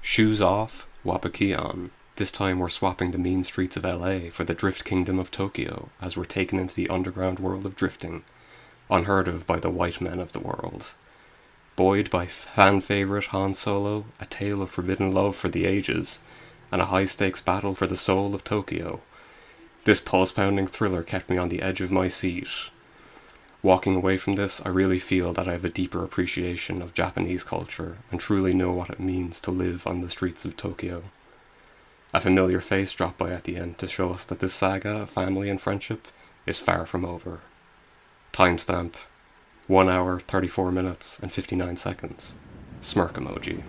Shoes off, Wapaki on. This time we're swapping the mean streets of LA for the drift kingdom of Tokyo as we're taken into the underground world of drifting, unheard of by the white men of the world. Buoyed by fan favourite Han Solo, a tale of forbidden love for the ages, and a high-stakes battle for the soul of Tokyo. This pulse-pounding thriller kept me on the edge of my seat. Walking away from this, I really feel that I have a deeper appreciation of Japanese culture and truly know what it means to live on the streets of Tokyo. A familiar face dropped by at the end to show us that this saga of family and friendship is far from over. Timestamp 1 hour, 34 minutes, and 59 seconds. Smirk emoji.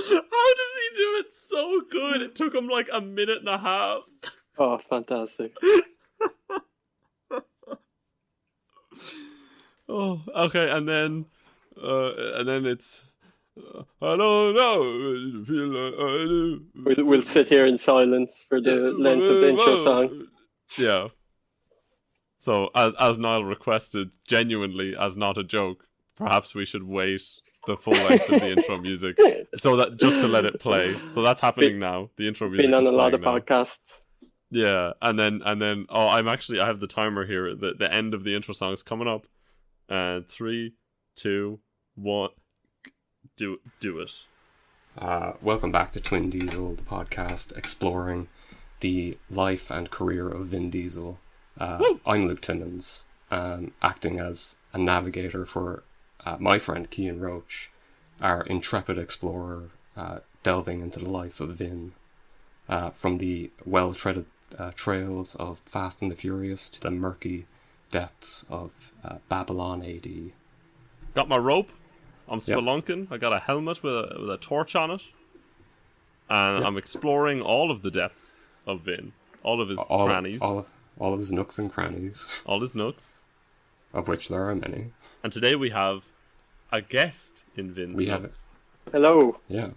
How does he do it so good? It took him like a minute and a half. Oh, fantastic. Oh, okay, and then it's I don't know. Feel like I do. We'll sit here in silence for the length of the intro song. Yeah. So, as Niall requested, genuinely, as not a joke, perhaps we should wait the full length of the intro music, so that just to let it play. So that's happening now. The intro music. Been on is a lot of now. podcasts. Yeah, and then I have the timer here. The end of the intro song is coming up. 3, 2, 1, do it. Welcome back to Twin Diesel, the podcast exploring the life and career of Vin Diesel. I'm Luke Timmins, acting as a navigator for my friend Cian Roach, our intrepid explorer delving into the life of Vin, from the well-treaded trails of Fast and the Furious to the murky depths of Babylon AD. Got my rope. I'm spelunking. Yep. I got a helmet with a torch on it, and yep. I'm exploring all of the depths of Vin, all of his crannies, all of his nooks and crannies, all his nooks, of which there are many. And today we have a guest in Vin's nooks. Have it. Hello. Yeah.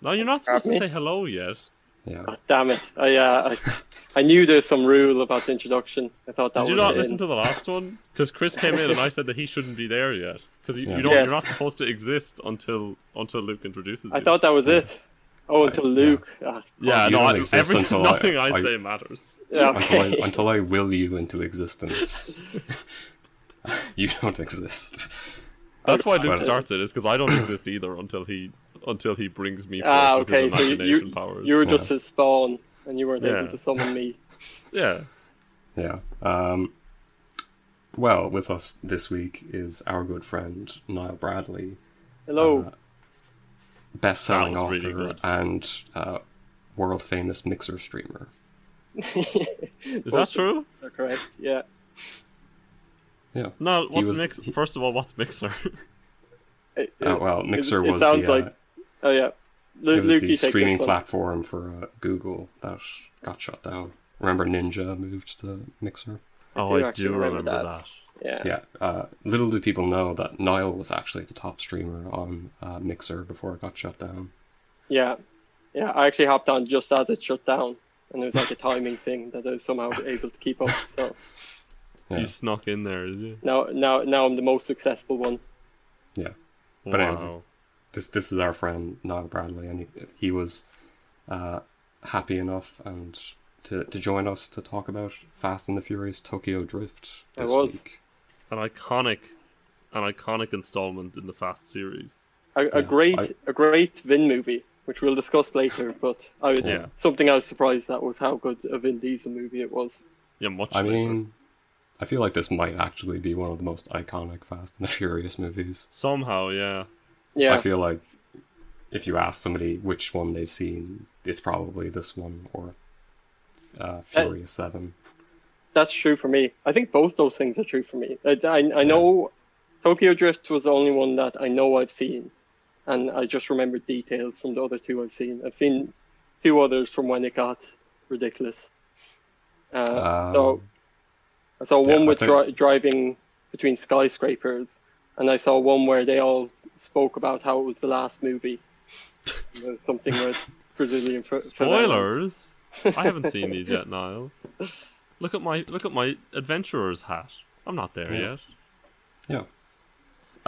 No, you're not supposed to say hello yet. Yeah. Oh, damn it! I knew there's some rule about the introduction. I thought that. Did you not listen to the last one? Because Chris came in and I said that he shouldn't be there yet because you're not supposed to exist until Luke introduces you. I thought that was it. Oh, until Luke. Yeah, nothing I say matters. Yeah, okay. Until I will you into existence, you don't exist. That's why Luke starts it. Is because I don't exist either until he brings me forth with his imagination powers. You were just his spawn, and you weren't able to summon me. Yeah. Yeah. Well, with us this week is our good friend Niall Bradley. Hello. Best-selling author really and world-famous Mixer streamer. Is that true? Correct. Yeah. Yeah. No. First of all, what's Mixer? Mixer was Oh yeah. It was the streaming platform for Google that got shut down. Remember Ninja moved to Mixer? I do remember that. Yeah. Little do people know that Niall was actually the top streamer on Mixer before it got shut down. Yeah. I actually hopped on just as it shut down, and it was like a timing thing that I was somehow able to keep up. So you snuck in there, did you? Now I'm the most successful one. Yeah. But anyway, this is our friend Niall Bradley, and he was happy enough and to join us to talk about Fast and the Furious Tokyo Drift this week. An iconic installment in the Fast series. A great Vin movie, which we'll discuss later. But something I was surprised at was how good a Vin Diesel movie it was. Yeah, I mean, I feel like this might actually be one of the most iconic Fast and the Furious movies. Somehow, yeah. I feel like if you ask somebody which one they've seen, it's probably this one or Furious 7. That's true for me. I think both those things are true for me. I know Tokyo Drift was the only one that I know I've seen, and I just remember details from the other two I've seen. I've seen two others from when it got ridiculous. So I saw one with driving between skyscrapers, and I saw one where they all spoke about how it was the last movie. Something with Brazilian Spoilers. I haven't seen these yet, Niall. Look at my adventurer's hat. I'm not there yet. Yeah.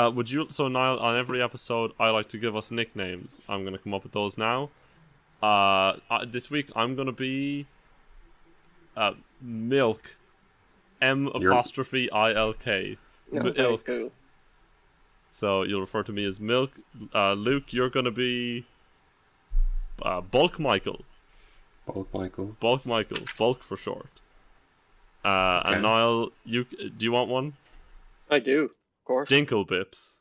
Would you? So Niall, on every episode, I like to give us nicknames. I'm gonna come up with those now. This week I'm gonna be Milk. M''ILK. Milk. Cool. So you'll refer to me as Milk. Luke, you're gonna be Bulk Michael. Bulk Michael. Bulk for short. Okay. And Niall, do you want one? I do, of course. Dinklebips.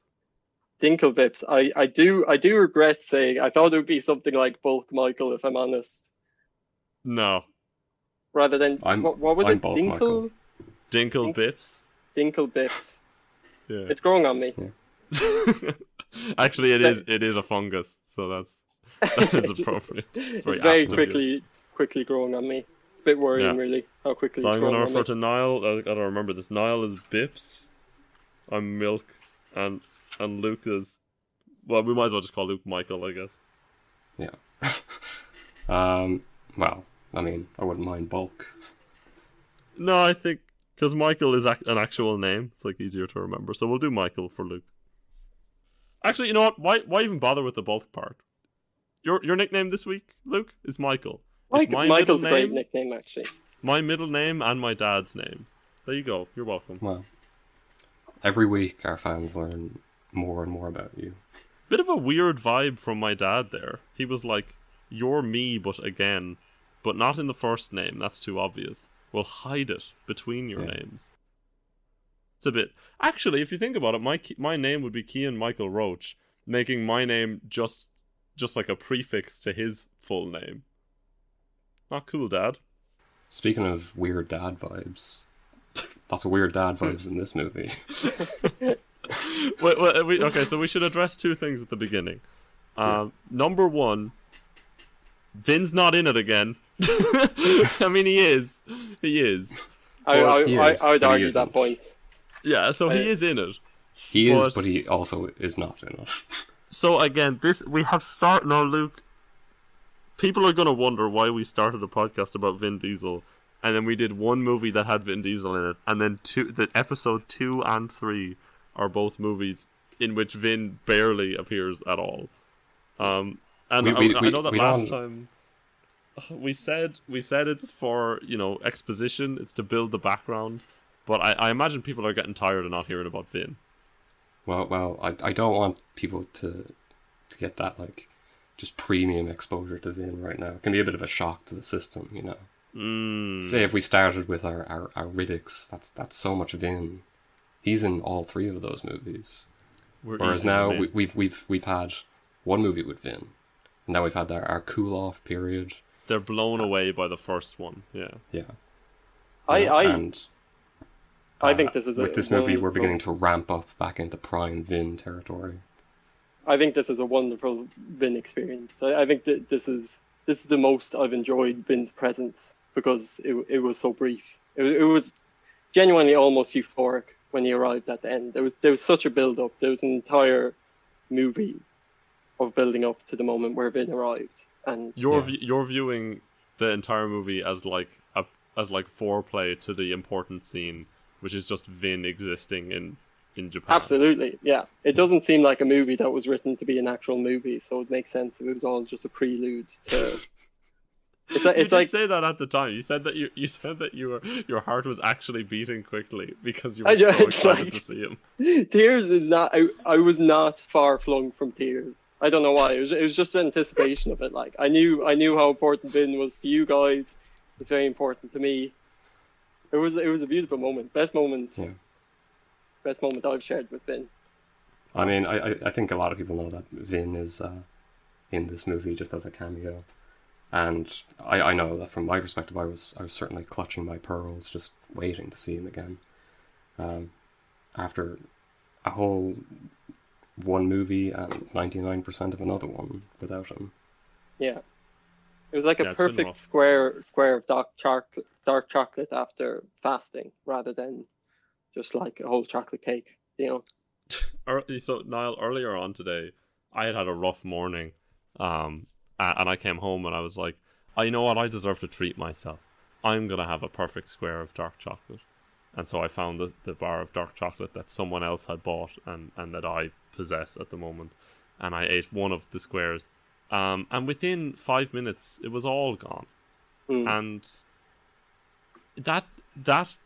I do regret saying I thought it would be something like Bulk Michael, if I'm honest. No. Rather than what was it? Dinkle? Dinklebips. Dinklebips. Yeah. It's growing on me. Yeah. Actually, it is a fungus, so that's appropriate. It's very quickly growing on me. It's a bit worrying, really, how quickly so it's growing on me. So I'm going to refer to Niall. I gotta remember this. Niall is Bips. I'm Milk, and Luke is. Well, we might as well just call Luke Michael, I guess. Yeah. Well, I mean, I wouldn't mind Bulk. No, I think because Michael is an actual name, it's like easier to remember. So we'll do Michael for Luke. Actually, you know what? Why even bother with the Bulk part? Your nickname this week, Luke, is Michael. Michael's a great nickname, actually. My middle name and my dad's name. There you go. You're welcome. Well, every week our fans learn more and more about you. Bit of a weird vibe from my dad there. He was like, "You're me, but again, but not in the first name. That's too obvious. We'll hide it between your names." It's a bit. Actually, if you think about it, my name would be Cian Michael Roach, making my name just like a prefix to his full name. Not cool, Dad. Speaking of weird dad vibes, lots of weird dad vibes in this movie. Okay, so we should address two things at the beginning. Number one, Vin's not in it again. I mean, he is. I would argue that point. Yeah, so he is in it. He is, but he also is not in it. So again, now, Luke. People are going to wonder why we started a podcast about Vin Diesel, and then we did one movie that had Vin Diesel in it, and then episode 2 and 3 are both movies in which Vin barely appears at all. I know that last time we said it's for, exposition, it's to build the background, but I imagine people are getting tired of not hearing about Vin. Well, I don't want people to get that, like, just premium exposure to Vin right now. It can be a bit of a shock to the system, Say if we started with our Riddicks, that's so much Vin. He's in all 3 of those movies. Whereas now we've had one movie with Vin. And now we've had our cool off period. They're blown away by the first one. Yeah. I think this is with this movie we're beginning to ramp up back into prime Vin territory. I think this is a wonderful Vin experience. I think that this is the most I've enjoyed Vin's presence because it was so brief. It was genuinely almost euphoric when he arrived at the end. There was such a build up. There was an entire movie of building up to the moment where Vin arrived. And you're viewing the entire movie as like foreplay to the important scene, which is just Vin existing in Japan. Absolutely, yeah. It doesn't seem like a movie that was written to be an actual movie, so it makes sense if it was all just a prelude to. You did say that at the time. You said that your heart was actually beating quickly because you were so excited to see him. Tears is not. I was not far flung from tears. I don't know why. It was just anticipation of it. Like I knew how important Vin was to you guys. It's very important to me. It was a beautiful moment. Best moment I've shared with Vin. I mean, I think a lot of people know that Vin is in this movie just as a cameo, and I know that from my perspective, I was certainly clutching my pearls, just waiting to see him again. After a whole one movie and 99% of another one without him. Yeah, it was like a perfect square of dark chocolate after fasting, rather than just like a whole chocolate cake, So Niall, earlier on today, I had a rough morning, and I came home and I was like, you know what? I deserve to treat myself. I'm gonna have a perfect square of dark chocolate, and so I found the bar of dark chocolate that someone else had bought and that I possess at the moment, and I ate one of the squares, and within 5 minutes it was all gone, and that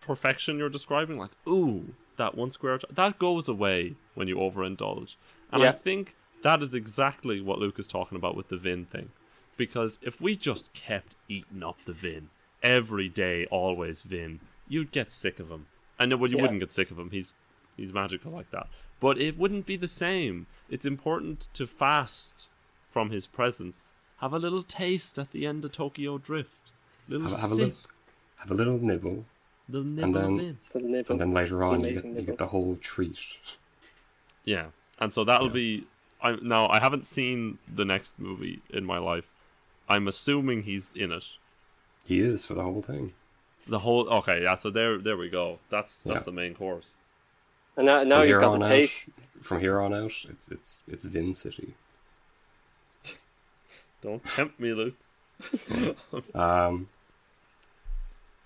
perfection you're describing, like, ooh, that one square, that goes away when you overindulge. And I think that is exactly what Luke is talking about with the Vin thing. Because if we just kept eating up the Vin, every day, always Vin, you'd get sick of him. And well, you wouldn't get sick of him, he's magical like that. But it wouldn't be the same. It's important to fast from his presence. Have a little taste at the end of Tokyo Drift. Have a little nibble. And then later on you get the whole treat. Yeah, and so that'll be. I haven't seen the next movie in my life. I'm assuming he's in it. He is for the whole thing. Okay, yeah. So there we go. That's the main course. And now you've got the taste. From here on out, it's Vin City. Don't tempt me, Luke.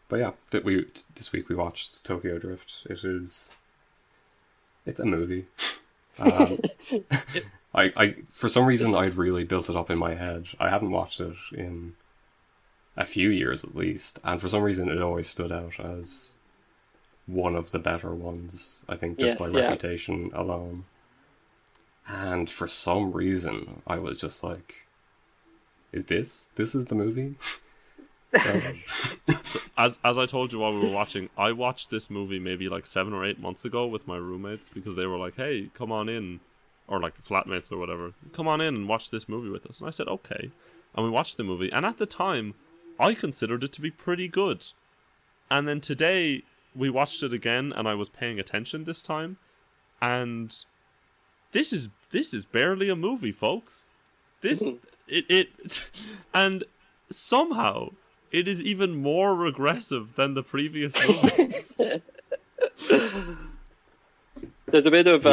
But yeah, this week we watched Tokyo Drift. It's a movie. I for some reason I'd really built it up in my head. I haven't watched it in a few years at least, and for some reason it always stood out as one of the better ones, I think, just by reputation alone. And for some reason I was just like, this is the movie? So, as I told you while we were watching, I watched this movie maybe like 7 or 8 months ago with my roommates because they were like, hey, come on in, or like flatmates or whatever, come on in and watch this movie with us. And I said, okay. And we watched the movie, and at the time I considered it to be pretty good. And then today we watched it again, and I was paying attention this time, and this is barely a movie, folks. And somehow it is even more regressive than the previous movies. There's a bit of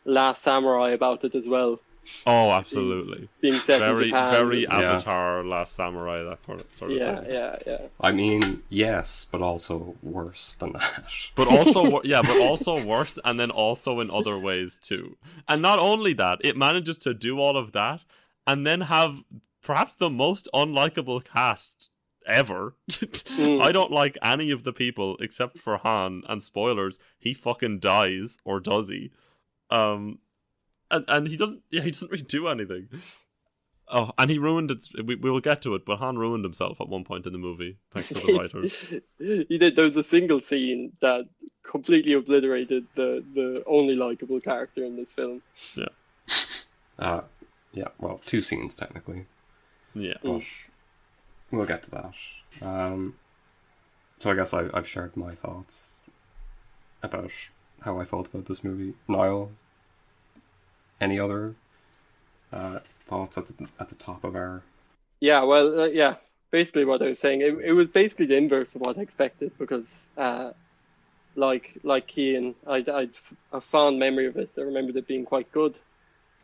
Last Samurai about it as well. Oh, absolutely. Being set in Japan. Very Avatar, Last Samurai, that sort of thing. Yeah. I mean, yes, but also worse than that. But also worse, and then also in other ways too. And not only that, it manages to do all of that, and then have perhaps the most unlikable cast ever. I don't like any of the people except for Han, and spoilers, he fucking dies, or does he? And he doesn't really do anything. Oh, and he ruined it. We will get to it, but Han ruined himself at one point in the movie, thanks to the writers. He did. There was a single scene that completely obliterated the only likable character in this film. Yeah. Yeah, well, 2 scenes technically. Yeah. But we'll get to that. So I guess I've shared my thoughts about how I felt about this movie. Niall, any other thoughts at the top of our... Yeah, well, basically what I was saying, it was basically the inverse of what I expected, because like Cian, I'd a fond memory of it. I remembered it being quite good.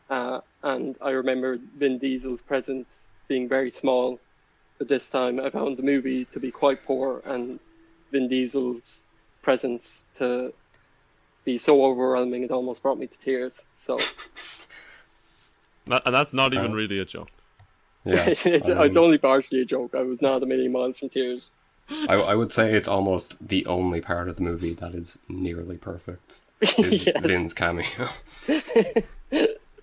And I remember Vin Diesel's presence being very small, but this time I found the movie to be quite poor, and Vin Diesel's presence to be so overwhelming it almost brought me to tears. So, and that's not even really a joke. Yeah, it's only partially a joke. I was not a million miles from tears. I would say it's almost the only part of the movie that is nearly perfect. Is Vin's cameo.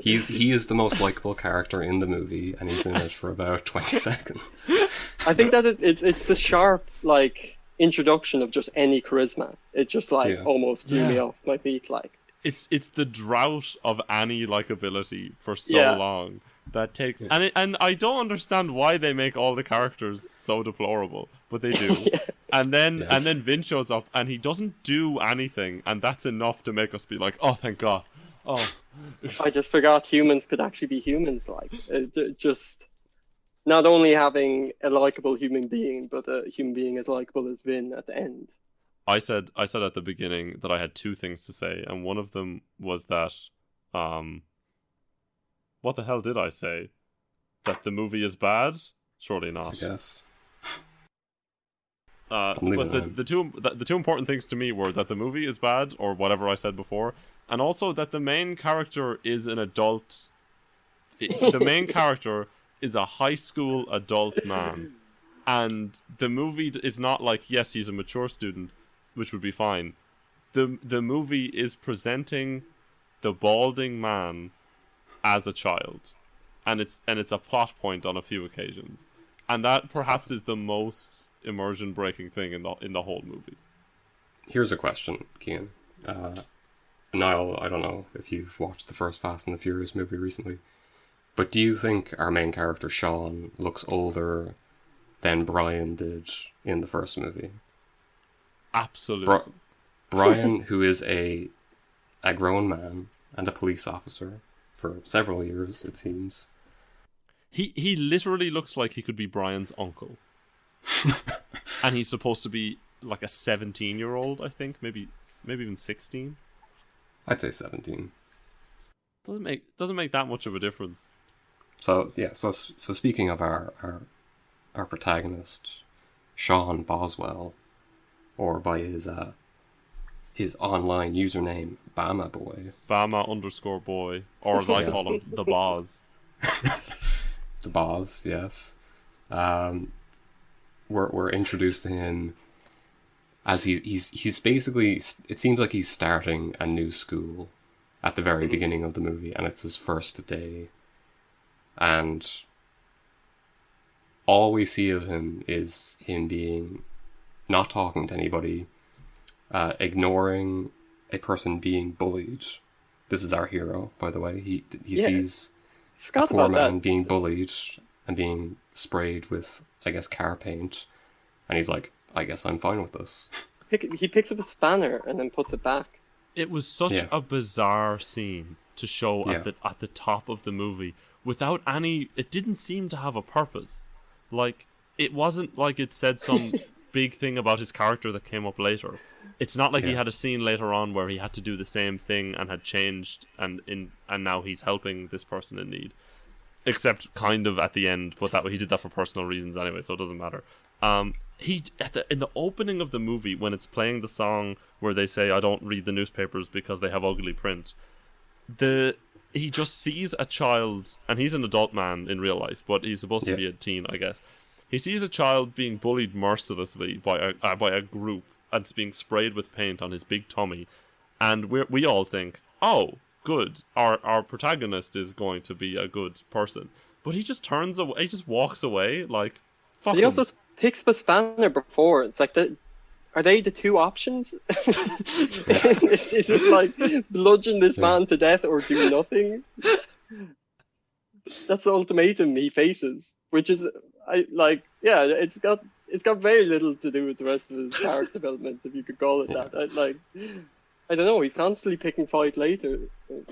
He is the most likable character in the movie, and he's in it for about 20 seconds. I think that it's the sharp, like, introduction of just any charisma. It just almost blew me off my feet. Like, it's the drought of any likability for so long that takes, and I don't understand why they make all the characters so deplorable, but they do. And then Vin shows up and he doesn't do anything, and that's enough to make us be like, oh, thank God. Oh, I just forgot humans could actually be humans. Like, just not only having a likable human being, but a human being as likable as Vin at the end. I said at the beginning that I had two things to say, and one of them was that, what the hell did I say? That the movie is bad? Surely not. I guess. But the two important things to me were that the movie is bad, or whatever I said before, and also that the main character is an adult. The main character is a high school adult man, and the movie is not like, yes, he's a mature student, which would be fine. The movie is presenting the balding man as a child, and it's a plot point on a few occasions, and that perhaps is the most immersion breaking thing in the whole movie. Here's a question, Cian. Niall, I don't know if you've watched the first Fast and the Furious movie recently, but do you think our main character Cian looks older than Brian did in the first movie? Absolutely. Brian, who is a grown man and a police officer for several years, it seems. He literally looks like he could be Brian's uncle. And he's supposed to be like a 17-year-old, I think, maybe even 16. I'd say 17. Doesn't make that much of a difference. So yeah, so speaking of our protagonist, Sean Boswell, or by his online username Bama Boy. Bama_boy, or as I call him, the Boz. The Boz, yes. We're introduced to him as he's basically, it seems like he's starting a new school at the very beginning of the movie, and it's his first day, and all we see of him is him being not talking to anybody, ignoring a person being bullied. This is our hero, by the way. He sees a poor man being bullied and being sprayed with, I guess, car paint, and he's like, I guess I'm fine with this. He picks up a spanner and then puts it back. It was such a bizarre scene to show at the top of the movie without any. It didn't seem to have a purpose. Like, it wasn't like it said some big thing about his character that came up later. It's not like he had a scene later on where he had to do the same thing and had changed and now he's helping this person in need. Except kind of at the end, but that he did that for personal reasons anyway, so it doesn't matter. In the opening of the movie, when it's playing the song where they say, I don't read the newspapers because they have ugly print, he just sees a child, and he's an adult man in real life, but he's supposed to be a teen, I guess. He sees a child being bullied mercilessly by a group, and it's being sprayed with paint on his big tummy, and we all think, oh, good, our protagonist is going to be a good person. But he just turns away, he just walks away, like, fuck him. He also picks up a spanner before. It's like, are they the two options? Is it like bludgeon this man to death or do nothing? That's the ultimatum he faces, which is, it's got very little to do with the rest of his character development, if you could call it that. I don't know, he's constantly picking fights later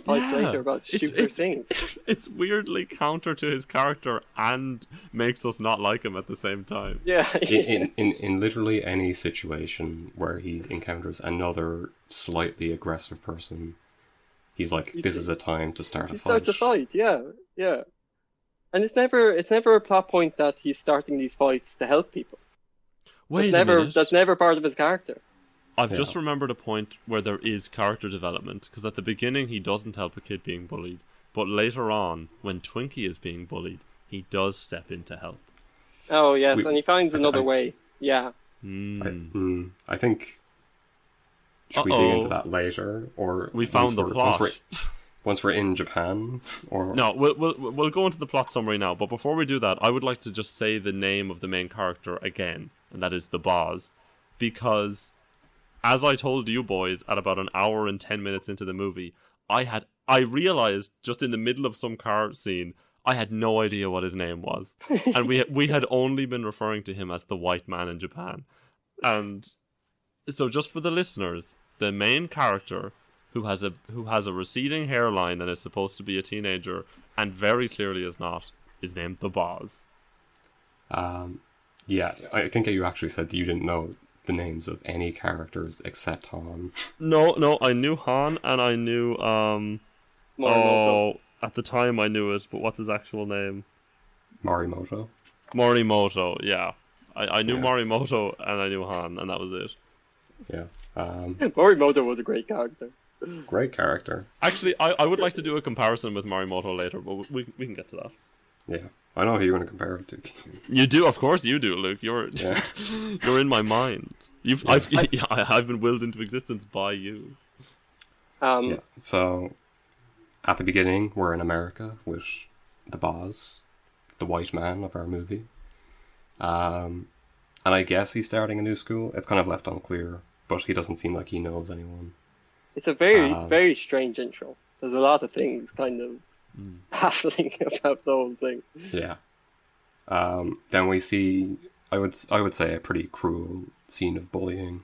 about stupid things. It's weirdly counter to his character and makes us not like him at the same time. Yeah. in literally any situation where he encounters another slightly aggressive person, he's like, this is a time to start a fight. He starts a fight, yeah. And it's never a plot point that he's starting these fights to help people. Wait a minute. That's never part of his character. I've just remembered a point where there is character development, because at the beginning he doesn't help a kid being bullied, but later on, when Twinkie is being bullied, he does step in to help. Oh yes, and he finds another way. Yeah. I think. Should we dig into that later, or we found the plot once we're in Japan? Or no, we'll go into the plot summary now. But before we do that, I would like to just say the name of the main character again, and that is the Boz, because, as I told you boys at about an hour and 10 minutes into the movie, I realized just in the middle of some car scene, I had no idea what his name was. And we had only been referring to him as the white man in Japan. And so just for the listeners, the main character who has a receding hairline and is supposed to be a teenager and very clearly is not, is named the Boz. Yeah, I think you actually said that you didn't know the names of any characters except Han. No, I knew Han, and I knew Morimoto. at the time I knew it, but what's his actual name? Morimoto. Morimoto, yeah. I knew Yeah. Morimoto, and I knew Han, and that was it. Yeah. Morimoto was a great character. Great character. Actually, I would like to do a comparison with Morimoto later, but we can get to that. Yeah. I know who you're going to compare it to. You do, of course you do, Luke. You're Yeah. you're in my mind. I've been willed into existence by you. Yeah. So, at the beginning, we're in America with the boss, the white man of our movie. And I guess he's starting a new school. It's kind of left unclear, but he doesn't seem like he knows anyone. It's a very, very strange intro. There's a lot of things kind of baffling about the whole thing. Yeah. Then we see, I would say, a pretty cruel scene of bullying.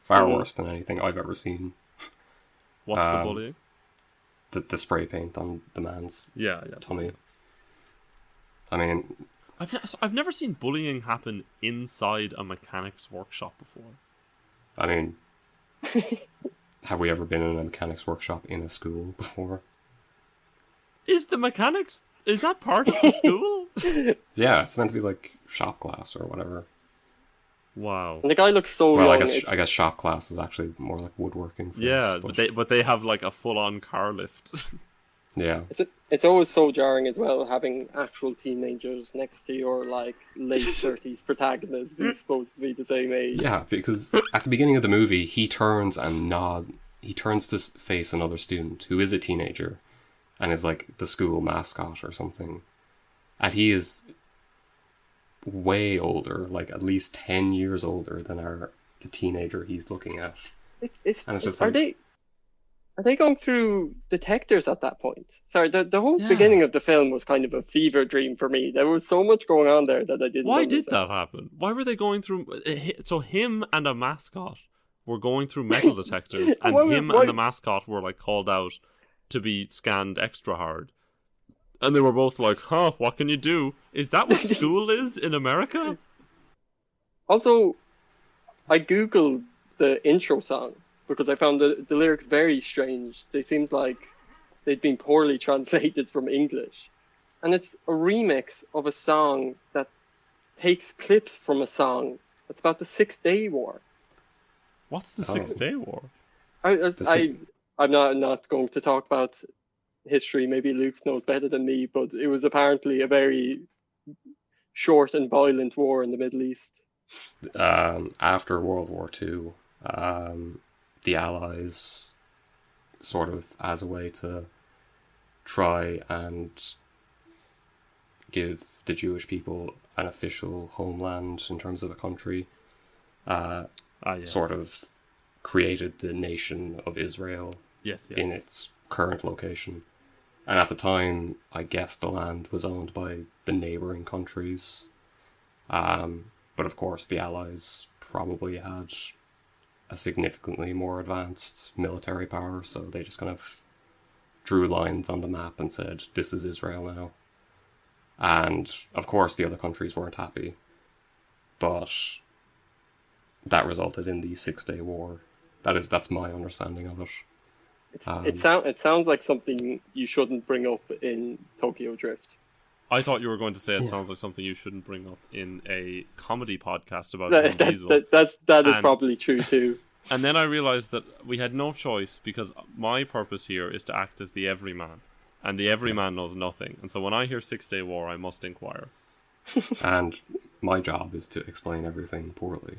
Far worse than anything I've ever seen. What's the bullying? The spray paint on the man's tummy. I mean, I've never seen bullying happen inside a mechanic's workshop before. I mean, have we ever been in a mechanic's workshop in a school before? Is that part of the school? Yeah, it's meant to be like shop class or whatever. Wow. And the guy looks so Well, young. I guess shop class is actually more like woodworking. For Yeah, us, but they have like a full-on car lift. Yeah. It's always so jarring as well, having actual teenagers next to your like late 30s protagonist who's supposed to be the same age. Yeah, because at the beginning of the movie, he turns to face another student who is a teenager and is like the school mascot or something. And he is way older, like at least 10 years older than the teenager he's looking at. And it's just Are they going through detectors at that point? Sorry, the whole beginning of the film was kind of a fever dream for me. There was so much going on there that I didn't Why understand. did that happen? Why were they going through... So him and a mascot were going through metal detectors, and and the mascot were like called out to be scanned extra hard. And they were both like, huh, what can you do? Is that what school is in America? Also, I googled the intro song because I found the lyrics very strange. They seemed like they'd been poorly translated from English. And it's a remix of a song that takes clips from a song that's about the 6-Day War. What's the 6-Day War? I'm not going to talk about history. Maybe Luke knows better than me, but it was apparently a very short and violent war in the Middle East. After World War II, the Allies, sort of as a way to try and give the Jewish people an official homeland in terms of a country, sort of created the nation of Israel in its current location. And at the time, I guess the land was owned by the neighbouring countries. But of course, the Allies probably had a significantly more advanced military power, so they just kind of drew lines on the map and said, this is Israel now. And of course, the other countries weren't happy. But that resulted in the 6-Day War. That's my understanding of it. It sounds like something you shouldn't bring up in Tokyo Drift. I thought you were going to say it sounds like something you shouldn't bring up in a comedy podcast about Vin Diesel. That is probably true too. And then I realised that we had no choice because my purpose here is to act as the everyman. And the everyman knows nothing. And so when I hear 6-Day War, I must inquire. And my job is to explain everything poorly.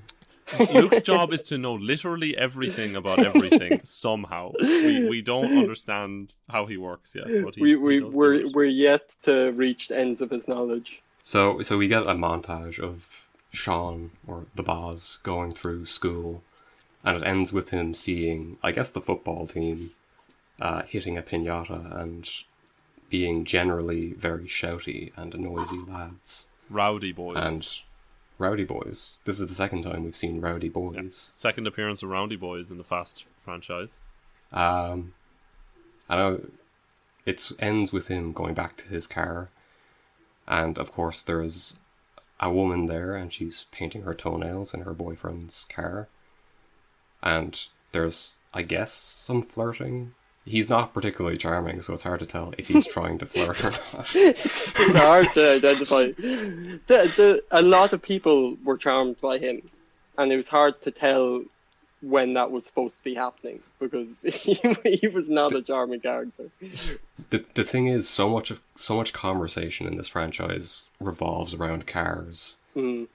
Luke's job is to know literally everything about everything somehow. We don't understand how he works yet. But we're yet to reach the ends of his knowledge. So we get a montage of Cian, or the boss, going through school, and it ends with him seeing, I guess, the football team hitting a piñata and being generally very shouty and noisy lads. Rowdy boys. And Rowdy Boys. This is the second time we've seen Rowdy Boys. Yeah. Second appearance of Rowdy Boys in the Fast franchise. I know it ends with him going back to his car, and of course there's a woman there, and she's painting her toenails in her boyfriend's car. And there's, I guess, some flirting. He's not particularly charming, so it's hard to tell if he's trying to flirt or not. It's hard to identify. A lot of people were charmed by him, and it was hard to tell when that was supposed to be happening, because he was not a charming character. The thing is, so much conversation in this franchise revolves around cars. Mm.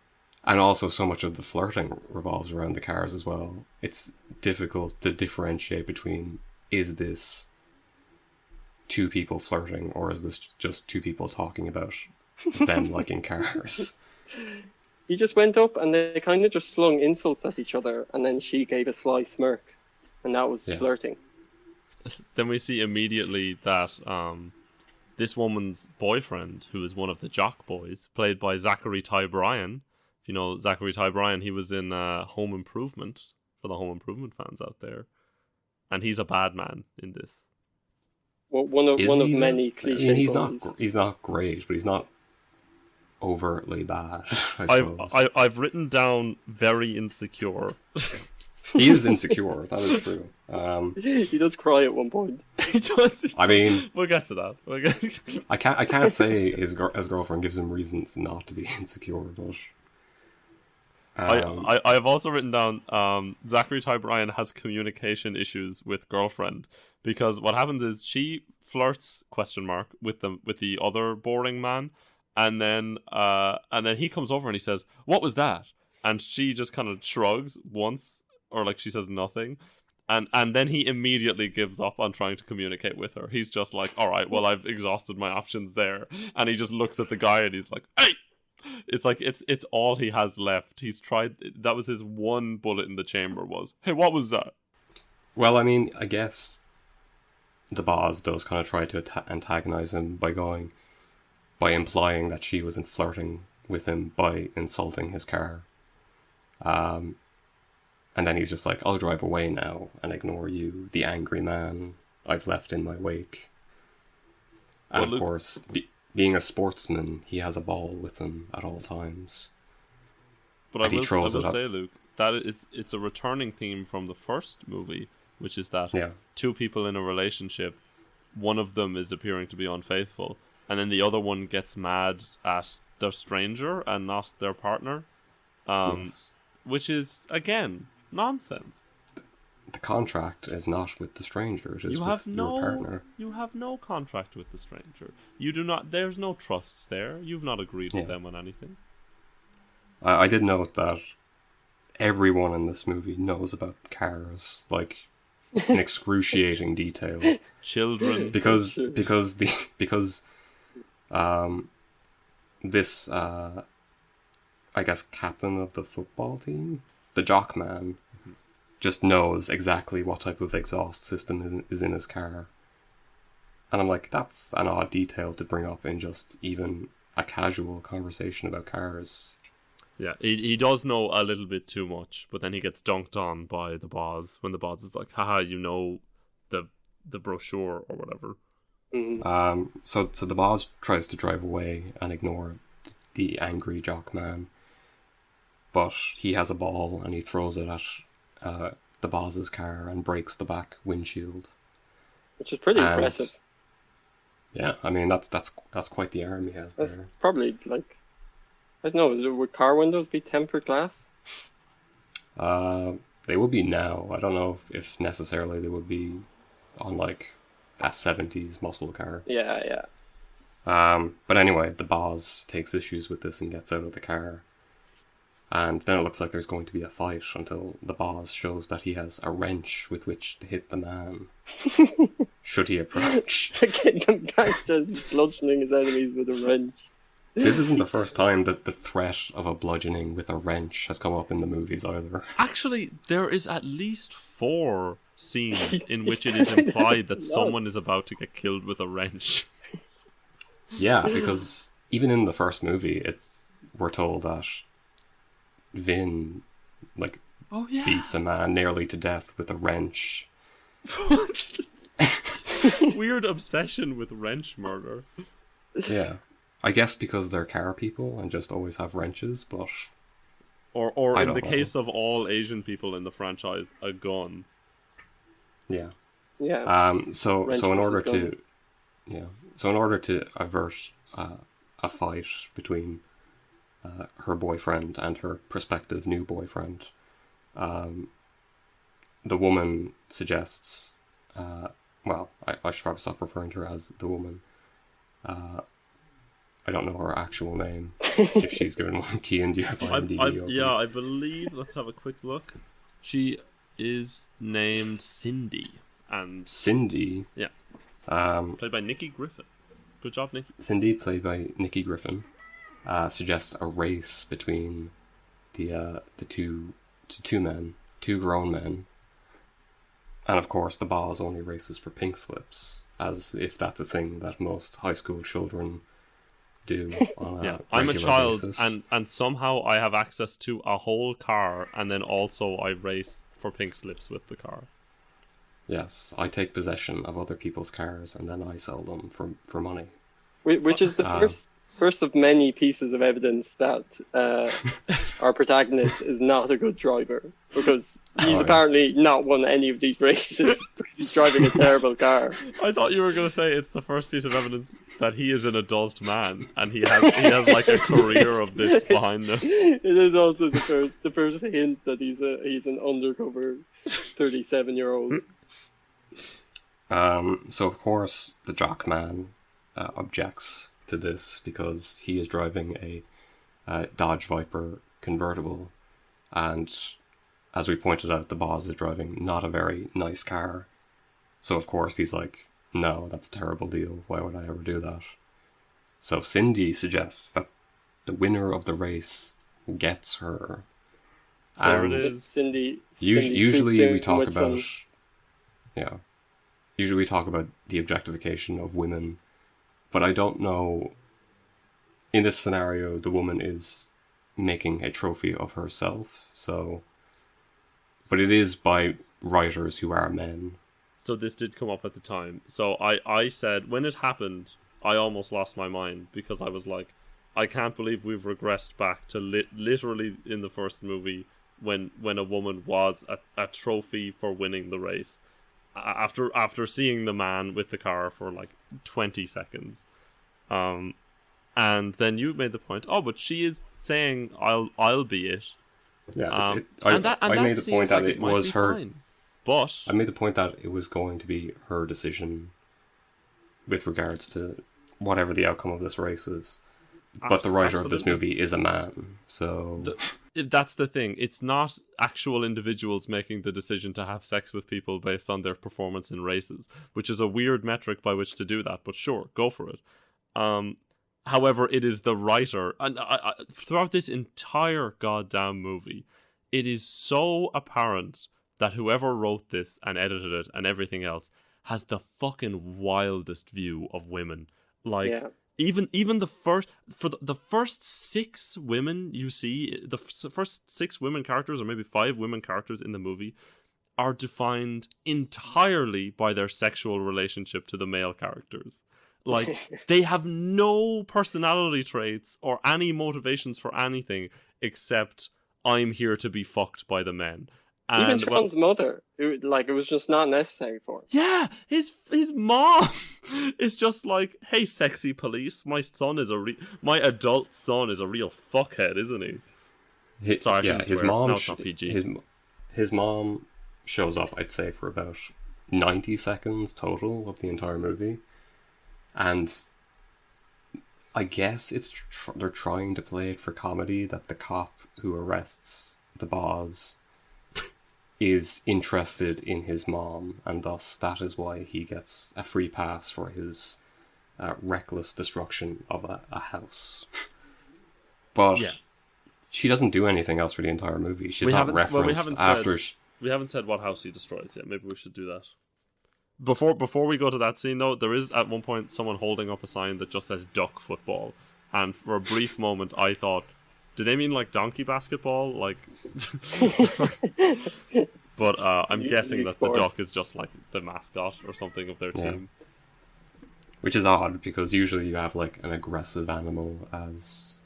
And also so much of the flirting revolves around the cars as well. It's difficult to differentiate between, is this two people flirting, or is this just two people talking about them liking cars? He just went up and they kind of just slung insults at each other, and then she gave a sly smirk, and that was flirting. Then we see immediately that this woman's boyfriend, who is one of the jock boys, played by Zachary Ty Bryan. If you know Zachary Ty Bryan, he was in Home Improvement, for the Home Improvement fans out there. And he's a bad man in this. Well, one of many cliches. I mean, he's not great, but he's not overtly bad, I suppose. I've written down very insecure. He is insecure, that is true. He does cry at one point. He does. I mean, we'll get to that. I can't say his girlfriend gives him reasons not to be insecure, but I have also written down Zachary Ty Bryan has communication issues with girlfriend, because what happens is she flirts with the other boring man, and then he comes over and he says, "What was that?" And she just kind of shrugs once, or like she says nothing, and then he immediately gives up on trying to communicate with her. He's just like, "All right, well, I've exhausted my options there," and he just looks at the guy and he's like, "Hey!" It's like it's all he has left. He's tried. That was his one bullet in the chamber. Was, "Hey, what was that?" Well, I mean, I guess the boss does kind of try to antagonize him by implying that she wasn't flirting with him by insulting his car. And then he's just like, "I'll drive away now and ignore you, the angry man I've left in my wake." And well, of course, being a sportsman, he has a ball with him at all times. But I will say, Luke, that it's a returning theme from the first movie, which is that two people in a relationship, one of them is appearing to be unfaithful, and then the other one gets mad at their stranger and not their partner, which is, again, nonsense. The contract is not with the stranger, it is with your partner. You have no contract with the stranger. You do not. There's no trusts there. You've not agreed with them on anything. I did note that everyone in this movie knows about cars, like in excruciating detail. Children, because this I guess captain of the football team, the jock man, just knows exactly what type of exhaust system is in his car. And I'm like, that's an odd detail to bring up in just even a casual conversation about cars. Yeah, he does know a little bit too much, but then he gets dunked on by the boss when the boss is like, "Haha, you know the brochure," or whatever. Mm-hmm. So the boss tries to drive away and ignore the angry jock man, but he has a ball and he throws it at the boss's car and breaks the back windshield, which is pretty impressive. Yeah, I mean that's quite the arm he has there. That's probably like, I don't know, would car windows be tempered glass? They would be now. I don't know if necessarily they would be on like a 70s muscle car. Yeah. But anyway, the boss takes issues with this and gets out of the car. And then it looks like there's going to be a fight until the boss shows that he has a wrench with which to hit the man. Should he approach? Getting him back to bludgeoning his enemies with a wrench. This isn't the first time that the threat of a bludgeoning with a wrench has come up in the movies either. Actually, there is at least 4 scenes in which it is implied that someone is about to get killed with a wrench. Yeah, because even in the first movie, we're told that Vin beats a man nearly to death with a wrench. Weird obsession with wrench murder. Yeah. I guess because they're car people and just always have wrenches, but Or I in don't the know. case of all Asian people in the franchise, a gun. yeah. Yeah. So Wrench in order versus guns. to so in order to avert a fight between her boyfriend and her prospective new boyfriend, the woman suggests. Well, I should probably stop referring to her as the woman. I don't know her actual name. If she's given one, Cian, do you have IMDb open? Yeah, I believe. Let's have a quick look. She is named Cindy, and Cindy. yeah, played by Nikki Griffin. Good job, Nikki. Cindy, played by Nikki Griffin, suggests a race between the two grown men, and of course the boss only races for pink slips, as if that's a thing that most high school children do on a I'm a regular child, basis. and somehow I have access to a whole car, and then also I race for pink slips with the car. Yes, I take possession of other people's cars and then I sell them for money. which is the first of many pieces of evidence that our protagonist is not a good driver, because he's apparently not won any of these races. He's driving a terrible car. I thought you were going to say it's the first piece of evidence that he is an adult man and he has like a career of this behind him. It is also the first hint that he's an undercover 37-year-old. So of course the jock man objects to this because he is driving a Dodge Viper convertible, and as we pointed out, the boss is driving not a very nice car. So of course he's like, no, that's a terrible deal. Why would I ever do that? So Cindy suggests that the winner of the race gets her. There And it is. Cindy usually we talk with about some- usually we talk about the objectification of women, but I don't know, in this scenario the woman is making a trophy of herself, but it is by writers who are men. So this did come up at the time. So I said, when it happened, I almost lost my mind, because I was like, I can't believe we've regressed back to literally in the first movie when a woman was a trophy for winning the race. After seeing the man with the car for like 20 seconds. And then you made the point, oh, but she is saying, I'll be it. Yeah, I made the point that it might was be her. fine. But I made the point that it was going to be her decision with regards to whatever the outcome of this race is. But the writer of this movie is a man, so... That's the thing. It's not actual individuals making the decision to have sex with people based on their performance in races, which is a weird metric by which to do that, but sure, go for it. However, it is the writer, and throughout this entire goddamn movie, it is so apparent that whoever wrote this and edited it and everything else has the fucking wildest view of women. Like... Yeah. Even the first 6 women you see, the first 6 women characters, or maybe 5 women characters in the movie, are defined entirely by their sexual relationship to the male characters. Like, they have no personality traits or any motivations for anything except I'm here to be fucked by the men. Even Sean's mother, who, like, it was just not necessary for him. Yeah, his mom is just like, hey, sexy police, my adult son is a real fuckhead, isn't he? Sorry, his mom. No, it's not PG. His mom shows up, I'd say, for about 90 seconds total of the entire movie, and I guess they're trying to play it for comedy that the cop who arrests the boss is interested in his mom, and thus that is why he gets a free pass for his reckless destruction of a house. But she doesn't do anything else for the entire movie. She's not referenced after. We haven't said what house he destroys yet. Maybe we should do that. Before we go to that scene, though, there is at one point someone holding up a sign that just says duck football, and for a brief moment I thought, do they mean like donkey basketball? Like, but I'm guessing that the duck is just like the mascot or something of their team. Which is odd, because usually you have, like, an aggressive animal as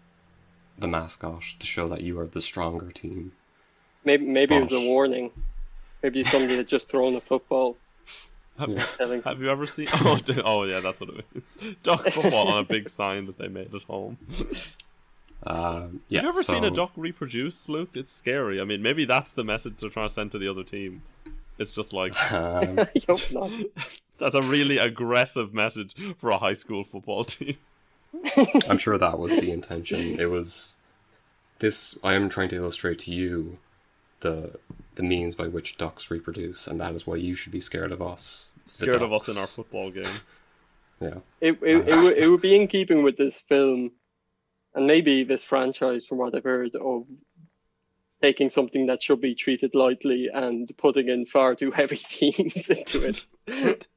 the mascot to show that you are the stronger team. Maybe it was a But- warning. Maybe somebody had just thrown a football. Have you ever seen? Oh, yeah, that's what it is. Duck football on a big sign that they made at home. Yeah, Have you ever seen a so- duck reproduce, Luke? It's scary. I mean, maybe that's the message they're trying to send to the other team. It's just like, I hope not. that's a really aggressive message for a high school football team. I'm sure that was the intention. It was this. I am trying to illustrate to you the means by which ducks reproduce, and that is why you should be scared of us. the Scared of us in our ducks. football game. Yeah. It would be in keeping with this film, and maybe this franchise, from what I've heard, of taking something that should be treated lightly and putting in far too heavy themes into it.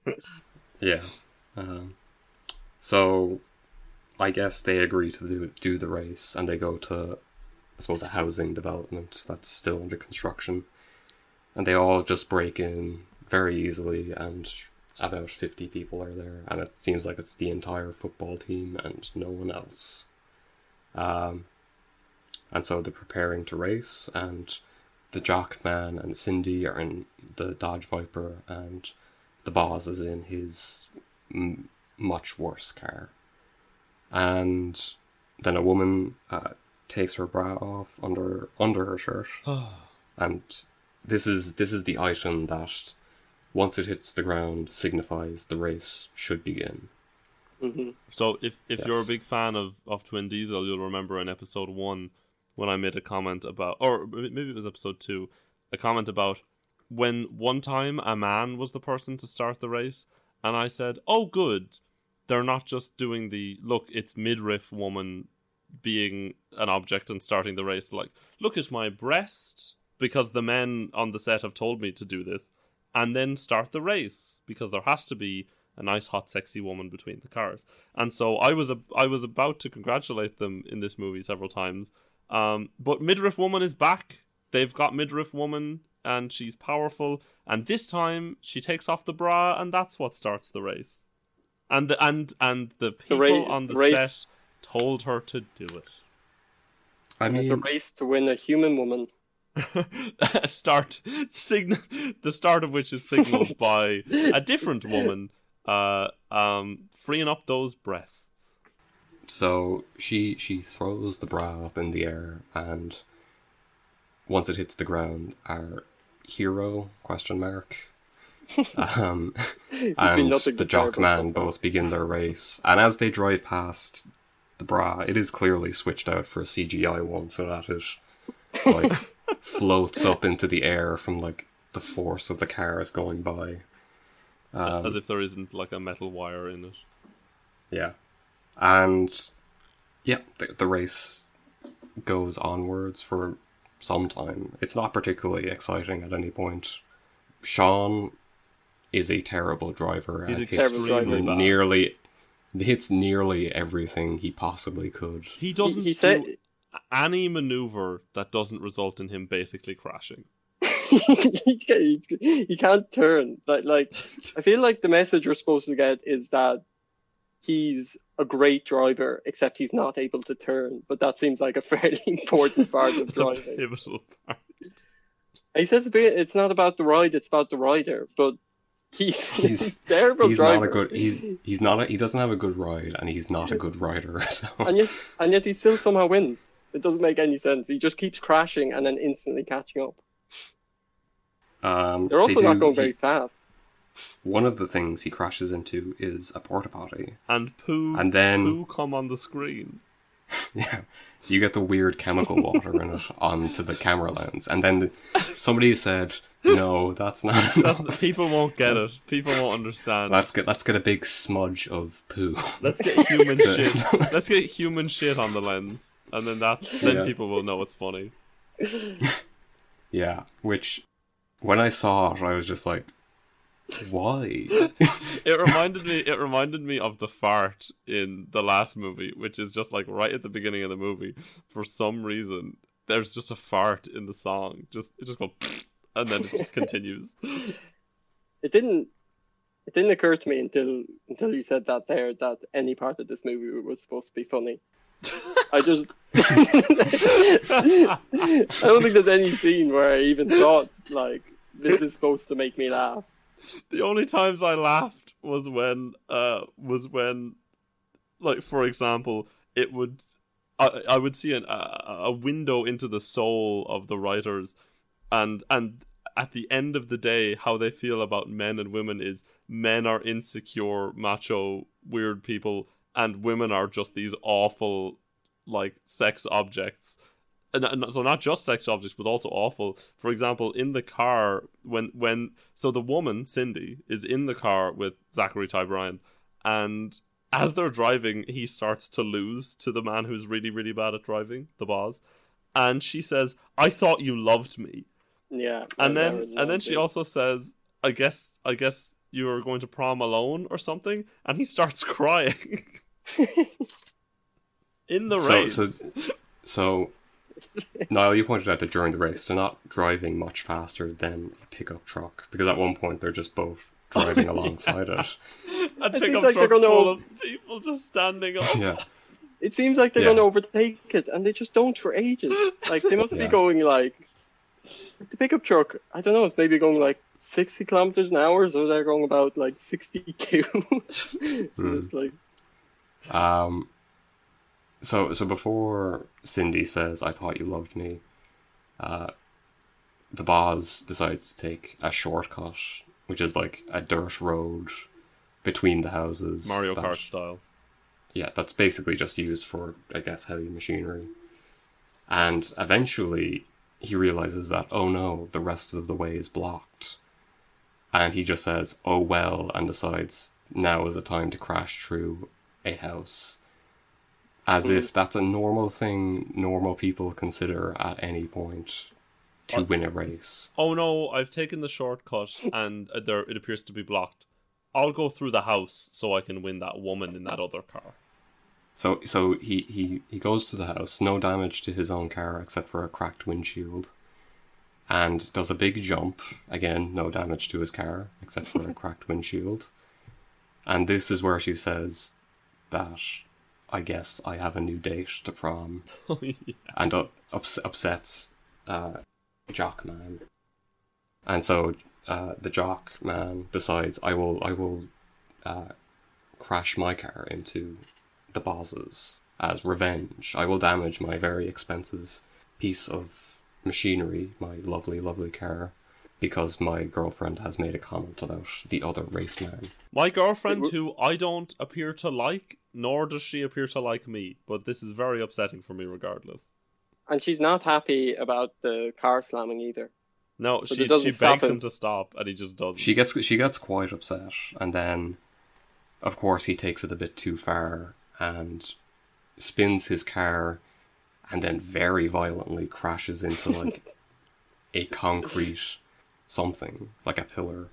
Yeah. So, I guess they agree to do the race, and they go to, I suppose, a housing development that's still under construction. And they all just break in very easily, and about 50 people are there, and it seems like it's the entire football team and no one else. And so they're preparing to race, and the Jockman and Cindy are in the Dodge Viper, and the boss is in his much worse car. And then a woman takes her bra off under her shirt, and this is the item that, once it hits the ground, signifies the race should begin. Mm-hmm. So if you're a Yes. big fan of Twin Diesel, you'll remember in episode 1 when I made a comment about, or maybe it was episode 2, a comment about when one time a man was the person to start the race, and I said, oh good, they're not just doing the, look, it's midriff woman being an object and starting the race, like, look at my breast, because the men on the set have told me to do this, and then start the race, because there has to be a nice, hot, sexy woman between the cars. And so I was about to congratulate them in this movie several times, but Midriff Woman is back. They've got Midriff Woman, and she's powerful, and this time she takes off the bra, and that's what starts the race. And the people on the race. set told her to do it. I It's a mean, race to win a human woman. The start of which is signaled by a different woman freeing up those breasts. so she throws the bra up in the air, and once it hits the ground, our hero ? And nothing the but terrible Jockman stuff. both begin their race, and as they drive past the bra, it is clearly switched out for a CGI one, so that it like floats up into the air from like the force of the cars going by. As if there isn't like a metal wire in it. Yeah, and yeah, the race goes onwards for some time. It's not particularly exciting at any point. Cian is a terrible driver. He's and extremely bad. Hits nearly everything he possibly could. He doesn't He do said any maneuver that doesn't result in him basically crashing. he can't turn. Like I feel like the message we're supposed to get is that he's a great driver, except he's not able to turn. But that seems like a fairly important part of It's a driving. pivotal part. He says it's not about the ride; it's about the rider. But he's a terrible He's driver. not a good. He's not. He doesn't have a good ride, and he's not a good rider. So. and yet he still somehow wins. It doesn't make any sense. He just keeps crashing and then instantly catching up. They're also not going very fast. One of the things he crashes into is a porta potty, And and then poo come on the screen. yeah, you get the weird chemical water in it onto the camera lens, and then somebody said, "No, that's not enough. People won't get it. People won't understand. Let's get a big smudge of poo." Let's get human shit. Let's get human shit on the lens, and then Yeah. people will know it's funny. Yeah, which when I saw it, I was just like, "Why?" It reminded me of the fart in the last movie, which is just like right at the beginning of the movie. For some reason, there's just a fart in the song. It just goes, and then it just continues. It didn't It didn't occur to me until you said that there that any part of this movie was supposed to be funny. I just I don't think there's any scene where I even thought like this is supposed to make me laugh. The only times I laughed was when like, for example, I would see a window into the soul of the writers, and at the end of the day, how they feel about men and women is men are insecure, macho, weird people, and women are just these awful, like, sex objects. And so not just sex objects, but also awful. For example, in the car, so the woman, Cindy, is in the car with Zachary Ty Bryan, and as they're driving, he starts to lose to the man who's really, really bad at driving, the boss. And she says, "I thought you loved me." Yeah. And then she also says, I guess you were going to prom alone or something, and he starts crying. In the race. So Niall, you pointed out that during the race they're not driving much faster than a pickup truck, because at one point they're just both driving alongside it. A pickup truck full of people just standing up. Yeah. It seems like they're going to overtake it, and they just don't for ages. Like, they must be going, like... The pickup truck, I don't know, it's maybe going, like, 60 kilometers an hour, so they're going about, like, 62. It's like... So before Cindy says, "I thought you loved me," the boss decides to take a shortcut, which is like a dirt road between the houses. Mario Kart style. Yeah, that's basically just used for, I guess, heavy machinery. And eventually he realizes that, oh no, the rest of the way is blocked. And he just says, "Oh well," and decides now is the time to crash through a house. As if that's a normal thing normal people consider at any point to win a race. Oh no, I've taken the shortcut and it appears to be blocked. I'll go through the house so I can win that woman in that other car. So he goes to the house, no damage to his own car except for a cracked windshield, and does a big jump, again, no damage to his car except for a cracked windshield. And this is where she says that, "I guess I have a new date to prom," and upsets Jock Man. And so the Jock Man decides, I will crash my car into the boss's as revenge. I will damage my very expensive piece of machinery, my lovely, lovely car, because my girlfriend has made a comment about the other race man. My girlfriend, who I don't appear to like, nor does she appear to like me, but this is very upsetting for me regardless. And she's not happy about the car slamming either. No, but she begs him to stop, and he just doesn't. She gets quite upset, and then, of course, he takes it a bit too far and spins his car, and then very violently crashes into like a concrete something, like a pillar.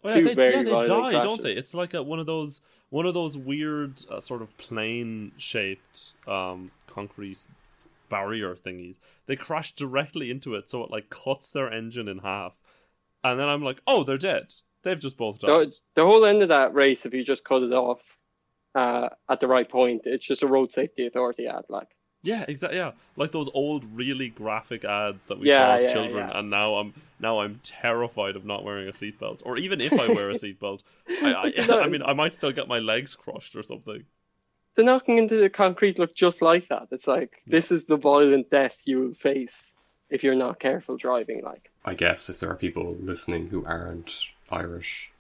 They die, don't they? It's like one of those weird sort of plane shaped concrete barrier thingies. They crash directly into it, so it like cuts their engine in half. And then I'm like, oh, they're dead. They've just both died. The whole end of that race, if you just cut it off at the right point, it's just a road safety authority ad, like. Yeah, exactly. Yeah, like those old, really graphic ads that we saw as children, and now I'm terrified of not wearing a seatbelt. Or even if I wear a seatbelt, I mean, I might still get my legs crushed or something. The knocking into the concrete looked just like that. It's like, this is the violent death you will face if you're not careful driving. Like, I guess if there are people listening who aren't Irish,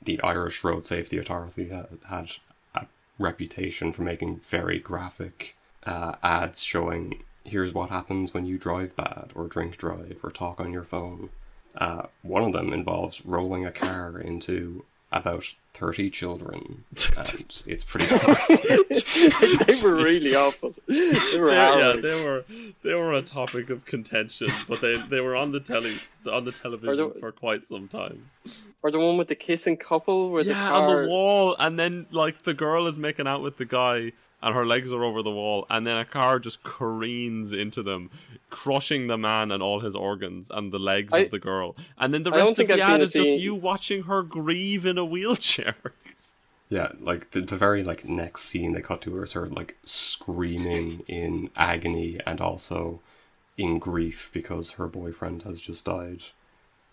the Irish Road Safety Authority had a reputation for making very graphic ads showing here's what happens when you drive bad or drink drive or talk on your phone. One of them involves rolling a car into about 30 children, and it's pretty hard. They were really awful. They were they were a topic of contention, but they were on the television for quite some time. Or the one with the kissing couple where the car on the wall, and then like the girl is making out with the guy and her legs are over the wall, and then a car just careens into them, crushing the man and all his organs and the legs of the girl. And then the rest of the ad is just you watching her grieve in a wheelchair. chair. Yeah, like the very like next scene they cut to her is her like screaming in agony and also in grief because her boyfriend has just died.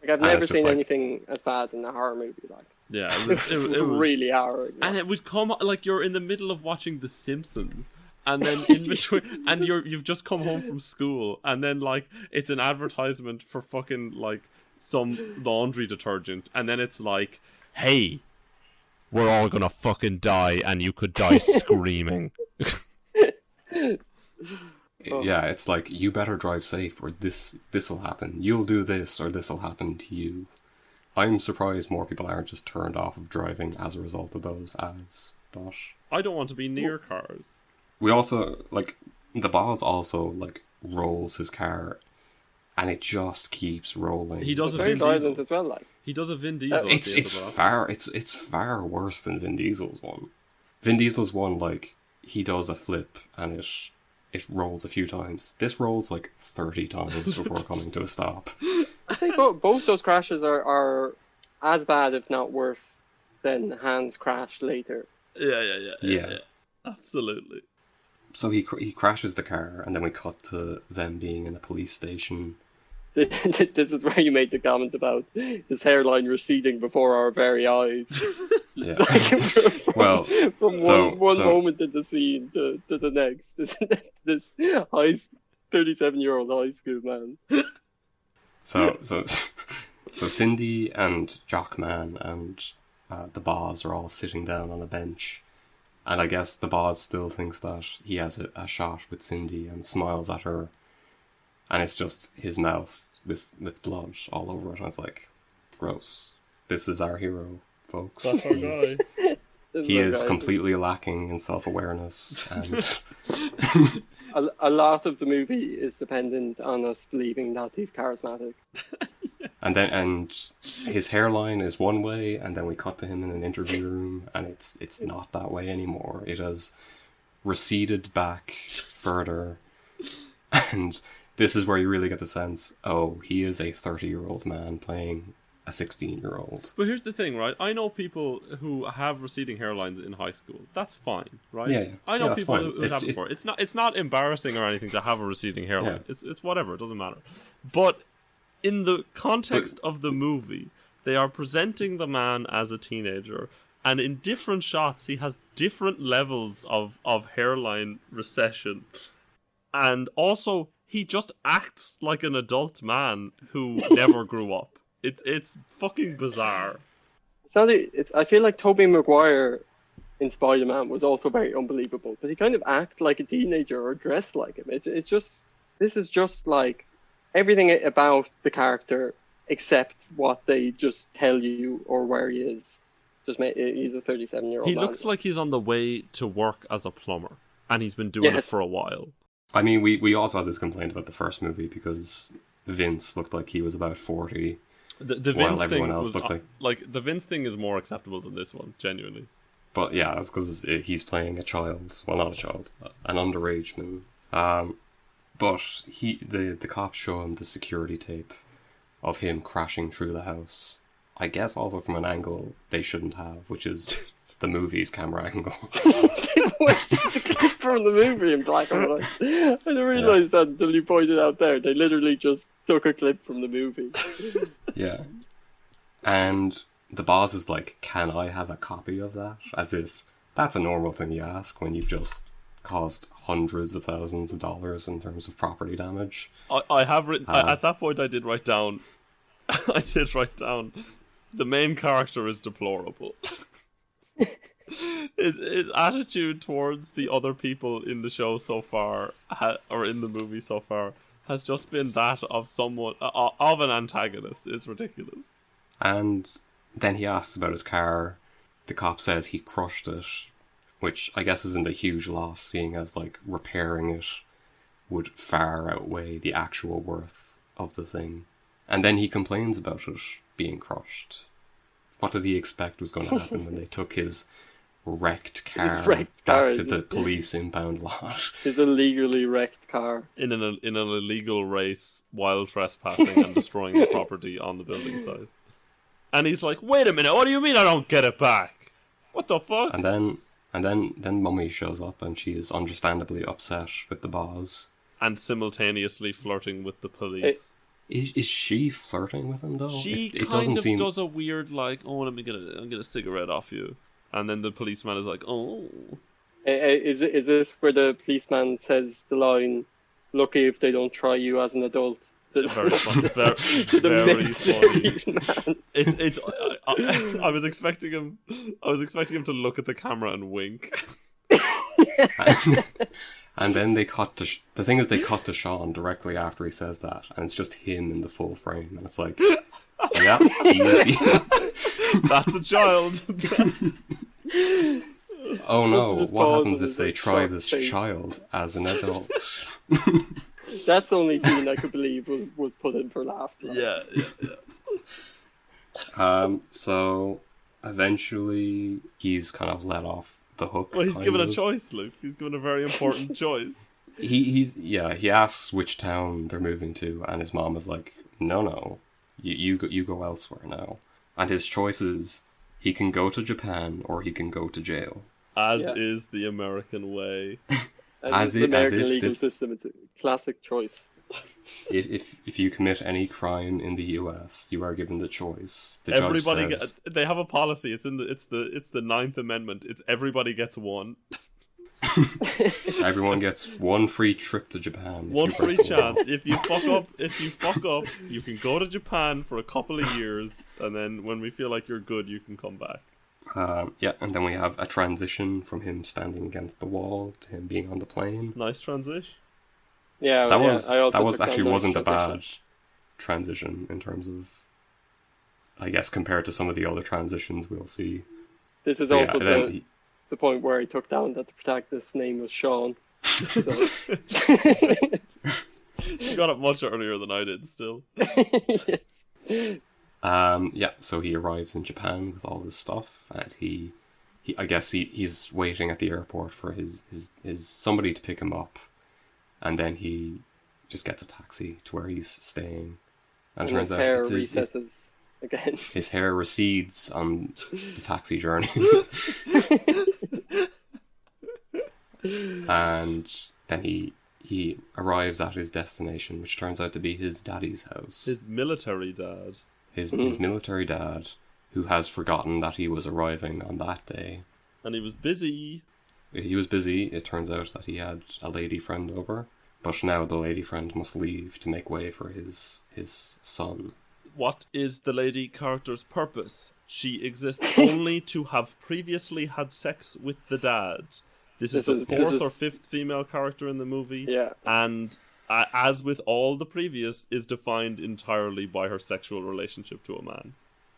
Like, I've And never it's just seen like- anything as bad in a horror movie. Like, Yeah, it was really harrowing. and it would come like you're in the middle of watching The Simpsons, and then in between, and you've just come home from school, and then like it's an advertisement for fucking like some laundry detergent, and then it's like, hey, we're all gonna fucking die, and you could die screaming. Yeah, it's like, you better drive safe or this'll happen. You'll do this or this'll happen to you. I'm surprised more people aren't just turned off of driving as a result of those ads. But I don't want to be near cars. we also, like, the boss also, like, rolls his car and it just keeps rolling. He does It's a very Vin Diesel. violent as well. Like, He does a Vin Diesel. It's at the end of the last far worse than Vin Diesel's one. Vin Diesel's one, like, he does a flip and it rolls a few times. This rolls like 30 times before coming to a stop. I think both those crashes are as bad, if not worse, than Han's crash later. Yeah. Absolutely. So he crashes the car, and then we cut to them being in a police station. This is where you made the comment about his hairline receding before our very eyes. Yeah. From so- one moment in the scene to the next. This 37-year-old high school man. So Cindy and Jockman and the boss are all sitting down on a bench, and I guess the boss still thinks that he has a shot with Cindy and smiles at her, and it's just his mouth with blood all over it, and it's like, gross. This is our hero, folks. That's our guy. He is completely lacking in self-awareness, and A lot of the movie is dependent on us believing that he's charismatic. and his hairline is one way, and then we cut to him in an interview room, and it's not that way anymore. It has receded back further, and this is where you really get the sense, oh, he is a 30-year-old man playing a 16-year-old. But here's the thing, right? I know people who have receding hairlines in high school. That's fine, right? Yeah. I know that's people fine. who have it before. It's not embarrassing or anything to have a receding hairline. It's whatever. It doesn't matter. But in the context of the movie, they are presenting the man as a teenager, and in different shots, he has different levels of hairline recession, and also he just acts like an adult man who never grew up. It's fucking bizarre. I feel like Tobey Maguire in Spider-Man was also very unbelievable, but he kind of acted like a teenager or dressed like him. This is just like everything about the character except what they just tell you or where he is. He's a 37-year-old He man. looks like he's on the way to work as a plumber, and he's been doing it for a while. I mean, we also had this complaint about the first movie because Vince looked like he was about 40. The while Vince everyone thing else was looked like the Vince thing is more acceptable than this one, genuinely. But yeah, that's because he's playing a child. Well, not a child, an underage man. But the cops show him the security tape of him crashing through the house. I guess also from an angle they shouldn't have, which is the movie's camera angle. What's the clip from the movie in black and white? I didn't realise that until you pointed out there. They literally just took a clip from the movie. Yeah. And the boss is like, can I have a copy of that? As if that's a normal thing you ask when you've just caused hundreds of thousands of dollars in terms of property damage. I have written at that point. I did write down. The main character is deplorable. His attitude towards the other people in the show so far, or in the movie so far, has just been that of someone of an antagonist. It's ridiculous. And then he asks about his car. The cop says he crushed it, which I guess isn't a huge loss, seeing as like repairing it would far outweigh the actual worth of the thing. And then he complains about it being crushed. What did he expect was going to happen when they took his wrecked car back to the police impound lot? His illegally wrecked car. In an illegal race while trespassing and destroying the property on the building site. And he's like, wait a minute, what do you mean I don't get it back? What the fuck? And then Mummy shows up, and she is understandably upset with the boss. And simultaneously flirting with the police. Is she flirting with him though? She it kind of does a weird I'm gonna get a cigarette off you, and then the policeman is like, oh. Is this where the policeman says the line, "Lucky if they don't try you as an adult"? Very funny. Very funny. It's. I was expecting him. I was expecting him to look at the camera and wink. And then they cut to the thing is they cut to Cian directly after he says that, and it's just him in the full frame, and it's like, yeah, that's a child. Oh no! What happens if they try this child as an adult? That's the only scene I could believe was put in for laughs. Yeah. So eventually he's kind of let off the hook. Well, he's given a choice, Luke. He's given a very important choice. He asks which town they're moving to, and his mom is like, no, you go elsewhere now. And his choice is he can go to Japan or he can go to jail. As is the American way. The American legal system, it's a classic choice. If you commit any crime in the US, you are given the choice. The everybody judge says, they have a policy. It's the Ninth Amendment. It's everybody gets one. Everyone gets one free trip to Japan. One free chance. If you fuck up, you can go to Japan for a couple of years, and then when we feel like you're good, you can come back. And then we have a transition from him standing against the wall to him being on the plane. Nice transition. Yeah, that was actually wasn't a bad transition in terms of, I guess, compared to some of the other transitions we'll see. This is also the point where he took down that the protagonist's name was Sean. So. You got it much earlier than I did. Still. Yes. So he arrives in Japan with all this stuff, and I guess he's waiting at the airport for his somebody to pick him up, and then he just gets a taxi to where he's staying, and it turns out hair recesses again. His hair recedes on the taxi journey, and then he arrives at his destination, which turns out to be his daddy's house. His military dad. His military dad, who has forgotten that he was arriving on that day. And he was busy. It turns out that he had a lady friend over, but now the lady friend must leave to make way for his son. What is the lady character's purpose? She exists only to have previously had sex with the dad. This is the fourth or fifth female character in the movie. Yeah. And as with all the previous, is defined entirely by her sexual relationship to a man.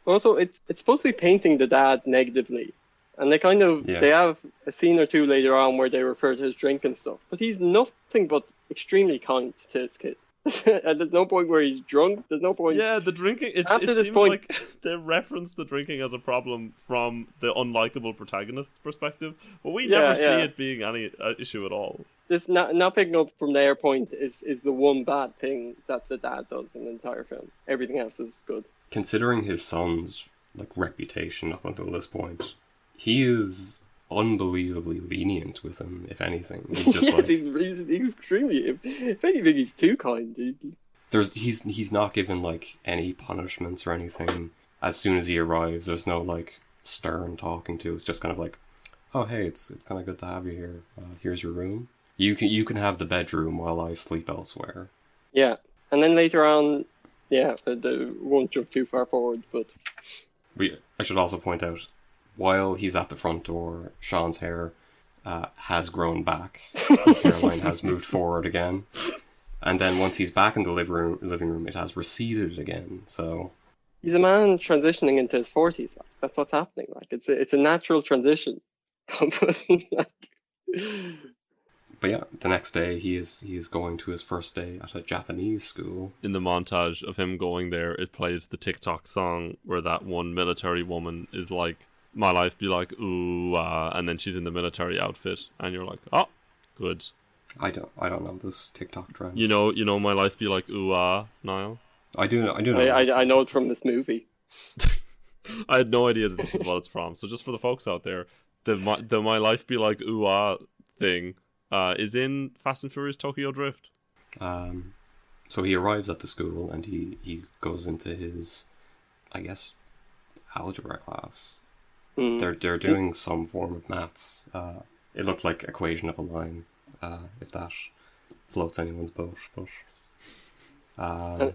Also, it's supposed to be painting the dad negatively, and they have a scene or two later on where they refer to his drink and stuff, but he's nothing but extremely kind to his kid. And there's no point where he's drunk. There's no point. Yeah, the drinking. It seems like they reference the drinking as a problem from the unlikable protagonist's perspective, but we never see it being any issue at all. This not picking up from their point is the one bad thing that the dad does in the entire film. Everything else is good. Considering his son's reputation up until this point, he is unbelievably lenient with him. If anything, he's just he's extremely. If anything, he's too kind. He's not given any punishments or anything. As soon as he arrives, there's no stern talking to. It's just kind of oh hey, it's kind of good to have you here. Here's your room. You can have the bedroom while I sleep elsewhere. Yeah, and then later on, won't jump too far forward, but I should also point out, while he's at the front door, Sean's hair has grown back. His hairline has moved forward again, and then once he's back in the living room, it has receded again. So he's a man transitioning into his 40s. That's what's happening. It's a natural transition. But yeah, the next day he is going to his first day at a Japanese school. In the montage of him going there, it plays the TikTok song where that one military woman is like, "My life be like ooh ah," and then she's in the military outfit, and you're like, "Oh, good." I don't know this TikTok trend. You know, my life be like ooh ah, Niall. I do know. I know it from this movie. I had no idea that this is what it's from. So just for the folks out there, the My Life Be Like Ooh Ah thing is in Fast and Furious Tokyo Drift. So he arrives at the school and he goes into his, I guess, algebra class. They're doing some form of maths. It looked like equation of a line, if that floats anyone's boat. But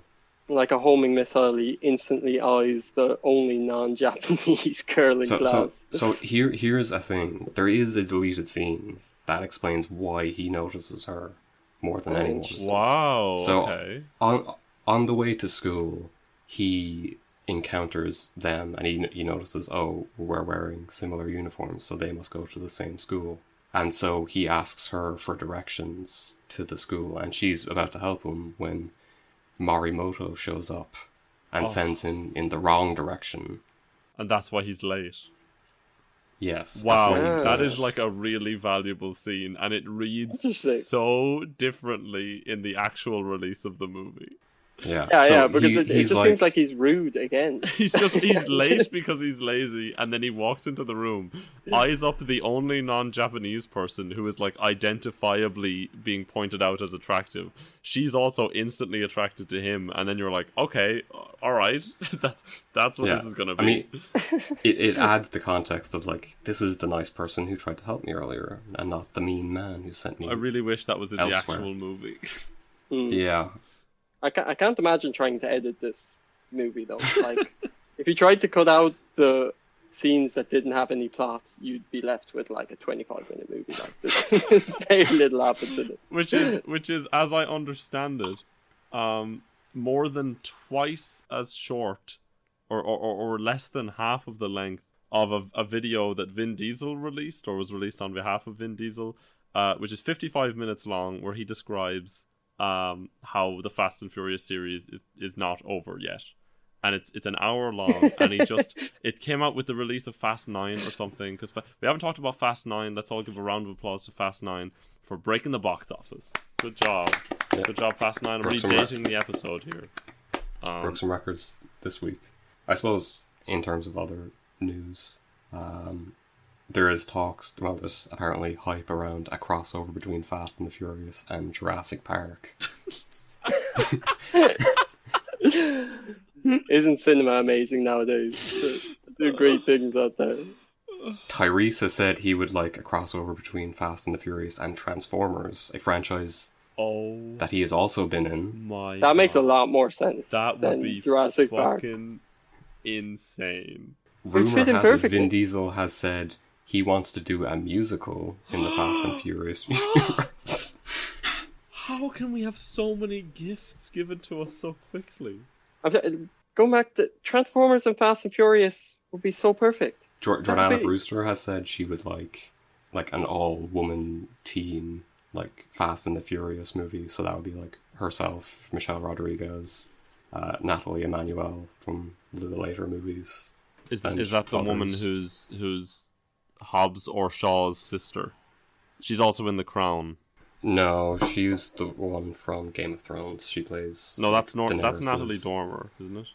like a homing missile, he instantly eyes the only non-Japanese girl in class. So here's a thing. There is a deleted scene that explains why he notices her more than anyone. Wow. So okay. on the way to school, he encounters them and he notices, oh, we're wearing similar uniforms, so they must go to the same school. And so he asks her for directions to the school, and she's about to help him when Morimoto shows up and sends him in the wrong direction. And that's why he's late. Yes. Wow, that is like a really valuable scene, and it reads so differently in the actual release of the movie. Yeah, because it just seems like he's rude again. He's late because he's lazy, and then he walks into the room, eyes up the only non-Japanese person who is like identifiably being pointed out as attractive. She's also instantly attracted to him, and then you're like, okay, all right, that's what this is gonna be. I mean, it adds the context of like, this is the nice person who tried to help me earlier, and not the mean man who sent me. I really wish that was in elsewhere. the actual movie. Yeah. I can't imagine trying to edit this movie though. Like, if you tried to cut out the scenes that didn't have any plot, you'd be left with like a 25-minute movie. Like this, very little happens in it. Which is, as I understand it, more than twice as short, or less than half of the length of a video that Vin Diesel released, or was released on behalf of Vin Diesel, which is 55 minutes long, where he describes how the Fast and Furious series is not over yet, and it's an hour long, and it came out with the release of Fast 9 or something, because we haven't talked about Fast 9. Let's all give a round of applause to Fast 9 for breaking the box office. Good job. Good job, Fast 9. I'm redating the episode here. Broke some records this week. I suppose in terms of other news, there's apparently hype around a crossover between Fast and the Furious and Jurassic Park. Isn't cinema amazing nowadays? Do great things out there. Tyrese has said he would like a crossover between Fast and the Furious and Transformers, a franchise that he has also been in. That makes a lot more sense. That would be Jurassic fucking insane. Rumor has it Vin Diesel has said he wants to do a musical in the Fast and Furious universe. How can we have so many gifts given to us so quickly? Going back to Transformers and Fast and Furious would be so perfect. Jordana Brewster has said she would like an all-woman team, like Fast and the Furious movie. So that would be like herself, Michelle Rodriguez, Natalie Emmanuel from the later movies. Is that the woman who's Hobbs or Shaw's sister? She's also in The Crown. No, she's the one from Game of Thrones. She plays. No, that's Natalie Dormer, isn't it?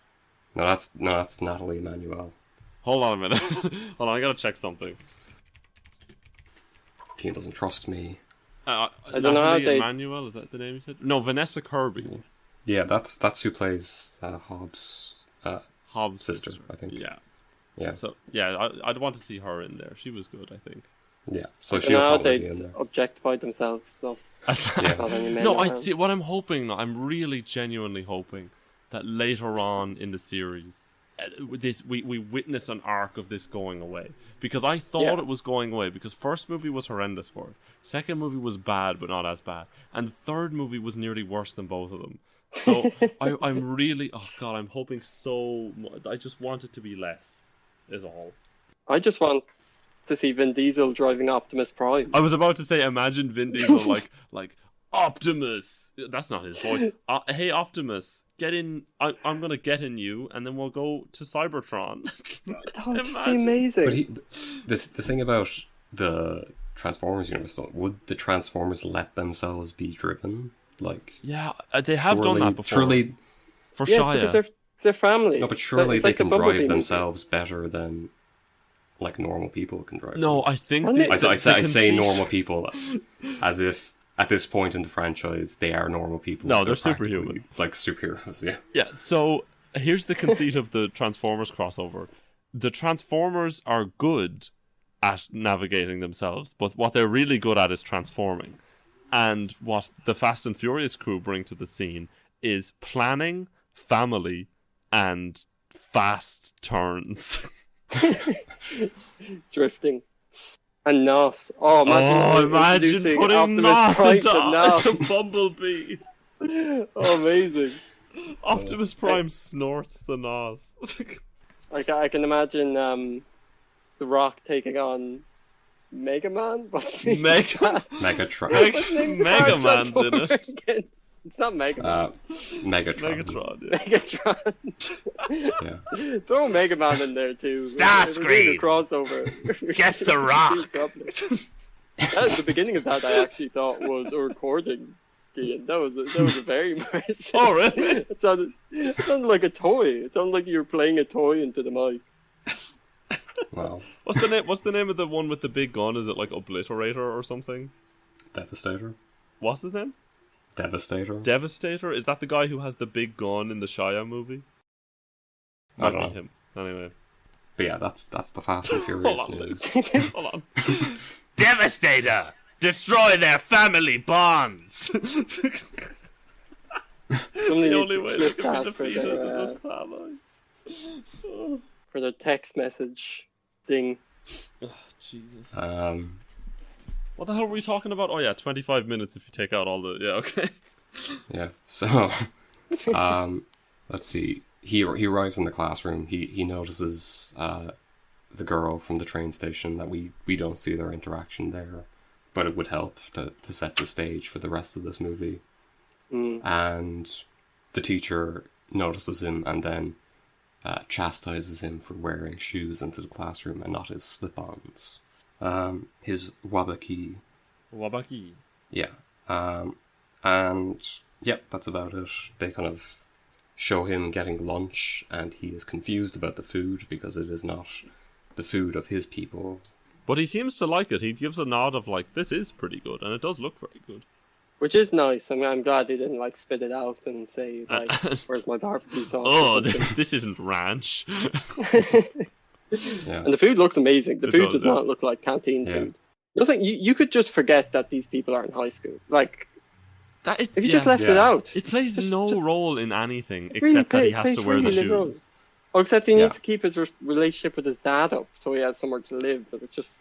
No, that's Natalie Emmanuel. Hold on a minute. Hold on, I gotta check something. Cian doesn't trust me. I don't know how they... Emmanuel, is that the name you said? No, Vanessa Kirby. Yeah, that's who plays Hobbs' sister, I think. Yeah. So yeah, I'd want to see her in there. She was good, I think. Yeah. So she'll probably be in there. Objectified themselves. So. No, I see. What I'm hoping, I'm really genuinely hoping that later on in the series, we witness an arc of this going away, because I thought it was going away, because first movie was horrendous for it, second movie was bad but not as bad, and the third movie was nearly worse than both of them. So I'm really, I'm hoping so much. I just want it to be less, is all. I just want to see Vin Diesel driving Optimus Prime. I was about to say, imagine Vin Diesel like Optimus. That's not his voice. Hey Optimus, get in. I'm gonna get in you, and then we'll go to Cybertron. That would just be amazing. But the thing about the Transformers universe, though, would the Transformers let themselves be driven? Like, yeah, they have done that before. Surely, for Shia. They're family. No, but surely It's they like the can Bumblebee drive movie. themselves better than like normal people can drive. No, I think Well, I say conceit- normal people as if at this point in the franchise they are normal people. No, they're practically superhuman. like superheroes. Yeah. Yeah, so here's the conceit of the Transformers crossover. The Transformers are good at navigating themselves, but what they're really good at is transforming. And what the Fast and Furious crew bring to the scene is planning, family, and fast turns. Drifting. And Nos. Oh, Imagine introducing putting Optimus Nos Prime into to Nos. a Bumblebee. Oh, amazing. Optimus Prime snorts the Nos. Like I can imagine The Rock taking on Mega Man. Mega Megatron. What's the name of the Mega car Man's in Transformer it. again? It's not Mega Man. Megatron. Megatron, yeah. Megatron. Yeah. Throw Mega Man in there too. Starscream. We're doing a crossover. Get the Rock. That's the beginning of that. I actually thought was a recording. Cian. That was a very impressive. Oh, really? It sounded like a toy. It sounded like you were playing a toy into the mic. Wow. What's the name of the one with the big gun? Is it like Obliterator or something? Devastator. What's his name? Devastator. Devastator? Is that the guy who has the big gun in the Shia movie? I Might don't be know. him. Anyway. But yeah, that's the Fast and Furious Hold on, news. Luke. Hold on. Devastator! Destroy their family bonds! Somebody The needs only to way they flip can be that for defeated their, is with family. for their text message thing. Oh, Jesus. Um, What the hell were we talking about? Oh yeah, 25 minutes if you take out all the... Yeah, okay. yeah. So, let's see. He arrives in the classroom. He notices the girl from the train station that we don't see their interaction there, but it would help to set the stage for the rest of this movie. And the teacher notices him and then chastises him for wearing shoes into the classroom and not his slip-ons. His wabaki. Wabaki. Yeah. And yeah, that's about it. They kind of show him getting lunch, and he is confused about the food because it is not the food of his people. But he seems to like it. He gives a nod of like, this is pretty good, and it does look very good. Which is nice. I'm glad they didn't like spit it out and say like, "Where's my barbecue sauce?" Oh, or something. this isn't ranch. Yeah. And the food looks amazing. The It food does, does yeah. not look like canteen Yeah. food. Nothing. You could just forget that these people are in high school. Like if you just left it Yeah. out, It plays Just- no just- role in anything it really except that he has plays to wear the really little role. shoes. Oh, except he Yeah. needs to keep his relationship with his dad up, so he has somewhere to live. But it's just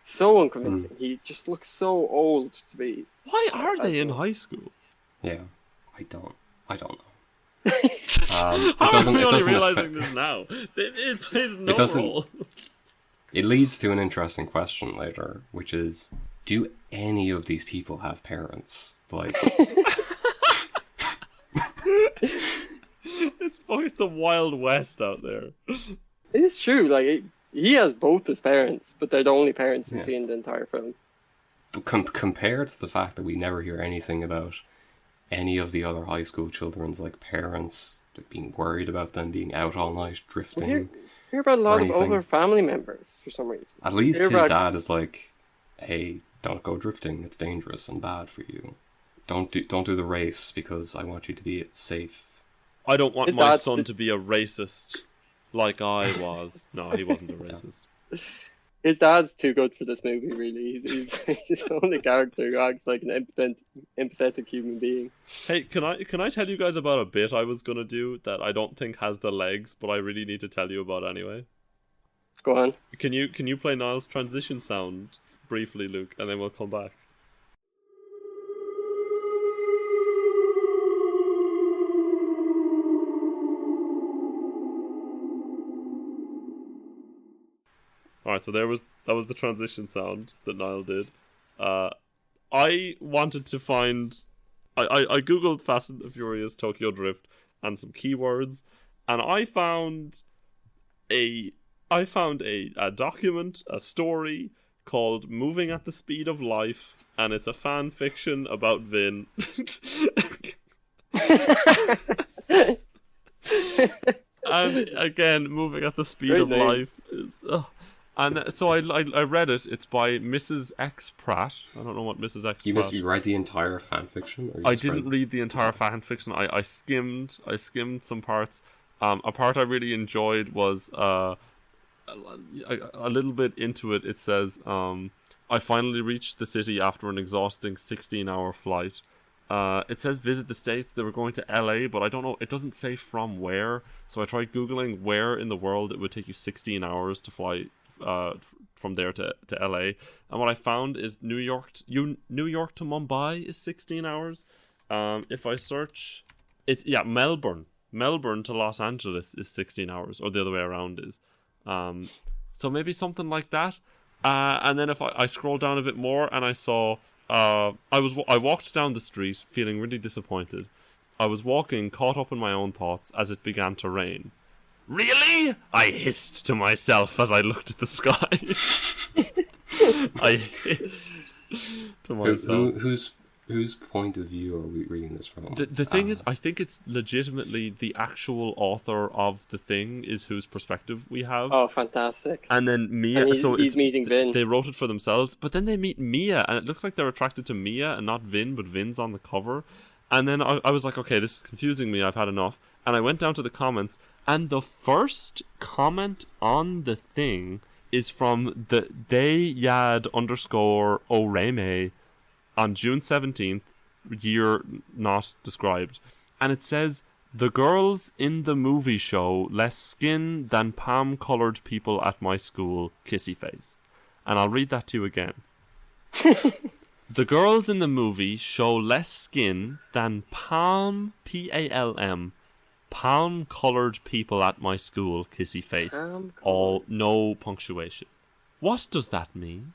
so unconvincing. He just looks so old to be. Why are they in high school? Yeah. I don't know. How are doesn't- we it only doesn't realizing affect- this now? It plays no doesn't- role. It leads to an interesting question later, which is, do any of these people have parents? Like, It's both the Wild West out there. It's true. Like he has both his parents, but they're the only parents we Yeah. see in the entire film. compared to the fact that we never hear anything about any of the other high school children's like parents being worried about them being out all night We drifting. hear about a lot of anything. other family members for some reason. At least hear his about- dad is like, "Hey, don't go drifting. It's dangerous and bad for you. Don't do the race because I want you to be safe." I don't want His my dad's son just- to be a racist like I was. No, he wasn't a racist. His dad's too good for this movie. Really, he's the only character who acts like an empathetic human being. Hey, can I tell you guys about a bit I was gonna do that I don't think has the legs, but I really need to tell you about anyway? Go on. Can you play Niall's transition sound briefly, Luke, and then we'll come back. Alright, so that was the transition sound that Niall did. I wanted to find... I googled Fast and the Furious Tokyo Drift and some keywords, and I found a document, a story called Moving at the Speed of Life, and it's a fan fiction about Vin. And again, moving at the speed Great of name. life is. And so I read it. It's by Mrs. X Pratt. I don't know what Mrs. X Pratt. You read the entire fan fiction? Or you I just didn't read the entire fan fiction. I skimmed some parts. A part I really enjoyed was a little bit into it. It says, I finally reached the city after an exhausting 16-hour flight. It says visit the States. They were going to LA, but I don't know. It doesn't say from where. So I tried Googling where in the world it would take you 16 hours to fly from there to LA. And what I found is New York to Mumbai is 16 hours. If I search, it's Melbourne to Los Angeles is 16 hours, or the other way around is. So maybe something like that. And then if I scroll down a bit more, and I saw I walked down the street feeling really disappointed. I was walking, caught up in my own thoughts as it began to rain. Really? I hissed to myself as I looked at the sky. I hissed to myself. Whose point of view are we reading this from? The thing is, I think it's legitimately the actual author of the thing is whose perspective we have. Oh, fantastic. And then Mia... And he's meeting Vin. They wrote it for themselves, but then they meet Mia, and it looks like they're attracted to Mia and not Vin, but Vin's on the cover. And then I was like, okay, this is confusing me, I've had enough. And I went down to the comments, and the first comment on the thing is from the Yad_Oreme on June 17th, year not described. And it says, the girls in the movie show less skin than palm-coloured people at my school, kissy face. And I'll read that to you again. The girls in the movie show less skin than palm-coloured people at my school, kissy face. All no punctuation. What does that mean?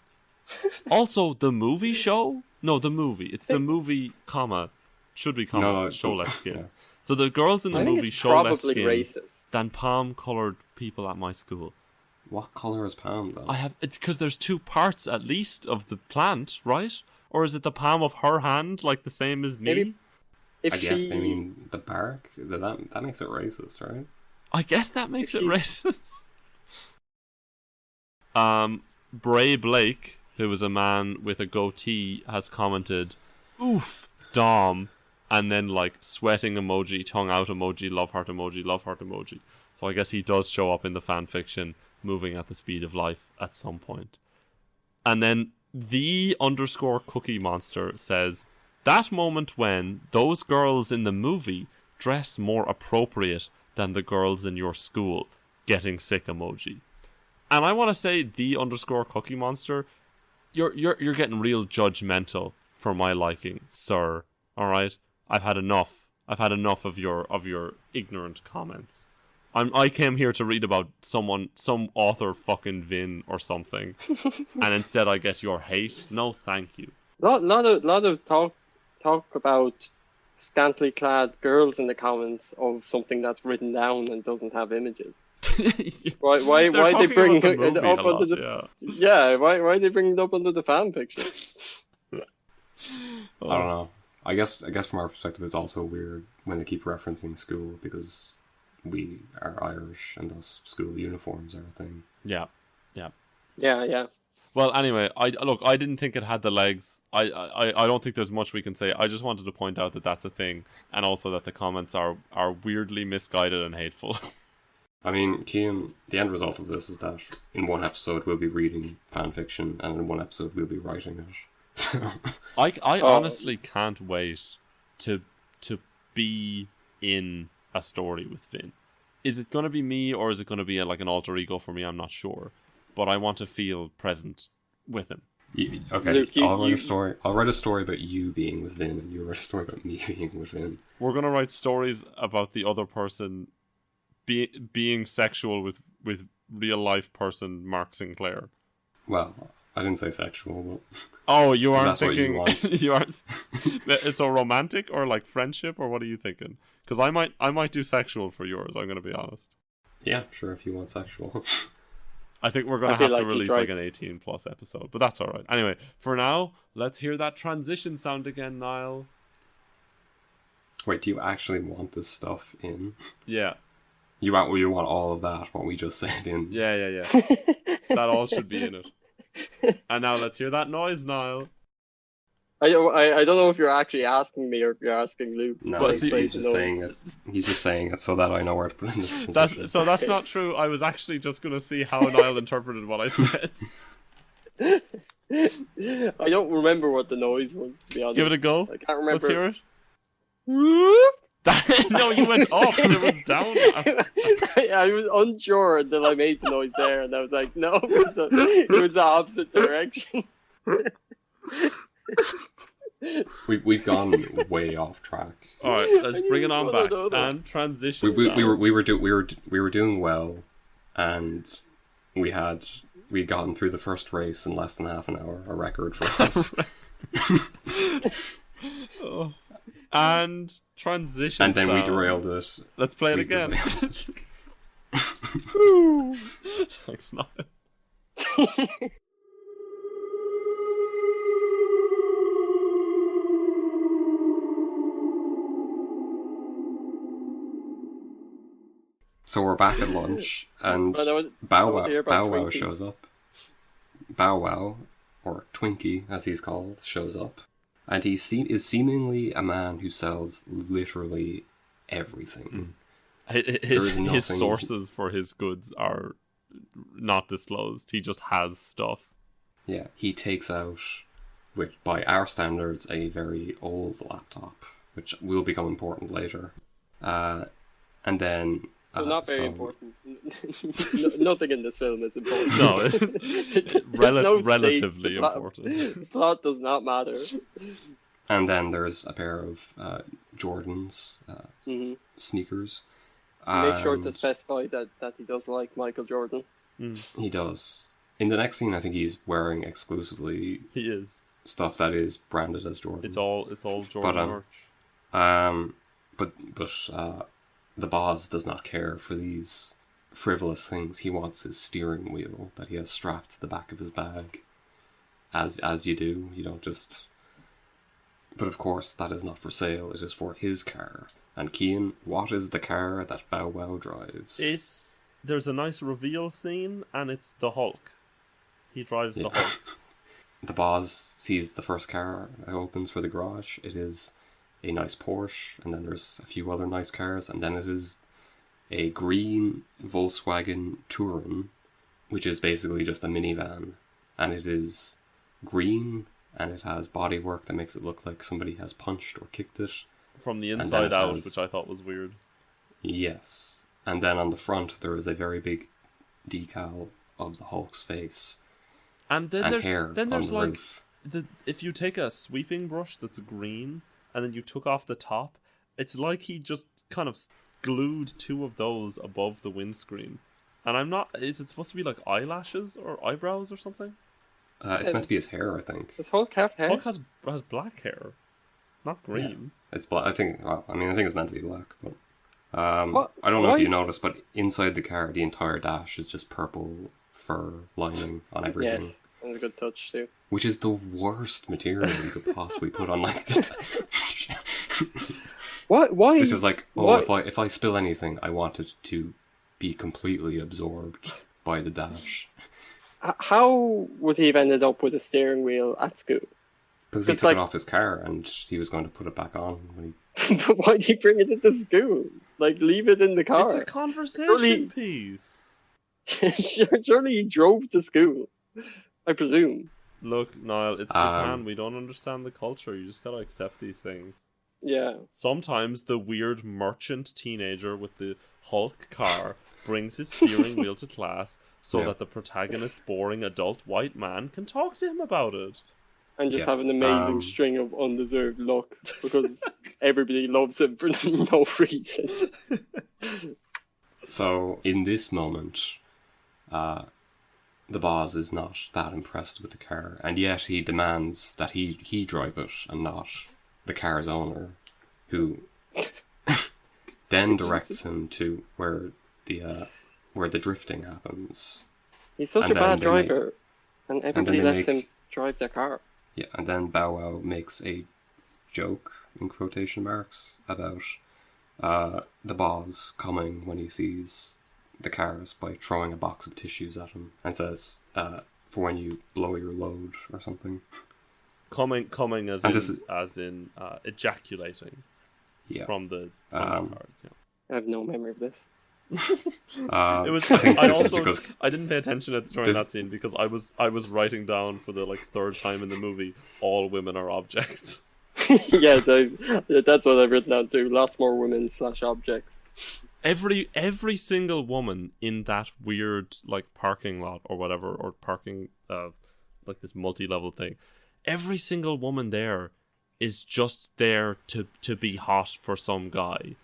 Also, the movie show? No, the movie. It's the movie, comma, should be comma, No, show less skin. Yeah. So the girls in the I think movie it's show less probably skin racist. than palm-coloured people at my school. What colour is palm, though? It's because there's two parts, at least, of the plant, right? Or is it the palm of her hand, like the same as me? Maybe if I guess she... they mean the bark. That makes it racist, right? I guess that makes it racist. Bray Blake, who is a man with a goatee, has commented, "Oof, Dom," and then like sweating emoji, tongue out emoji, love heart emoji, love heart emoji. So I guess he does show up in the fan fiction, moving at the speed of life at some point. And then the_cookie monster says, that moment when those girls in the movie dress more appropriate than the girls in your school, getting sick emoji. And I want to say, the_cookie monster, you're getting real judgmental for my liking, sir. All right, I've had enough. I've had enough of your ignorant comments. I came here to read about some author fucking Vin or something, and instead I get your hate. No, thank you. Lot of talk about scantily clad girls in the comments of something that's written down and doesn't have images. Why they bring it up under the why are they bringing it up under the fan fiction? I don't know. I guess from our perspective, it's also weird when they keep referencing school because we are Irish and thus school uniforms are a thing. Yeah. Well, anyway, I didn't think it had the legs. I don't think there's much we can say. I just wanted to point out that that's a thing, and also that the comments are weirdly misguided and hateful. I mean, Cian, the end result of this is that in one episode we'll be reading fan fiction, and in one episode we'll be writing it. So I honestly can't wait to be in a story with Vin. Is it going to be me, or is it going to be like an alter ego for me? I'm not sure. But I want to feel present with him. Okay, Luke, I'll write a story. I'll write a story about you being with Vin, and you write a story about me being with Vin. We're gonna write stories about the other person being sexual with real life person Mark Sinclair. Well, I didn't say sexual, but oh, you aren't that's thinking what you want. you aren't. So romantic or like friendship, or what are you thinking? Because I might do sexual for yours. I'm gonna be honest. Yeah, sure. If you want sexual. I think we're going to have to release like an 18+ episode, but that's alright. Anyway, for now, let's hear that transition sound again, Niall. Wait, do you actually want this stuff in? Yeah. You want all of that, what we just said in... Yeah. That all should be in it. And now let's hear that noise, Niall. I don't know if you're actually asking me or if you're asking Luke. No, But he's see- just saying it. He's just saying it so that I know where to put it in this position. That's not true. I was actually just going to see how Niall interpreted what I said. I don't remember what the noise was, to be honest. Give it a go. I can't remember. Let's hear it. Whoop! No, you went up and it was down last. I was unsure until I made the noise there, and I was like, no, it was the opposite direction. We've gone way off track. All right, let's bring it on No, back no. and transition. We were doing well, and we'd gotten through the first race in less than half an hour, a record for us. Oh. And transition. And then we sounds. derailed it. Let's play it We again. derailed Thanks, Niall. So we're back at lunch, and But I was Bow here about Wow Twinkie. shows up. Bow Wow, or Twinkie as he's called, shows up. And he is seemingly a man who sells literally everything. His nothing- sources for his goods are not disclosed. He just has stuff. Yeah, he takes out, by our standards, a very old laptop, which will become important later. And then... Well, not very so- important. Nothing in this film is important. No, There's no relatively stakes. important. Plot does not matter. And then there's a pair of Jordans Hmm. sneakers. Make sure to And specify that he does like Michael Jordan. he does. In the next scene, I think he's wearing exclusively He is. stuff that is branded as Jordan. It's all Jordan But, merch. But the boss does not care for these frivolous things. He wants his steering wheel that he has strapped to the back of his bag. As you do, you don't just... But of course, that is not for sale. It is for his car. And Cian, what is the car that Bow Wow drives? There's a nice reveal scene, and it's the Hulk. He drives the Hulk. The boss sees the first car that opens for the garage. It is a nice Porsche, and then there's a few other nice cars, and then it is a green Volkswagen Touran, which is basically just a minivan, and it is green, and it has bodywork that makes it look like somebody has punched or kicked it. From the then inside it out, has- which I thought was weird. Yes. And then on the front there is a very big decal of the Hulk's face And then and there's, hair then on there's the like, roof. if you take a sweeping brush that's green, and then you took off the top, it's like he just kind of glued two of those above the windscreen. And I'm not... Is it supposed to be like eyelashes or eyebrows or something? It's meant to be his hair, I think. Does Hulk have hair? Hulk has black hair, not green. It's black. I think it's meant to be black, but What? I don't know Why? if you noticed, but inside the car, the entire dash is just purple fur lining on everything, Yes, that's a good touch too. which is the worst material you could possibly put on like the dash. What? Why? It's just like, Why? if I spill anything, I want it to be completely absorbed by the dash. How would he have ended up with a steering wheel at school? Because he It's took like- it off his car and he was going to put it back on when he... But why did he bring it into school? Like, leave it in the car. It's a conversation Surely- piece. Surely he drove to school. I presume. Look, Niall, it's Japan. We don't understand the culture. You just gotta accept these things. Yeah. Sometimes the weird merchant teenager with the Hulk car brings his steering wheel to class so Yeah. that the protagonist, boring adult white man, can talk to him about it. And just Yeah. have an amazing Um, string of undeserved luck because everybody loves him for no reason. So, in this moment, the boss is not that impressed with the car, and yet he demands that he drive it and not the car's owner, who then directs him to where the drifting happens. He's such And a bad then they make- driver, and everybody they lets him make- drive their car. Yeah, and then Bow Wow makes a joke, in quotation marks, about the boss coming when he sees the cars by throwing a box of tissues at him and says, for when you blow your load or something. Coming as And in ejaculating Yeah. from the cars. Yeah. I have no memory of this. It was. I think I this is also because I didn't pay attention during that scene because I was writing down for the third time in the movie, all women are objects. Yeah, that's what I've written down too. Lots more women / objects. Every single woman in that weird parking lot or whatever, or parking this multi-level thing, every single woman there is just there to be hot for some guy.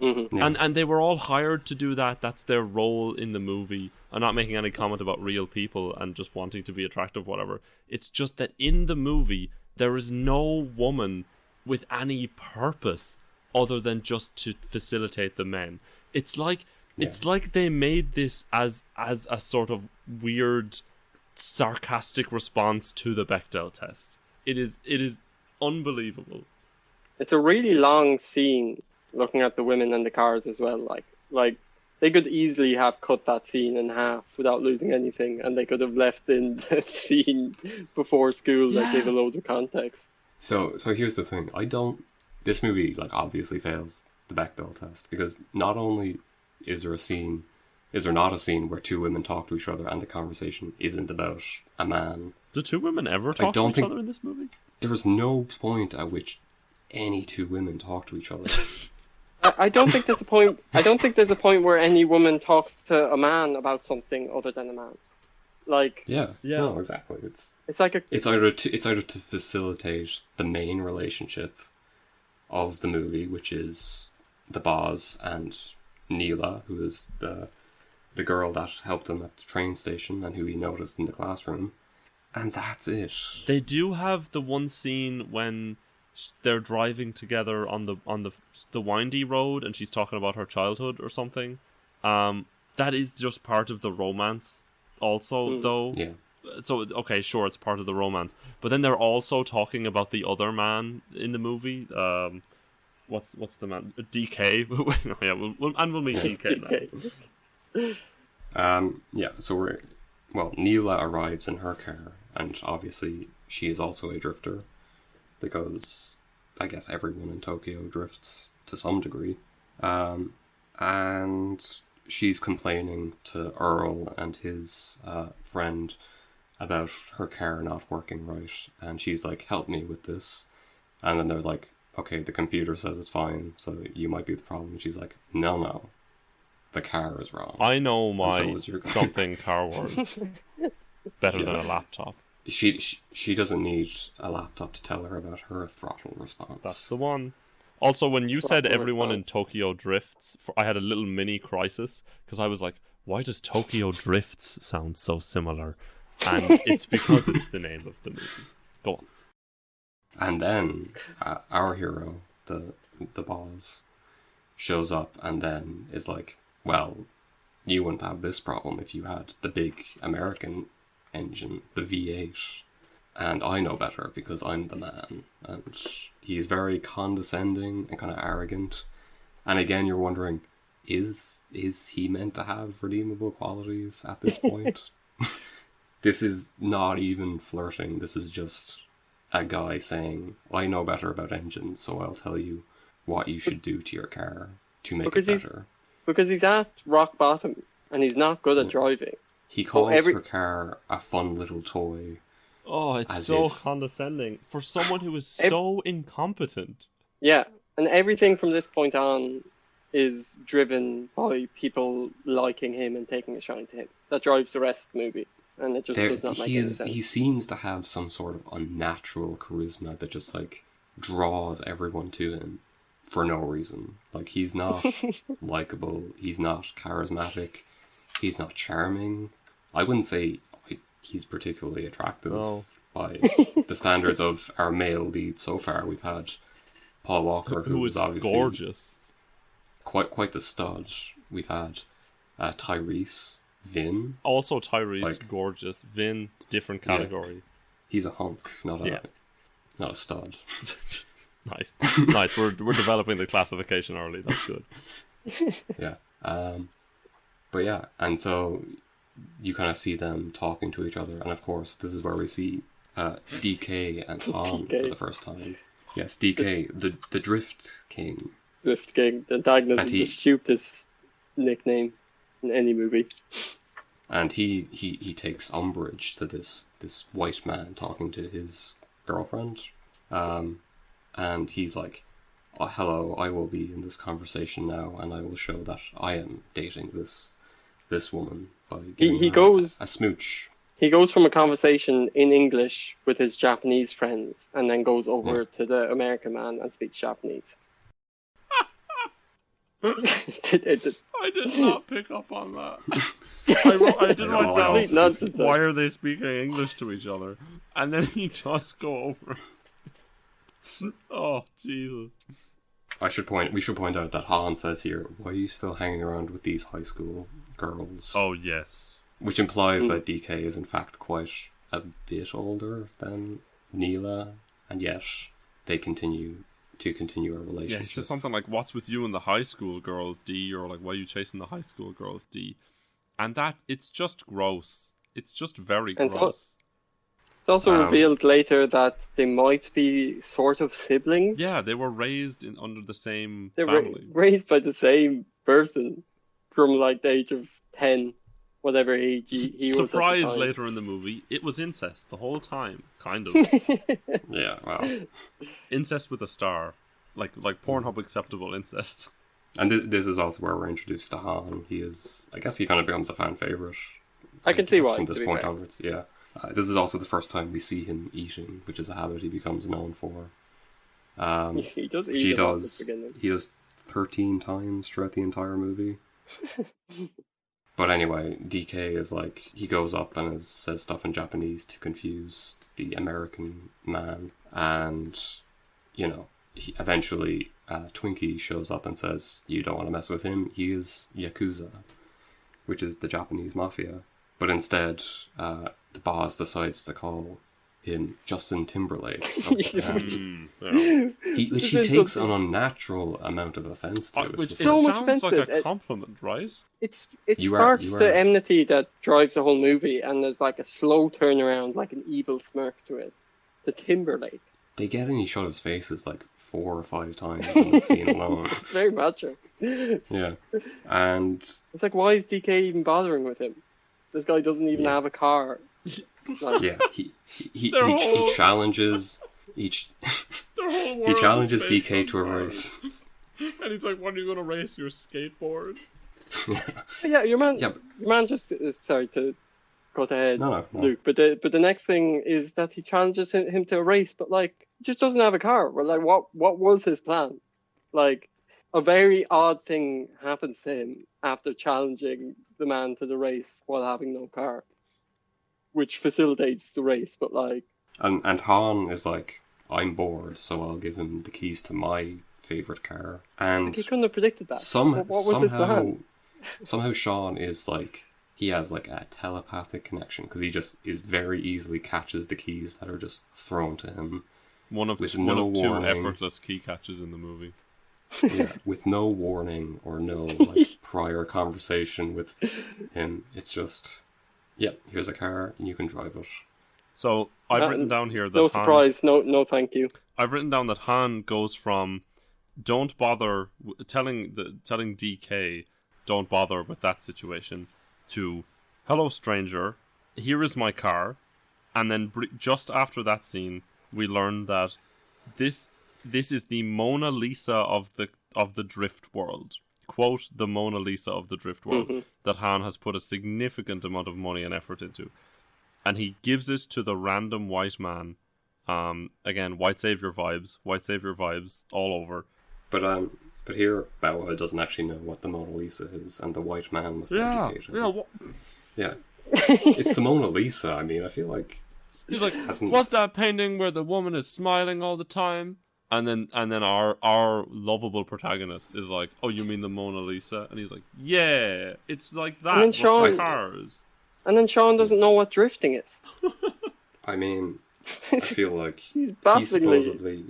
Mm-hmm. Yeah. And they were all hired to do that. That's their role in the movie. I'm not making any comment about real people and just wanting to be attractive, whatever. It's just that in the movie, there is no woman with any purpose other than just to facilitate the men. It's like they made this as a sort of weird, sarcastic response to the Bechdel test. It is unbelievable. It's a really long scene. Looking at the women and the cars as well, like they could easily have cut that scene in half without losing anything, and they could have left in the scene before school that gave a load of context. So here's the thing. This movie obviously fails the Bechdel test because not only is there not a scene where two women talk to each other and the conversation isn't about a man. Do two women ever talk to each other in this movie? There's no point at which any two women talk to each other. I don't think there's a point. I don't think there's a point where any woman talks to a man about something other than a man. Yeah. No, exactly. It's either to facilitate the main relationship of the movie, which is the Boz and Neela, who is the girl that helped him at the train station and who he noticed in the classroom, and that's it. They do have the one scene when they're driving together on the windy road, and she's talking about her childhood or something. That is just part of the romance, also, though. Yeah. So okay, sure, it's part of the romance, but then they're also talking about the other man in the movie. What's the man? DK. Yeah, we'll meet DK now. Yeah. So Neela arrives in her car, and obviously she is also a drifter. Because I guess everyone in Tokyo drifts to some degree. And she's complaining to Earl and his friend about her car not working right. And she's like, help me with this. And then they're like, okay, the computer says it's fine, so you might be the problem. And she's like, no, the car is wrong. I know my so something car words better than a laptop. She doesn't need a laptop to tell her about her throttle response. That's the one. Also, when you said everyone in Tokyo drifts, I had a little mini crisis because I was like, why does Tokyo Drifts sound so similar? And it's because it's the name of the movie. Go on. And then our hero, the boss, shows up and then is like, well, you wouldn't have this problem if you had the big American engine, the V8, and I know better because I'm the man. And he's very condescending and kind of arrogant. And again, you're wondering, is he meant to have redeemable qualities at this point? This is not even flirting. This is just a guy saying, I know better about engines, so I'll tell you what you should do to your car to make it better. Because he's at rock bottom and he's not good at driving. He calls her car a fun little toy. Oh, it's so condescending for someone who is so incompetent. Yeah, and everything from this point on is driven by people liking him and taking a shine to him. That drives the rest of the movie, and it just does not make any sense. He seems to have some sort of unnatural charisma that just draws everyone to him for no reason. He's not likable. He's not charismatic. He's not charming. I wouldn't say he's particularly attractive by the standards of our male leads so far. We've had Paul Walker, who is obviously gorgeous, quite the stud. We've had Tyrese, Vin. Also Tyrese, gorgeous. Vin, different category. Yeah. He's a hunk, not a stud. Nice. We're developing the classification early. That's good. Yeah. But yeah, and so you kind of see them talking to each other, and of course, this is where we see DK and Han for the first time. Yes, DK, the Drift King. Drift King, the antagonist, is the stupidest nickname in any movie. And he takes umbrage to this white man talking to his girlfriend. And he's like, oh, hello, I will be in this conversation now, and I will show that I am dating this woman by giving her a smooch. He goes from a conversation in English with his Japanese friends, and then goes over to the American man and speaks Japanese. I did not pick up on that. I did write down, why are they speaking English to each other? And then he just go over. Oh, Jesus. We should point out that Han says here, why are you still hanging around with these high school girls? Oh, yes. Which implies that DK is in fact quite a bit older than Neela, and yet they continue a relationship. Yeah, he says something like, what's with you and the high school girls, D? Or like, why are you chasing the high school girls, D? And it's just gross. It's just very gross. It's also revealed later that they might be sort of siblings. Yeah, they were raised under the same family. family. Raised by the same person from like the age of 10, whatever age he was. Surprise later in the movie, it was incest the whole time, kind of. Yeah, wow. Incest with a star. Like Pornhub acceptable incest. And this is also where we're introduced to Han. I guess he kind of becomes a fan favourite. I can see why. From this point onwards, yeah. This is also the first time we see him eating, which is a habit he becomes known for. He does eat at the beginning. He does 13 times throughout the entire movie. But anyway, DK is like, he goes up and says stuff in Japanese to confuse the American man. And, you know, eventually Twinkie shows up and says, you don't want to mess with him. He is Yakuza, which is the Japanese mafia. But instead, the boss decides to call him Justin Timberlake. Which he takes an unnatural amount of offence to. It sounds like a compliment, right? It sparks the enmity that drives the whole movie, and there's like a slow turnaround, like an evil smirk to it. The Timberlake. They get in each other's faces like 4 or 5 times in the scene alone. It's very macho. Yeah. And it's like, why is DK even bothering with him? This guy doesn't even have a car. Like, yeah, he challenges he challenges DK to a race. And he's like, when are you going to race your skateboard? Yeah, your man just sorry to cut ahead, no. Luke, but the next thing is that he challenges him to a race, but like, he just doesn't have a car. Well, like, what was his plan? Like, a very odd thing happens to him after challenging the man to the race while having no car, which facilitates the race. But like, and Han is like, I'm bored, so I'll give him the keys to my favorite car. And like, he couldn't have predicted that. What was his plan? Somehow Sean is like, he has like a telepathic connection because he just very easily catches the keys that are just thrown to him. One of two effortless key catches in the movie. Yeah, with no warning or no like prior conversation with him. It's just, here's a car and you can drive it. So I've written down here that no surprise, no thank you. I've written down that Han goes from don't bother telling DK don't bother with that situation to hello stranger, here is my car, and then just after that scene we learn that this is the Mona Lisa of the Drift world. Quote, the Mona Lisa of the Drift world, that Han has put a significant amount of money and effort into. And he gives it to the random white man. Again, white savior vibes all over. But here, Boa doesn't actually know what the Mona Lisa is, and the white man must educate him. Yeah. It's the Mona Lisa. I mean, I feel like he's like, what's that painting where the woman is smiling all the time? And then our lovable protagonist is like, oh, you mean the Mona Lisa? And he's like, yeah, it's like that. And then Sean doesn't know what drifting is. I mean, I feel like he's supposedly,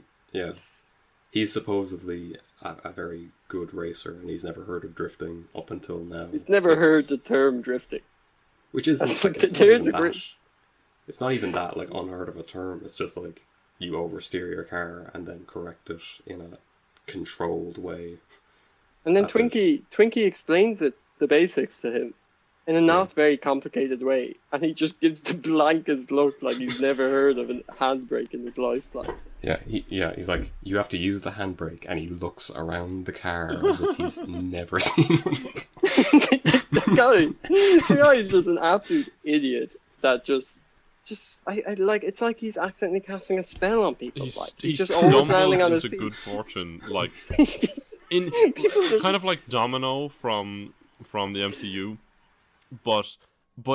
He's supposedly a very good racer, and he's never heard of drifting up until now. He's never heard the term drifting. Which isn't like, it's not even that like unheard of a term. It's just like you oversteer your car and then correct it in a controlled way. And then Twinkie explains the basics to him in a not very complicated way, and he just gives the blankest look, like he's never heard of a handbrake in his life. Like, he's like, you have to use the handbrake, and he looks around the car as if he's never seen one. The guy is just an absolute idiot that just I like, it's like he's accidentally casting a spell on people. He's just always landing on his feet. Good fortune, like in kind of like Domino from the MCU, but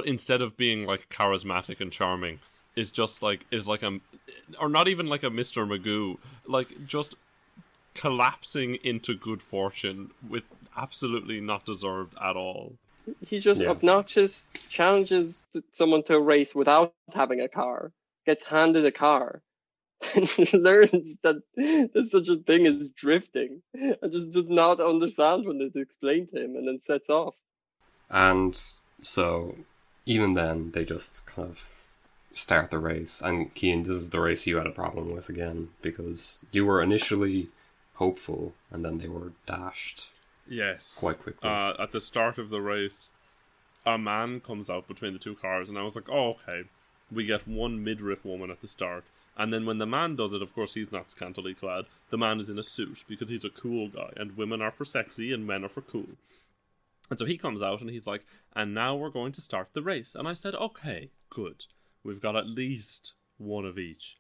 instead of being like charismatic and charming, is like a, or not even like a Mr. Magoo, like just collapsing into good fortune with absolutely not deserved at all. He's just obnoxious, challenges someone to a race without having a car, gets handed a car, and learns that there's such a thing as drifting, and just does not understand when it's explained to him, and then sets off. And so, even then, they just kind of start the race. And Cian, this is the race you had a problem with again, because you were initially hopeful, and then they were dashed. Yes. Quite quickly. At the start of the race, a man comes out between the two cars, and I was like, oh, okay. We get one midriff woman at the start. And then when the man does it, of course, he's not scantily clad. The man is in a suit, because he's a cool guy, and women are for sexy, and men are for cool. And so he comes out, and he's like, and now we're going to start the race. And I said, okay, good. We've got at least one of each.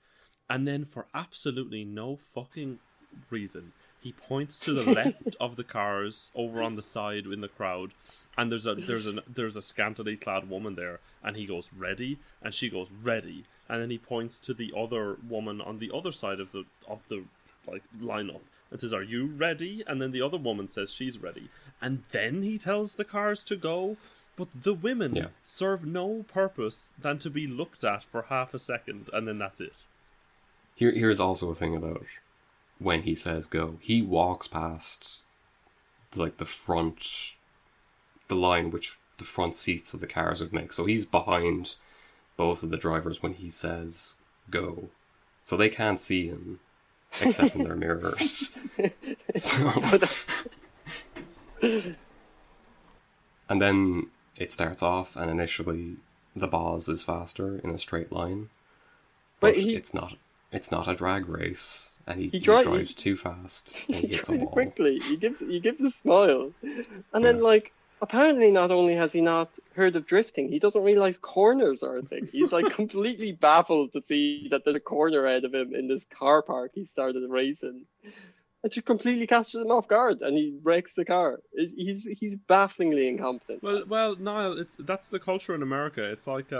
And then for absolutely no fucking reason, he points to the left of the cars over on the side in the crowd, and there's a scantily clad woman there, and he goes ready, and she goes ready, and then he points to the other woman on the other side of the like lineup and says, "Are you ready?" And then the other woman says she's ready, and then he tells the cars to go. But the women serve no purpose than to be looked at for half a second, and then that's it. Here's also a thing about when he says go. He walks past like the line which the front seats of the cars would make. So he's behind both of the drivers when he says go. So they can't see him except in their mirrors. And then it starts off, and initially the Boz is faster in a straight line. But it's not a drag race. And he drives too fast. And he hits a wall. Quickly. He gives a smile, and then like apparently not only has he not heard of drifting, he doesn't realize corners are a thing. He's like completely baffled to see that there's a corner ahead of him in this car park he started racing. It just completely catches him off guard, and he wrecks the car. He's bafflingly incompetent. Well, Niall, that's the culture in America. It's like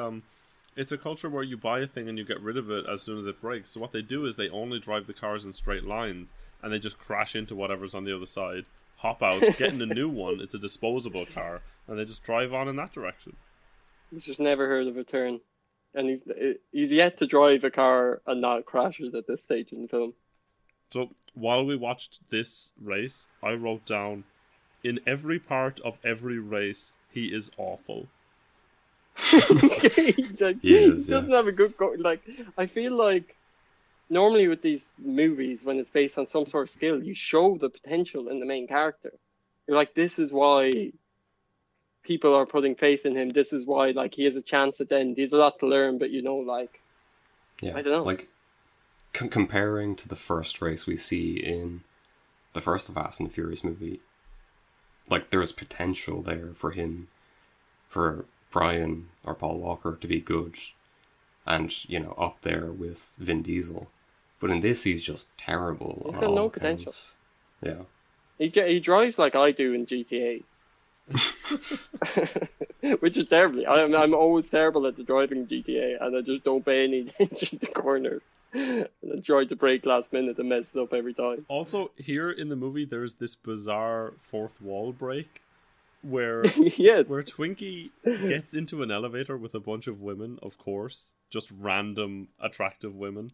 it's a culture where you buy a thing and you get rid of it as soon as it breaks. So what they do is they only drive the cars in straight lines, and they just crash into whatever's on the other side, hop out, get in a new one. It's a disposable car, and they just drive on in that direction. He's just never heard of a turn, and he's yet to drive a car and not crash it at this stage in the film. So while we watched this race, I wrote down, in every part of every race, he is awful. He doesn't have a good like, I feel like normally with these movies, when it's based on some sort of skill, you show the potential in the main character. You're like, this is why people are putting faith in him. This is why like he has a chance at the end. He has a lot to learn, but like, I don't know. Like comparing to the first race we see in the first Fast and Furious movie, like there's potential there for him, for Brian or Paul Walker to be good and, up there with Vin Diesel. But in this, he's just terrible. He's got no potential. Yeah. He drives like I do in GTA. Which is terrible. I'm always terrible at the driving GTA, and I just don't pay any attention to corners. And I try to brake last minute and mess it up every time. Also, here in the movie, there's this bizarre fourth wall break where where Twinkie gets into an elevator with a bunch of women, of course, just random attractive women,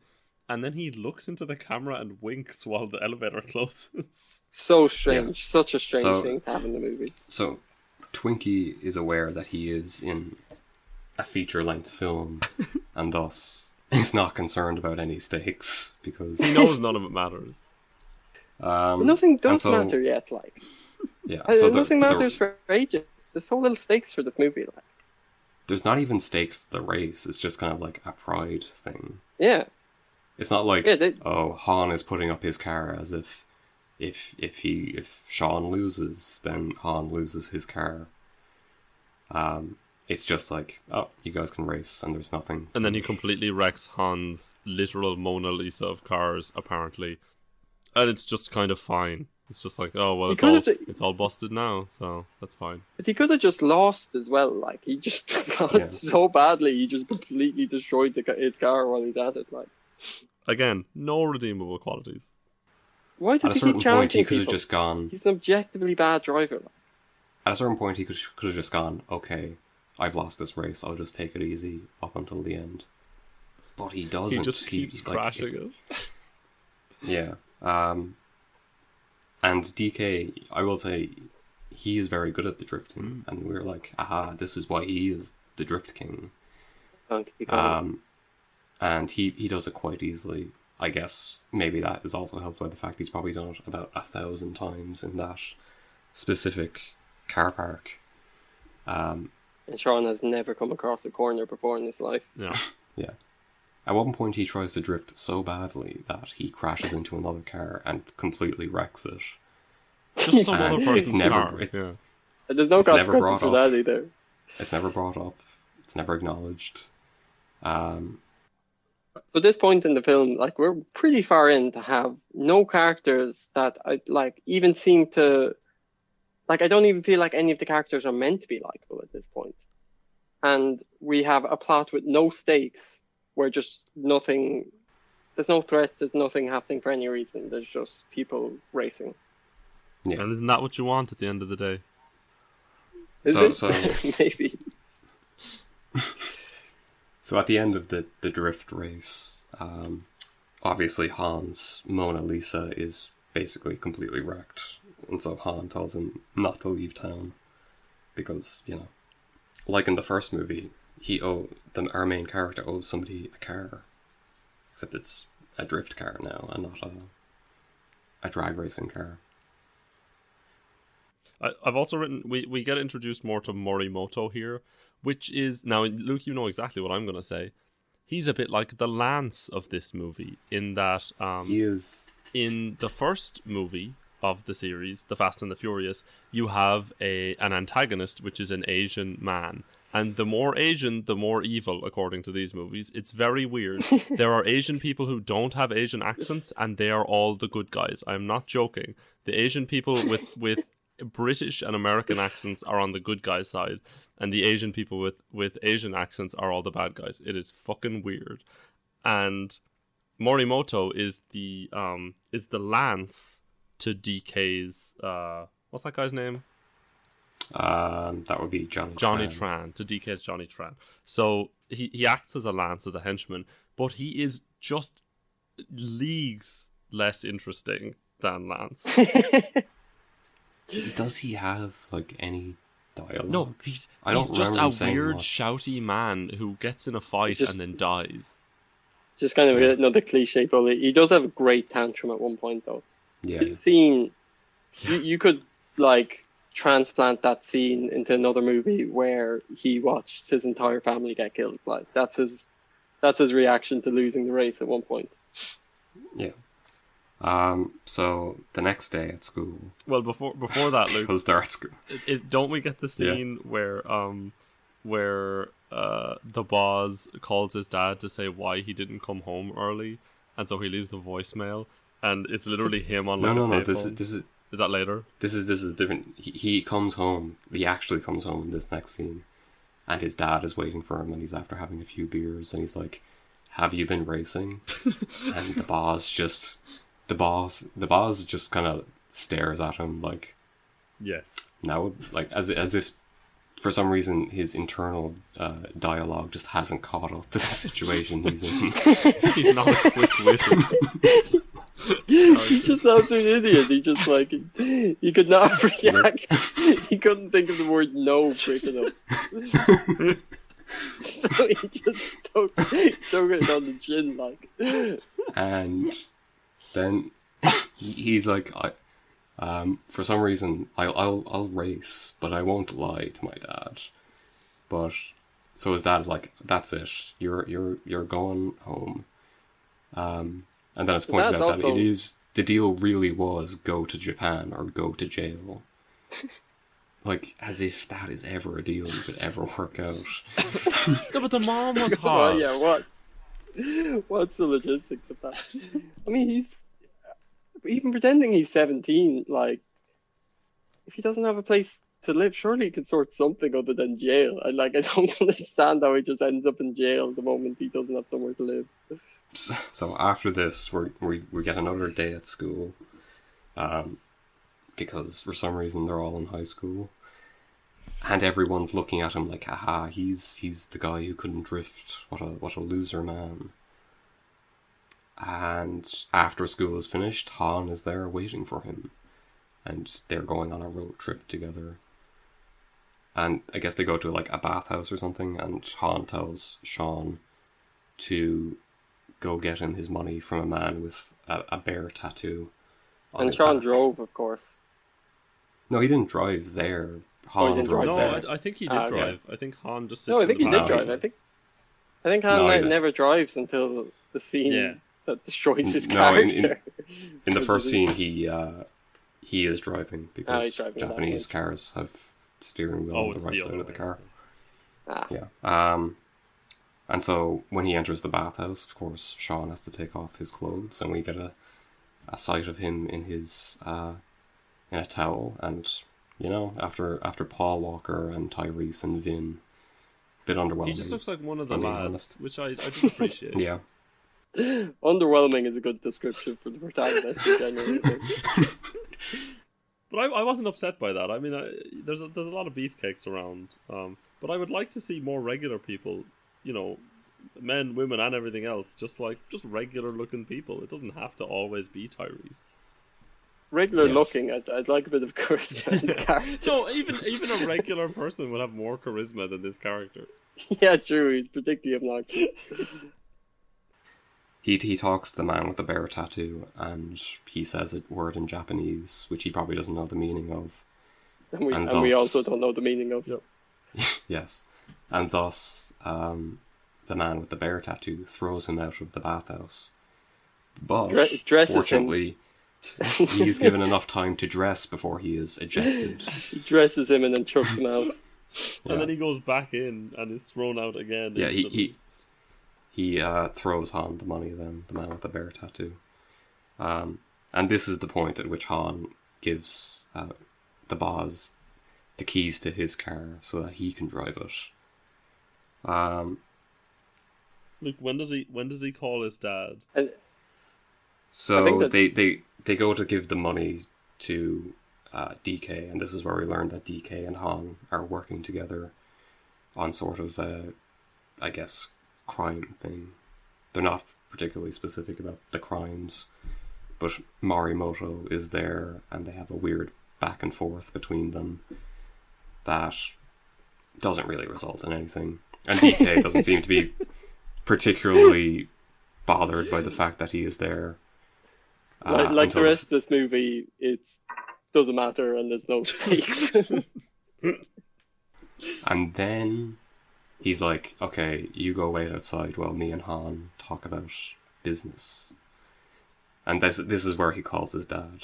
and then he looks into the camera and winks while the elevator closes. So strange. Such a strange So- thing to have in the movie. So, Twinkie is aware that he is in a feature-length film, and thus is not concerned about any stakes, because... He knows none of it matters. But nothing and does so- matter yet, like. Yeah, so Nothing matters for ages. There's so little stakes for this movie, like. There's not even stakes to the race, it's just kind of like a pride thing. Yeah. It's not like, Yeah, oh, Han is putting up his car as if Sean loses, then Han loses his car. It's just like, oh, you guys can race, and there's nothing. And then he completely wrecks Han's literal Mona Lisa of cars, apparently. And it's just kind of fine. It's just like, oh, well, it's all busted now, so that's fine. But he could have just lost as well. Like, he just lost so badly. He just completely destroyed his car while he's at it. Like, Again, no redeemable qualities. why At does a he certain keep point, challenging he could have people? just gone. He's an objectively bad driver. Like. At a certain point, he could have just gone. Okay, I've lost this race. I'll just take it easy up until the end. But he doesn't. He just keeps crashing it. Yeah. And DK, I will say, he is very good at the drifting, and we're like, aha, this is why he is the drift king. Donkey Kong. And he does it quite easily. I guess maybe that is also helped by the fact he's probably done it about 1,000 times in that specific car park. And Sean has never come across a corner before in his life. Yeah. Yeah. At one point, he tries to drift so badly that he crashes into another car and completely wrecks it. Just some And other it's person's never- car. it's- Yeah. And there's no It's never consequences for brought that either. It's never brought up. It's never acknowledged. So at this point in the film, like, we're pretty far in to have no characters that I like even seem to like. I don't even feel like any of the characters are meant to be likable at this point. And we have a plot with no stakes, where just nothing. There's no threat. There's nothing happening for any reason. There's just people racing. Yeah. And isn't that what you want at the end of the day? Is So- it? Maybe. So at the end of the drift race, obviously Han's Mona Lisa is basically completely wrecked. And so Han tells him not to leave town. Because, you know, like in the first movie, our main character owes somebody a car. Except it's a drift car now, and not a drag racing car. I've also written, we get introduced more to Morimoto here, which is, now Luke, you know exactly what I'm going to say. He's a bit like the Lance of this movie, in that He is... in the first movie of the series, The Fast and the Furious, you have an antagonist, which is an Asian man. And the more Asian, the more evil, according to these movies. It's very weird. There are Asian people who don't have Asian accents, and they are all the good guys. I'm not joking. The Asian people with British and American accents are on the good guy side, and the Asian people with Asian accents are all the bad guys. It is fucking weird. And Morimoto is the Lance to DK's what's that guy's name? That would be Johnny Tran, to DK's Johnny Tran. So he acts as a Lance, as a henchman, but he is just leagues less interesting than Lance. Does he have, like, any dialogue? No, he's just remember a him saying weird, much. shouty man who gets in a fight just- and then dies. Just kind of another cliche bully. He does have a great tantrum at one point, though. Yeah. The scene, you could, like, transplant that scene into another movie where he watched his entire family get killed. Like, that's his reaction to losing the race at one point. Yeah. So the next day at school, Well, before that, Luke, because they're at school. don't we get the scene where the boss calls his dad to say why he didn't come home early, and so he leaves the voicemail, and it's literally him on like No. a This payphone. is Is that later? this is different. He comes home. He actually comes home in this next scene, and his dad is waiting for him, and he's after having a few beers, and he's like, "Have you been racing?" And the boss just kind of stares at him like, Yes. "No," like as if for some reason, his internal dialogue just hasn't caught up to the situation he's in. He's not quick-witted. He's just an absolute idiot. He just like he could not react. He couldn't think of the word no quick enough. So he just took it on the chin like. And then he's like, for some reason, I'll race, but I won't lie to my dad. But so his dad's like, that's it. You're going home. And then it's pointed out that the deal really was go to Japan or go to jail. Like, as if that is ever a deal you could ever work out. No, but the mom was hard. Oh yeah, what? What's the logistics of that? I mean, he's even pretending he's 17. Like, if he doesn't have a place to live, surely he could sort something other than jail. I don't understand how he just ends up in jail the moment he doesn't have somewhere to live. So after this, we get another day at school, because for some reason they're all in high school, and everyone's looking at him like, haha, he's the guy who couldn't drift. What a loser, man. And after school is finished, Han is there waiting for him, and they're going on a road trip together. And I guess they go to like a bathhouse or something, and Han tells Cian to go get him his money from a man with a bear tattoo on And his Cian back. drove, of course. No, he didn't drive there. Han didn't drove drive there. No, I think he did Okay. drive. I think Han just sits No, I think in he the did back. drive. I think Han No, he didn't. never drives until the scene Yeah. that destroys his No, character. In the first scene, he is driving because he's driving that Japanese way. cars have steering wheel Oh, on it's the right the side other of the way. car. Ah. Yeah. And so when he enters the bathhouse, of course, Cian has to take off his clothes, and we get a sight of him in his in a towel. And you know, after Paul Walker and Tyrese and Vin, bit underwhelming. He just looks like one of the I'm being lads, honest. which I do appreciate. Yeah. Underwhelming is a good description for the protagonist in general. I think. But I wasn't upset by that. I mean, there's a lot of beefcakes around, but I would like to see more regular people. You know, men, women, and everything else. Just regular looking people. It doesn't have to always be Tyrese. Regular Yeah. looking, I'd like a bit of charisma in the character. No, even a regular person would have more charisma than this character. Yeah, true. He's particularly obnoxious. He talks to the man with the bear tattoo, and he says a word in Japanese, which he probably doesn't know the meaning of. And we thus- also don't know the meaning of. Yep. Yes. And thus, the man with the bear tattoo throws him out of the bathhouse. But, Dresses him. fortunately, he's given enough time to dress before he is ejected. He dresses him and then chucks him out. And then he goes back in and is thrown out again. Yeah, instantly. he throws Han the money then, the man with the bear tattoo. And this is the point at which Han gives the boss the keys to his car so that he can drive it. Look, when does he call his dad? And So I think that- they go to give the money to DK, and this is where we learn that DK and Han are working together on sort of I guess, crime thing. They're not particularly specific about the crimes, but Morimoto is there, and they have a weird back and forth between them that doesn't really result in anything. And DK doesn't seem to be particularly bothered by the fact that he is there. like the until rest of this movie, it doesn't matter and there's no stakes. And then he's like, okay, you go wait outside while me and Han talk about business. And this is where he calls his dad.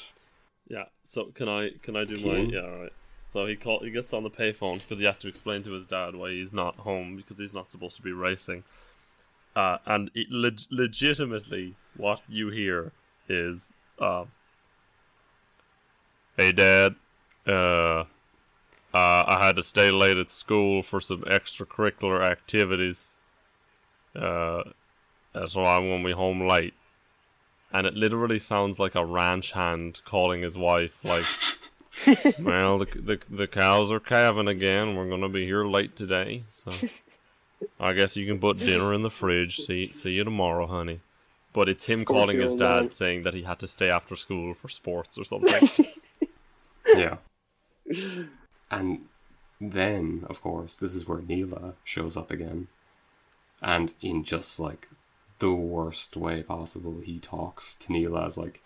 Yeah. So can I do my Cian? yeah, all right. So he gets on the payphone because he has to explain to his dad why he's not home because he's not supposed to be racing. And legitimately, what you hear is, "Hey, Dad, I had to stay late at school for some extracurricular activities. That's why I'm gonna be home late." And it literally sounds like a ranch hand calling his wife, like, Well, the cows are calving again. We're gonna be here late today, so I guess you can put dinner in the fridge. See you tomorrow, honey. But it's him calling his dad saying that he had to stay after school for sports or something. Yeah. And then, of course, this is where Neela shows up again. And in just, like, the worst way possible, he talks to Neela as, like,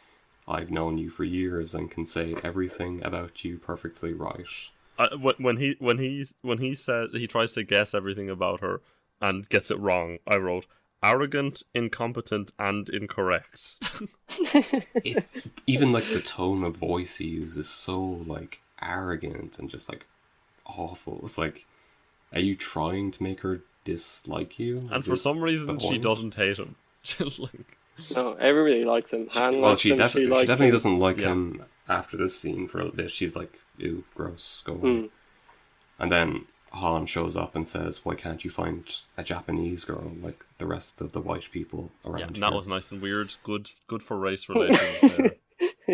I've known you for years and can say everything about you perfectly right. When he said he tries to guess everything about her and gets it wrong, I wrote arrogant, incompetent, and incorrect. It's even like the tone of voice he uses is so like arrogant and just like awful. It's like, are you trying to make her dislike you? And for some reason, she doesn't hate him. Like, no, everybody likes him. Han well, likes she him. definitely him. doesn't like him after this scene for a bit. She's like, ew, gross, go away. And then Han shows up and says, why can't you find a Japanese girl like the rest of the white people around here? And that was nice and weird. Good for race relations there.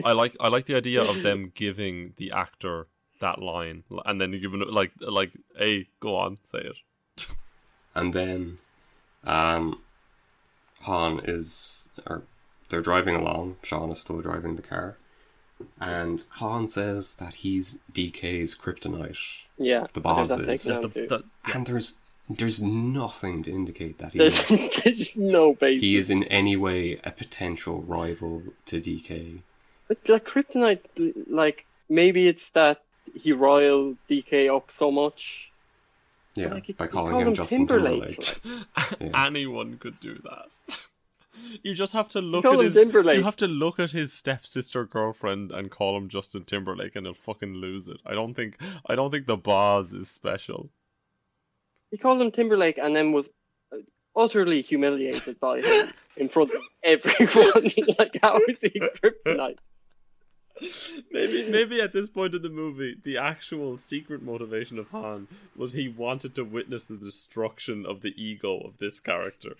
I like the idea of them giving the actor that line and then giving it like, hey, go on, say it. And then they're driving along. Sean is still driving the car. And Han says that he's DK's kryptonite. Yeah, the boss is. And there's nothing to indicate that there's no basis. He is in any way a potential rival to DK. But like kryptonite, like maybe it's that he riled DK up so much. Yeah, like by calling him Justin Timberlake. Yeah. Anyone could do that. You just have to look at his. You have to look at his stepsister girlfriend and call him Justin Timberlake, and he'll fucking lose it. I don't think the boss is special. He called him Timberlake and then was utterly humiliated by him in front of everyone. Like, how is he kryptonite? Maybe at this point in the movie, the actual secret motivation of Han was he wanted to witness the destruction of the ego of this character,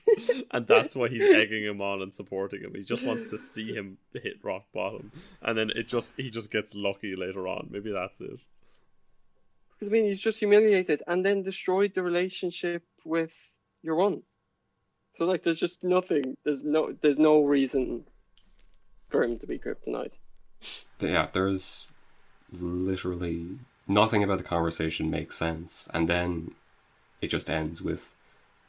and that's why he's egging him on and supporting him. He just wants to see him hit rock bottom, and then he just gets lucky later on. Maybe that's it. Because I mean, he's just humiliated and then destroyed the relationship with your one. So like, there's just nothing. There's no reason for him to be kryptonite. Yeah, there's literally nothing about the conversation makes sense, and then it just ends with,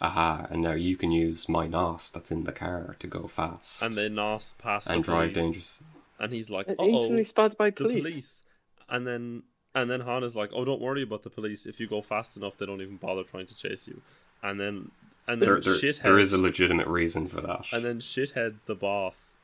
aha, and now you can use my NOS that's in the car to go fast. And they NOS past and the drive police. dangerous. And he's like, instantly spotted by the police. And then Han is like, oh, don't worry about the police. If you go fast enough, they don't even bother trying to chase you. And then shithead, there is a legitimate reason for that. And then shithead, the boss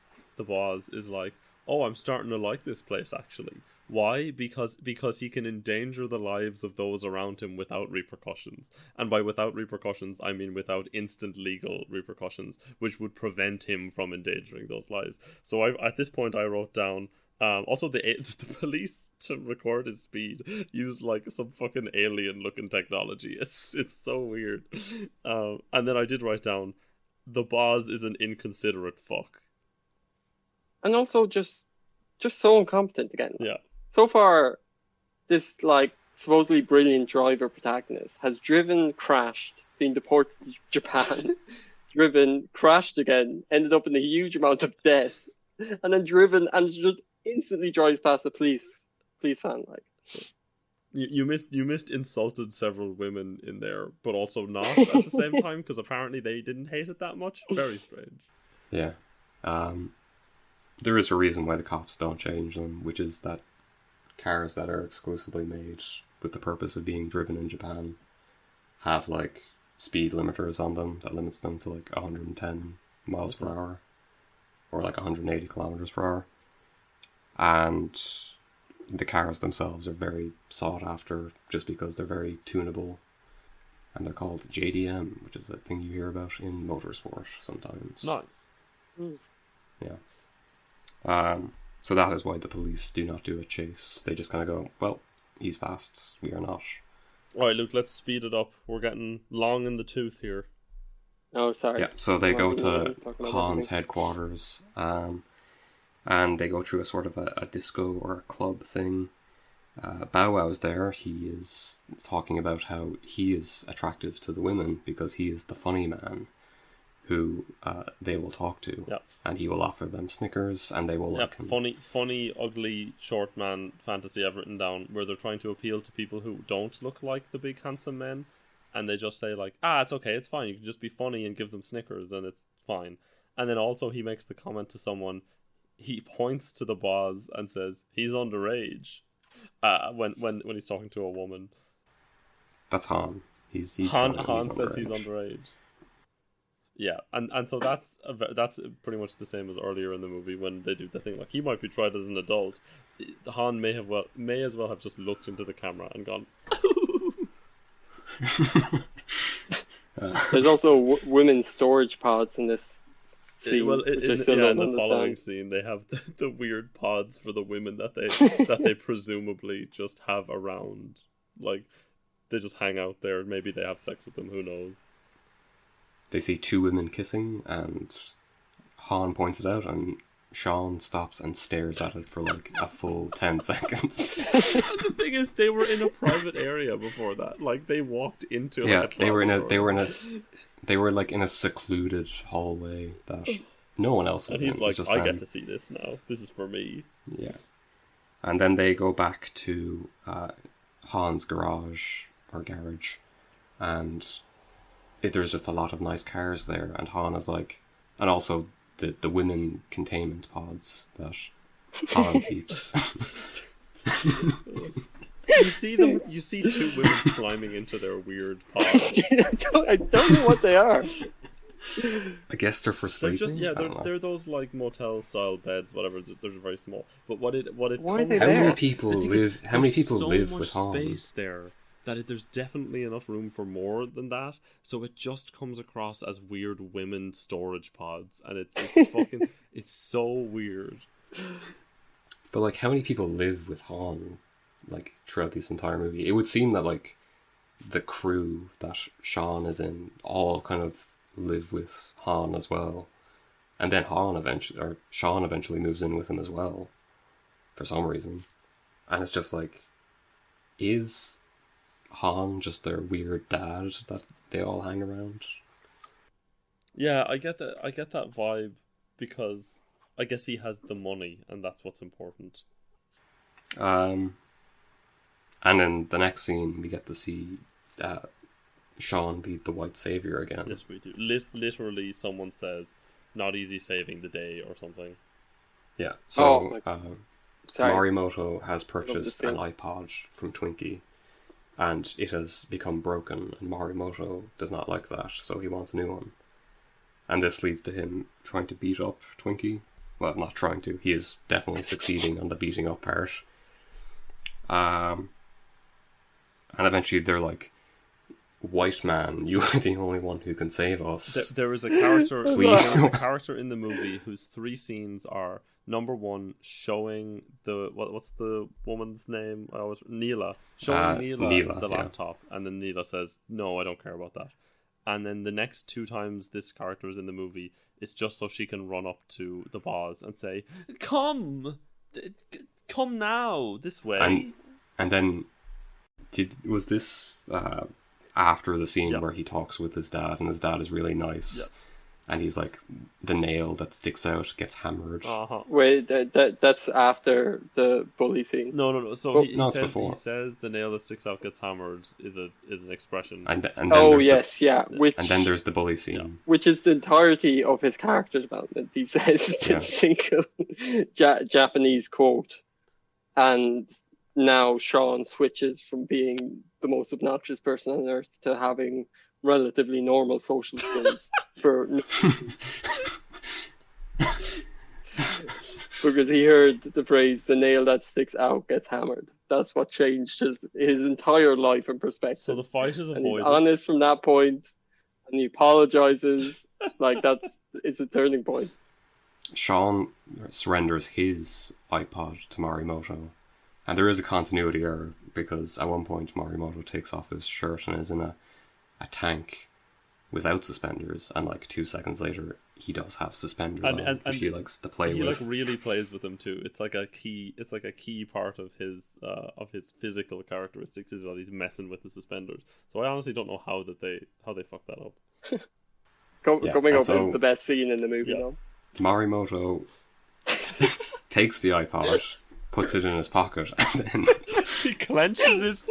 is like, oh, I'm starting to like this place, actually. Why? Because he can endanger the lives of those around him without repercussions. And by without repercussions, I mean without instant legal repercussions, which would prevent him from endangering those lives. So at this point, I wrote down, also the police, to record his speed, used like some fucking alien-looking technology. It's so weird. And then I did write down, the boss is an inconsiderate fuck. And also just so incompetent again. Yeah. So far, this like supposedly brilliant driver protagonist has driven, crashed, been deported to Japan, driven, crashed again, ended up in a huge amount of debt, and then driven and just instantly drives past a police van. Like, you missed insulted several women in there, but also not at the same time, because apparently they didn't hate it that much. Very strange. Yeah. There is a reason why the cops don't change them, which is that cars that are exclusively made with the purpose of being driven in Japan have like speed limiters on them that limits them to like 110 miles per hour or like 180 kilometers per hour. And the cars themselves are very sought after just because they're very tunable. And they're called JDM, which is a thing you hear about in motorsport sometimes. Nice. Yeah. So that is why the police do not do a chase. They just kind of go, well, he's fast, we are not. Alright, Luke, let's speed it up. We're getting long in the tooth here. Oh, sorry. Yeah, so they go to Han's headquarters, and they go through a sort of a disco or a club thing, Bow Wow's there. He is talking about how he is attractive to the women because he is the funny man who they will talk to. Yep. And he will offer them Snickers and they will like him. Funny, ugly, short man fantasy I've written down where they're trying to appeal to people who don't look like the big handsome men, and they just say like, it's okay, it's fine, you can just be funny and give them Snickers and it's fine. And then also he makes the comment to someone, he points to the boss and says, he's underage. When he's talking to a woman. That's Han. Han says he's underage. Yeah, and so that's pretty much the same as earlier in the movie when they do the thing like he might be tried as an adult. Han may as well have just looked into the camera and gone. There's also women's storage pods in this scene. Well, in the following scene, they have the weird pods for the women that they presumably just have around. Like, they just hang out there. Maybe they have sex with them. Who knows? They see two women kissing, and Han points it out, and Cian stops and stares at it for like a full 10 seconds. The thing is, they were in a private area before that. Like, they walked into they were like in a secluded hallway that no one else was in. And he's like, just I them. get to see this now. This is for me. Yeah. And then they go back to Han's garage, and there's just a lot of nice cars there, and Han is like, and also the women containment pods that Han keeps. You see two women climbing into their weird pods. I don't know what they are. I guess they're for sleeping. They're those like motel style beds, whatever. They're very small. But what it Why are comes they How there? many people live? How many people live so with much Han? space there that there's definitely enough room for more than that. So it just comes across as weird women storage pods, and it's fucking it's so weird. But like, how many people live with Han? Like throughout this entire movie, it would seem that like the crew that Cian is in all kind of live with Han as well, and then Cian eventually moves in with him as well, for some reason, and it's just like, is Han just their weird dad that they all hang around? Yeah, I get that vibe because I guess he has the money and that's what's important. And in the next scene, we get to see Cian be the white savior again. Yes, we do. Literally, someone says, "Not easy saving the day" or something. Yeah. So Sorry. Morimoto has purchased an iPod from Twinkie, and it has become broken, and Morimoto does not like that, so he wants a new one. And this leads to him trying to beat up Twinkie. Well, not trying to. He is definitely succeeding on the beating up part. And eventually they're like, "White man, you are the only one who can save us." There is a character. Please. There is a character in the movie whose three scenes are: number one, showing what's the woman's name? Neela. Showing Neela the laptop, and then Neela says, "No, I don't care about that." And then the next two times this character is in the movie, it's just so she can run up to the boss and say, "Come now, this way." And then, was this after the scene where he talks with his dad, and his dad is really nice, and he's like, the nail that sticks out gets hammered. Wait, that's after the bully scene. No. So he says the nail that sticks out gets hammered is an expression. And then and then there's the bully scene, which is the entirety of his character development. He says it's a single Japanese quote, and now Cian switches from being the most obnoxious person on earth to having relatively normal social skills because he heard the phrase "the nail that sticks out gets hammered." That's what changed his entire life and perspective. So the fight is avoided. And he's honest from that point, and he apologizes. Like it's a turning point. Cian surrenders his iPod to Morimoto. And there is a continuity error, because at one point Morimoto takes off his shirt and is in a tank without suspenders, and like 2 seconds later he does have suspenders And- on, and- which and he likes to play He with. like really plays with them too. It's like a key part of his physical characteristics is that he's messing with the suspenders. So I honestly don't know how they fucked that up. Coming and up so- with the best scene in the movie, Yeah. though. Marimoto takes the iPod, puts it in his pocket, and then, He clenches his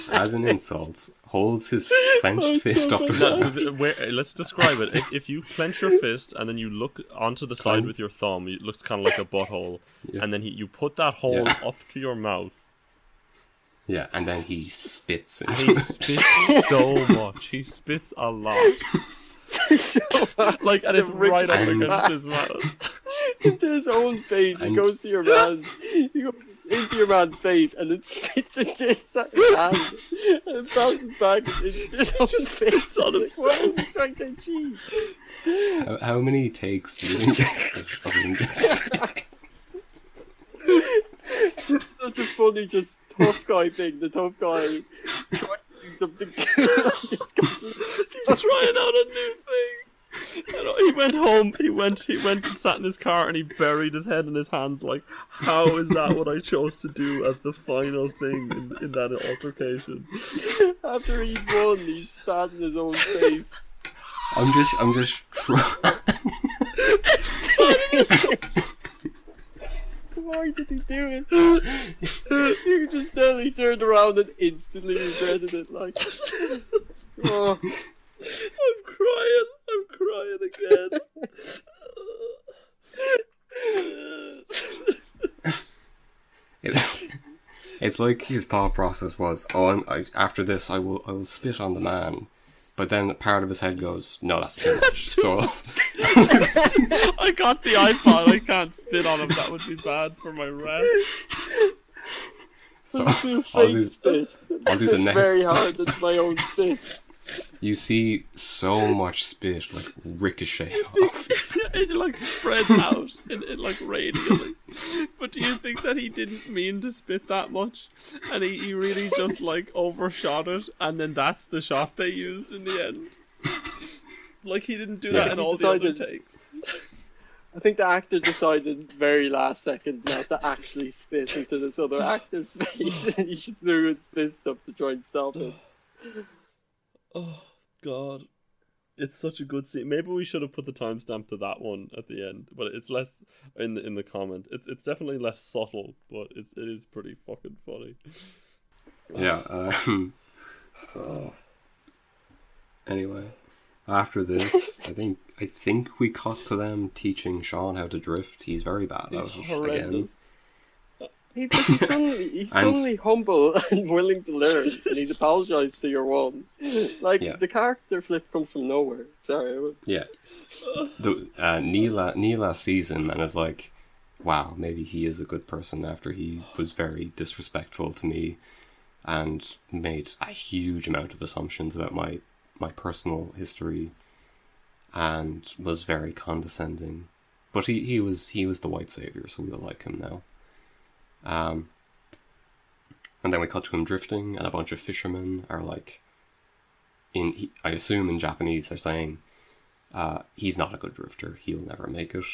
as an insult, holds his clenched fist up to his mouth. Let's describe it. If you clench your fist and then you look onto the side with your thumb, it looks kind of like a butthole, Yeah. and then you put that hole Yeah. up to your mouth. Yeah, and then he spits And into he spits so much. He spits a lot. Like, and it's right up And- against his mouth. Into his own face. He And- goes to your man's. He goes into your man's face, and it spits into his hand, and it bounces back into his own face. spits on Like, what is he trying to achieve? How many takes do you think of him just... Such a funny, just tough guy thing. The tough guy trying to do something cool. He's trying out a new thing. And he went home. He went and sat in his car and he buried his head in his hands. Like, how is that what I chose to do as the final thing in that altercation? After he won, he spat in his own face. I'm just Why did he do it? You could just tell he turned around and instantly regretted it. Like, oh. I'm crying again. It's like his thought process was, after this I will spit on the man, but then part of his head goes, no, that's too much. So I got the iPod. I can't spit on him. That would be bad for my rep. so It's a I'll fake do, spit. I'll do the It's next. very hard. It's my own spit. You see so much spit like ricochet off. It like spreads out it like radially. But do you think that he didn't mean to spit that much, and he really just like overshot it, and then that's the shot they used in the end? Like, he didn't do that Yeah. in all the other Decided- takes. I think the actor decided very last second not to actually spit into this other actor's face, and he just threw his fist up to try and stop it. Oh God, it's such a good scene. Maybe we should have put the timestamp to that one at the end, but it's less in the comment. It's definitely less subtle, but it is pretty fucking funny. Yeah. Anyway, after this, I think we cut to them teaching Cian how to drift. He's very bad It's at it again. horrendous. He's suddenly humble and willing to learn, and he's apologized to your one. Like, Yeah. the character flip comes from nowhere. Sorry. Yeah. Neela sees him and is like, wow, maybe he is a good person after he was very disrespectful to me and made a huge amount of assumptions about my personal history and was very condescending. But he was the white savior, so we'll like him now. And then we cut to him drifting, and a bunch of fishermen are like, I assume in Japanese they're saying, he's not a good drifter, he'll never make it.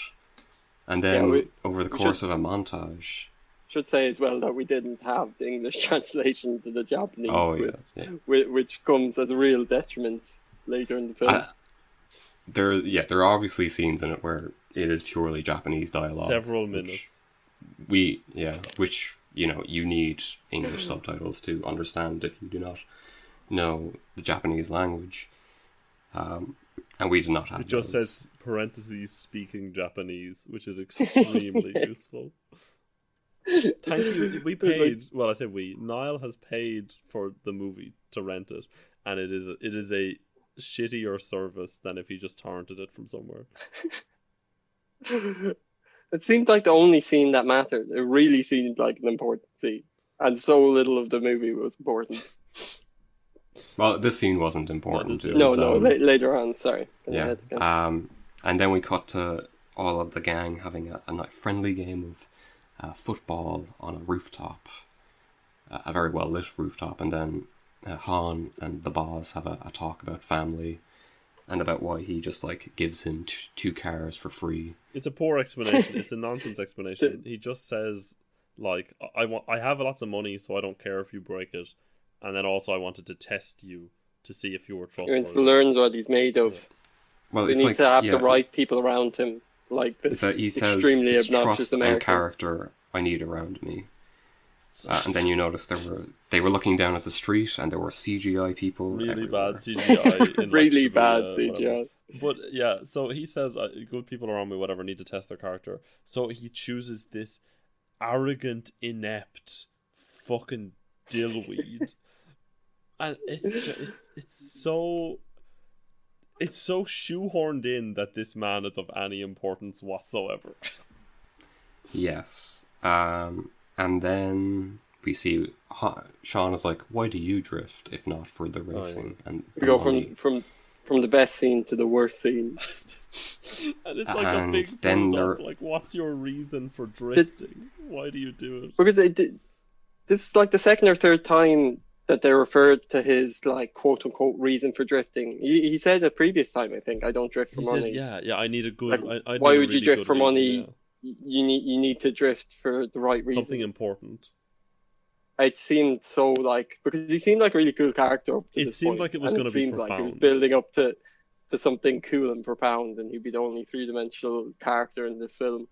And then over the course of a montage... Should say as well that we didn't have the English translation to the Japanese, which comes as a real detriment later in the film. There are obviously scenes in it where it is purely Japanese dialogue. Several minutes. Which you need English subtitles to understand if you do not know the Japanese language. And we did not have It just those. says parentheses speaking Japanese, which is extremely useful. Thank you. We paid. Well, I say we. Niall has paid for the movie to rent it, and it is a shittier service than if he just torrented it from somewhere. It seemed like the only scene that mattered. It really seemed like an important scene, and so little of the movie was important. Well, this scene wasn't important. It No, was, later on. Sorry. Yeah. And then we cut to all of the gang having a friendly game of football on a rooftop, a very well lit rooftop, and then Han and the boss have a talk about family, and about why he just like gives him two cars for free. It's a poor explanation. It's a nonsense explanation. He just says, like, I have lots of money, so I don't care if you break it, and then also I wanted to test you to see if you were He trustworthy. wants to learn what he's made of. Yeah. Well, He it's needs like to have the right people around him, like this he says, extremely it's obnoxious trust and American. character I need around me. And then you notice they were looking down at the street, and there were CGI people. Really everywhere. bad CGI. In, Really like, bad Shibuya, CGI. whatever. But yeah, so he says, good people around me, whatever, need to test their character. So he chooses this arrogant, inept, fucking dillweed. And it's so shoehorned in that this man is of any importance whatsoever. Yes. And then we see Cian is like, "Why do you drift if not for the racing?" And We go from the best scene to the worst scene. And it's like a big then build up. Like, what's your reason for drifting? Why do you do it? Because this is like the second or third time that they referred to his like quote unquote reason for drifting. He said the previous time, I think, I don't drift for He money. says, yeah, I need a good. Like, I why need a would you really drift good for reason, money? yeah. You need to drift for the right reason. Something important. It seemed so like, because he seemed like a really cool character up to It this seemed point, like it was and going to be seemed like it was profound. building up to something cool and profound, and he'd be the only three-dimensional character in this film.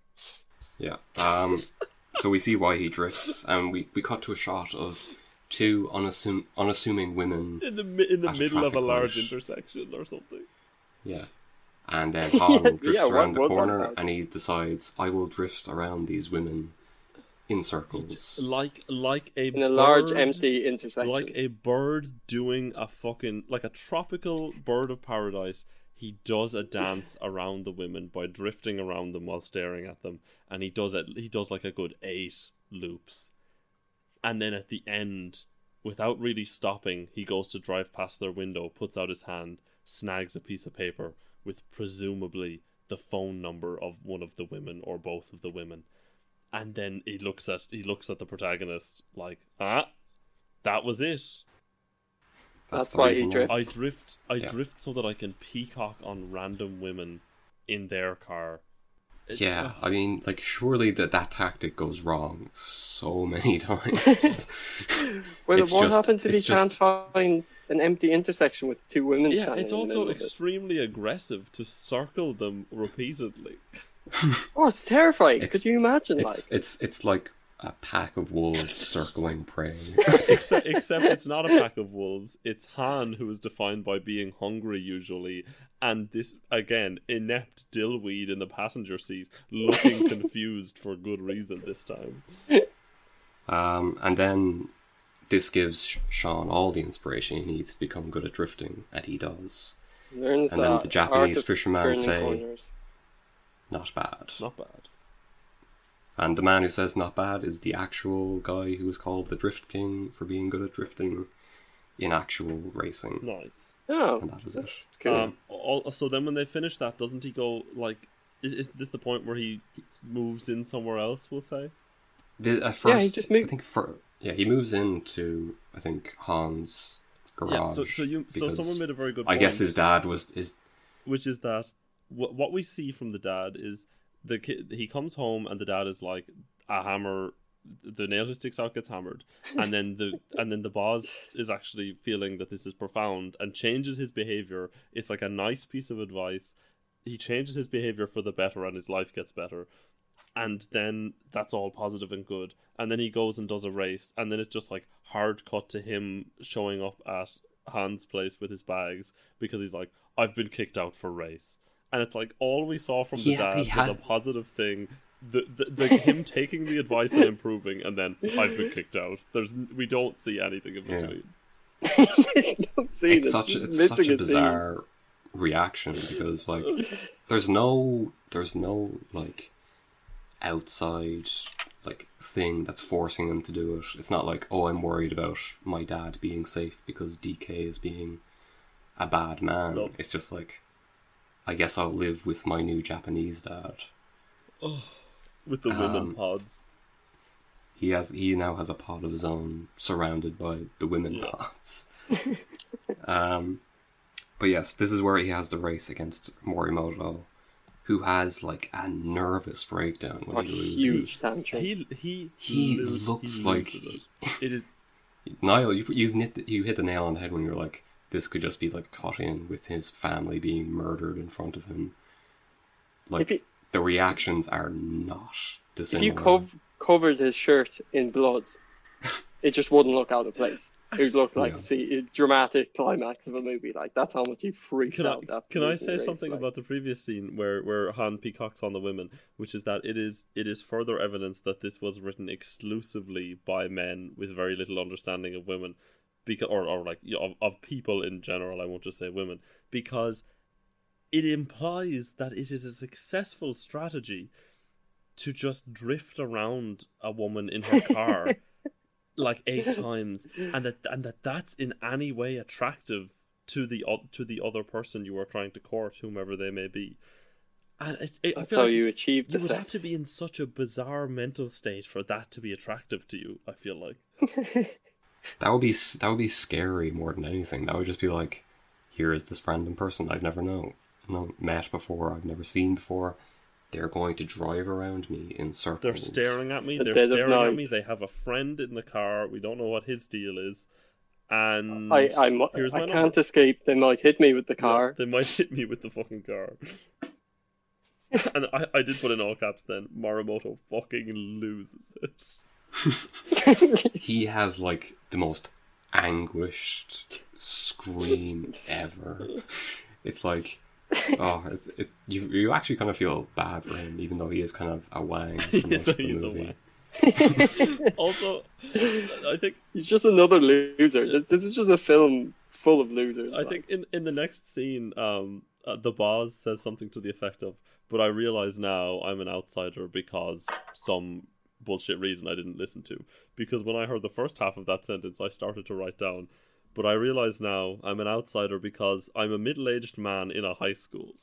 Yeah. So we see why he drifts, and we cut to a shot of two unassuming women In the middle of a traffic large light. intersection or something. Yeah. And then Han drifts Yeah, around the what's corner, that? and he decides, "I will drift around these women in circles." Like a In a large, bird- empty intersection. like a bird doing a fucking, like a tropical bird of paradise. He does a dance around the women by drifting around them while staring at them, and he does like a good 8 loops, and then at the end, without really stopping, he goes to drive past their window, puts out his hand, snags a piece of paper with presumably the phone number of one of the women or both of the women, and then he looks at the protagonist like, that was it. That's the why he reason drifts. I drift so that I can peacock on random women in their car. Yeah, I mean, like, surely that tactic goes wrong so many times. Well, It's what just- happens if he it's can't just- find an empty intersection with two women Yeah, standing it's in the also middle of it? extremely aggressive to circle them repeatedly. Oh, it's terrifying. It's- Could you imagine, It's like a pack of wolves circling prey. except it's not a pack of wolves. It's Han, who is defined by being hungry usually, and this, again, inept dillweed in the passenger seat, looking confused for good reason this time. And then this gives Cian all the inspiration he needs to become good at drifting, and he does. Learns And then that the Japanese art of fisherman turning say, corners. "Not bad." Not bad. And the man who says "not bad" is the actual guy who was called the Drift King for being good at drifting in actual racing. Nice. Oh, And that is it. cool. So then when they finish that, doesn't he go, like, is this the point where he moves in somewhere else, we'll say? At first, Yeah, he just moved- I think he moves into, I think, Han's garage. Yeah, so because someone made a very good I point. guess his dad was Which is that what we see from the dad is the kid, he comes home and the dad is like, a hammer, the nail who sticks out gets hammered, and then the boss is actually feeling that this is profound and changes his behavior. It's like a nice piece of advice. He changes his behavior for the better and his life gets better, and then that's all positive and good. And then he goes and does a race, and then it's just like hard cut to him showing up at Han's place with his bags because he's like, I've been kicked out for race. And it's like all we saw from the dad was a positive thing. The him taking the advice and improving, and then I've been kicked out. We don't see anything in between. It's such a bizarre reaction because like there's no like outside like thing that's forcing him to do it. It's not like, oh, I'm worried about my dad being safe because DK is being a bad man. No. It's just like, I guess I'll live with my new Japanese dad. With the women pods. He now has a pod of his own surrounded by the women pods. But yes, this is where he has the race against Morimoto, who has like a nervous breakdown when he loses. Huge tantrum. He looks like it is. Niall, you hit the nail on the head when you're like, this could just be like cut in with his family being murdered in front of him. Like, the reactions are not dissimilar. If you covered his shirt in blood, it just wouldn't look out of place. It would look like a dramatic climax of a movie. Like, that's how much he freaked out. Can I say something about the previous scene where Han peacocks on the women, which is that it is further evidence that this was written exclusively by men with very little understanding of women, because of people in general. I won't just say women, because it implies that it is a successful strategy to just drift around a woman in her car like 8 times, and that's in any way attractive to the other person you are trying to court, whomever they may be. And I feel like you achieve the you would sex. have to be in such a bizarre mental state for that to be attractive to you. I feel like that would be scary more than anything. That would just be like, here is this random person I've never met before, I've never seen before. They're going to drive around me in circles. They're staring at me. They have a friend in the car. We don't know what his deal is. And I can't escape. They might hit me with the car. Yeah, they might hit me with the fucking car. And I did put in all caps then. Morimoto fucking loses it. He has like the most anguished scream ever. It's like, you actually kind of feel bad for him, even though he is kind of a wang for most of the movie. Also, I think he's just another loser. This is just a film full of losers. I think in the next scene, the boss says something to the effect of, "But I realize now I'm an outsider because some bullshit reason I didn't listen to." Because when I heard the first half of that sentence, I started to write down, "But I realize now I'm an outsider because I'm a middle-aged man in a high school."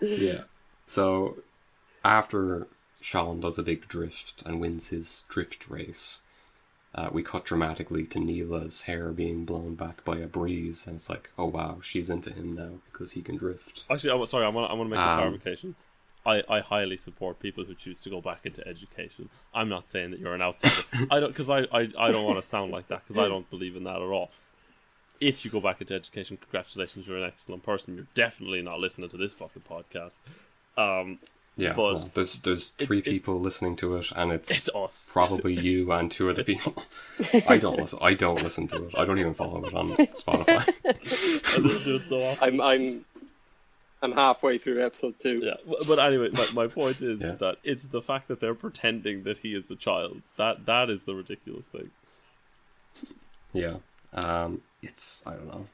Yeah. So, after Cian does a big drift and wins his drift race, we cut dramatically to Neela's hair being blown back by a breeze, and it's like, oh wow, she's into him now because he can drift. Actually, I want to make a clarification. I highly support people who choose to go back into education. I'm not saying that you're an outsider. I don't want to sound like that, because I don't believe in that at all. If you go back into education, congratulations, you're an excellent person. You're definitely not listening to this fucking podcast. Yeah, but well, there's 3 people listening to it, and it's us. Probably you and 2 other people. I don't listen to it. I don't even follow it on Spotify. I listen to it so often. I'm halfway through episode 2. Yeah, but anyway, my point is that it's the fact that they're pretending that he is a child. That is the ridiculous thing. Yeah. It's, I don't know.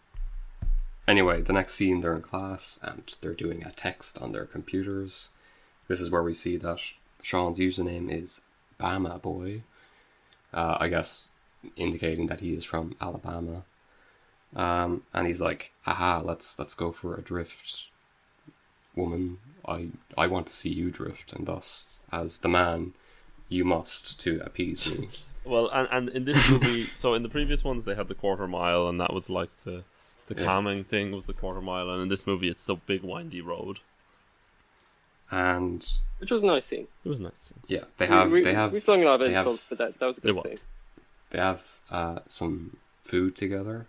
Anyway, the next scene, they're in class, and they're doing a text on their computers. This is where we see that Sean's username is Bama Boy. I guess indicating that he is from Alabama. And he's like, haha, let's go for a drift. Woman, I want to see you drift, and thus, as the man, you must to appease me. Well, and in this movie, so in the previous ones they had the quarter mile, and that was like the calming thing was the quarter mile, and in this movie it's the big windy road. And which was a nice scene. It was a nice scene. Yeah, they have we've sung a lot of insults, but that was a good scene. They have some food together.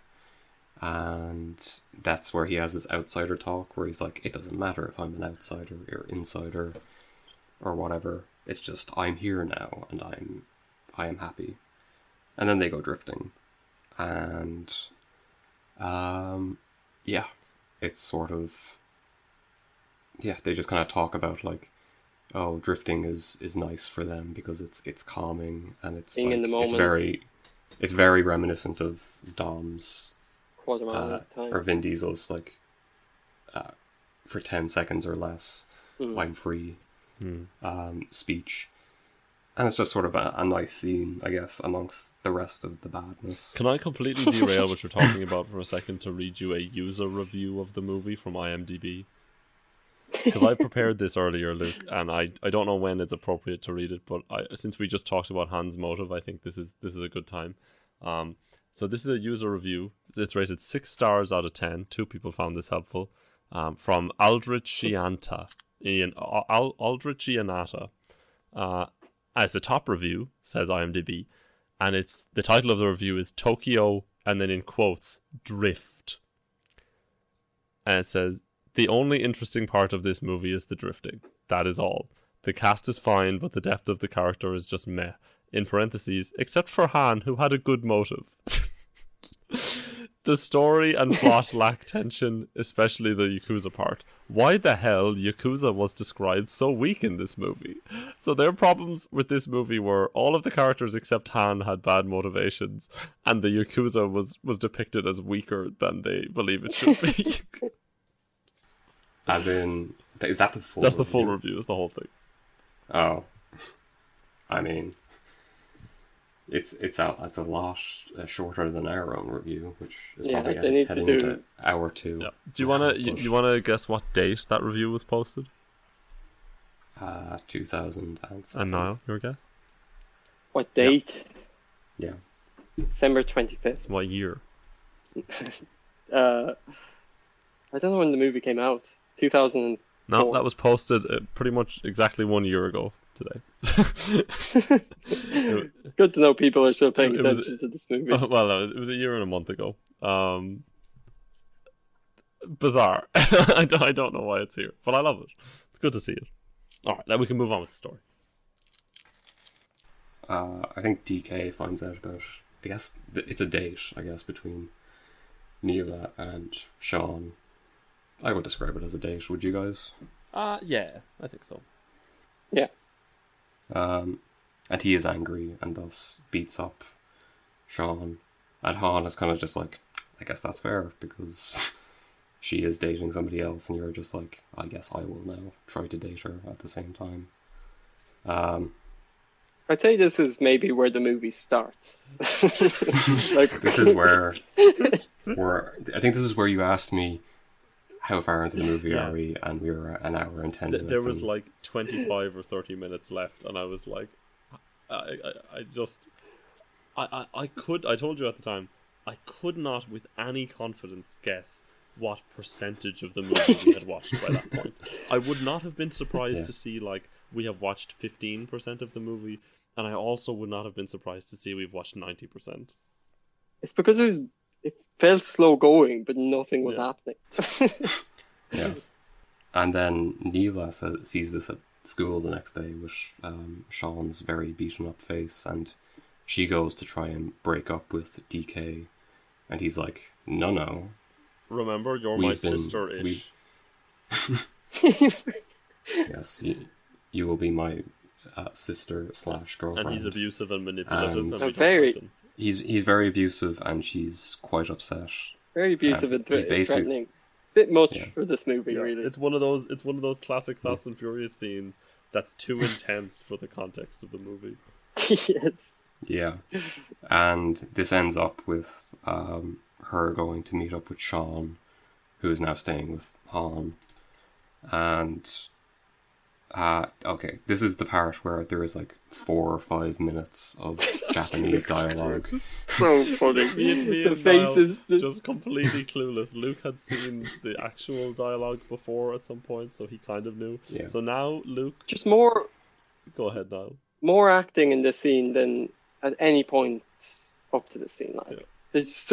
And that's where he has his outsider talk, where he's like, it doesn't matter if I'm an outsider or insider or whatever. It's just, I'm here now, and I am happy. And then they go drifting. And, yeah, it's sort of, yeah, they just kind of talk about, like, oh, drifting is nice for them because it's calming, and it's being like, in the moment. It's very reminiscent of Dom's or Vin Diesel's, like, for 10 seconds or less, I'm free speech. And it's just sort of a nice scene, I guess, amongst the rest of the badness. Can I completely derail what you're talking about for a second to read you a user review of the movie from IMDb? Because I prepared this earlier, Luke, and I don't know when it's appropriate to read it, but since we just talked about Han's motive, I think this is a good time. So this is a user review. It's rated 6 stars out of 10. 2 people found this helpful. From Aldrich Gianta. Aldrich Gianata. It's a top review, says IMDb. And the title of the review is Tokyo, and then in quotes, Drift. And it says, the only interesting part of this movie is the drifting. That is all. The cast is fine, but the depth of the character is just meh. In parentheses, except for Han, who had a good motive. The story and plot lack tension, especially the Yakuza part. Why the hell Yakuza was described so weak in this movie? So their problems with this movie were all of the characters except Han had bad motivations, and the Yakuza was depicted as weaker than they believe it should be. As in, is that the full? That's the full review. Is the whole thing. Oh, I mean, it's a lot shorter than our own review, which is probably heading into hour 2. Yeah. Do you wanna guess what date that review was posted? 2007. And Niall, your guess? What date? Yeah. December 25th. What year? I don't know when the movie came out. 2004. No, that was posted pretty much exactly 1 year ago today. Good to know people are still paying attention to this movie. Well, it was a year and a month ago. Bizarre. I don't know why it's here, but I love it. It's good to see it. Alright, now we can move on with the story. I think DK finds out about, I guess, it's a date, I guess, between Neela and Cian. I would describe it as a date, would you guys? Yeah, I think so. Yeah. And he is angry and thus beats up Cian. And Han is kind of just like, I guess that's fair, because she is dating somebody else, and you're just like, I guess I will now try to date her at the same time. I'd say this is maybe where the movie starts. Like, this is where I think this is where you asked me how far into the movie are we, and we were an hour and 10 minutes. There was like 25 or 30 minutes left, and I was like, I told you at the time, I could not with any confidence guess what percentage of the movie we had watched by that point. I would not have been surprised to see like we have watched 15% of the movie, and I also would not have been surprised to see we've watched 90%. It's because it felt slow going, but nothing was happening. Yeah. And then Neela sees this at school the next day with Sean's very beaten up face, and she goes to try and break up with DK, and he's like, no. Remember, you're my sister-ish. Yes, you will be my sister/girlfriend. And he's abusive and manipulative. And he's very abusive, and she's quite upset. Very abusive and threatening. Bit much for this movie, really. It's one of those classic Fast and Furious scenes that's too intense for the context of the movie. Yes. Yeah, and this ends up with her going to meet up with Cian, who is now staying with Han, and okay, this is the part where there is like 4 or 5 minutes of Japanese dialogue. So funny. Me and faces just completely clueless. Luke had seen the actual dialogue before at some point, so he kind of knew. Yeah. So now Luke, just more. Go ahead now. More acting in this scene than at any point up to this scene. Like there's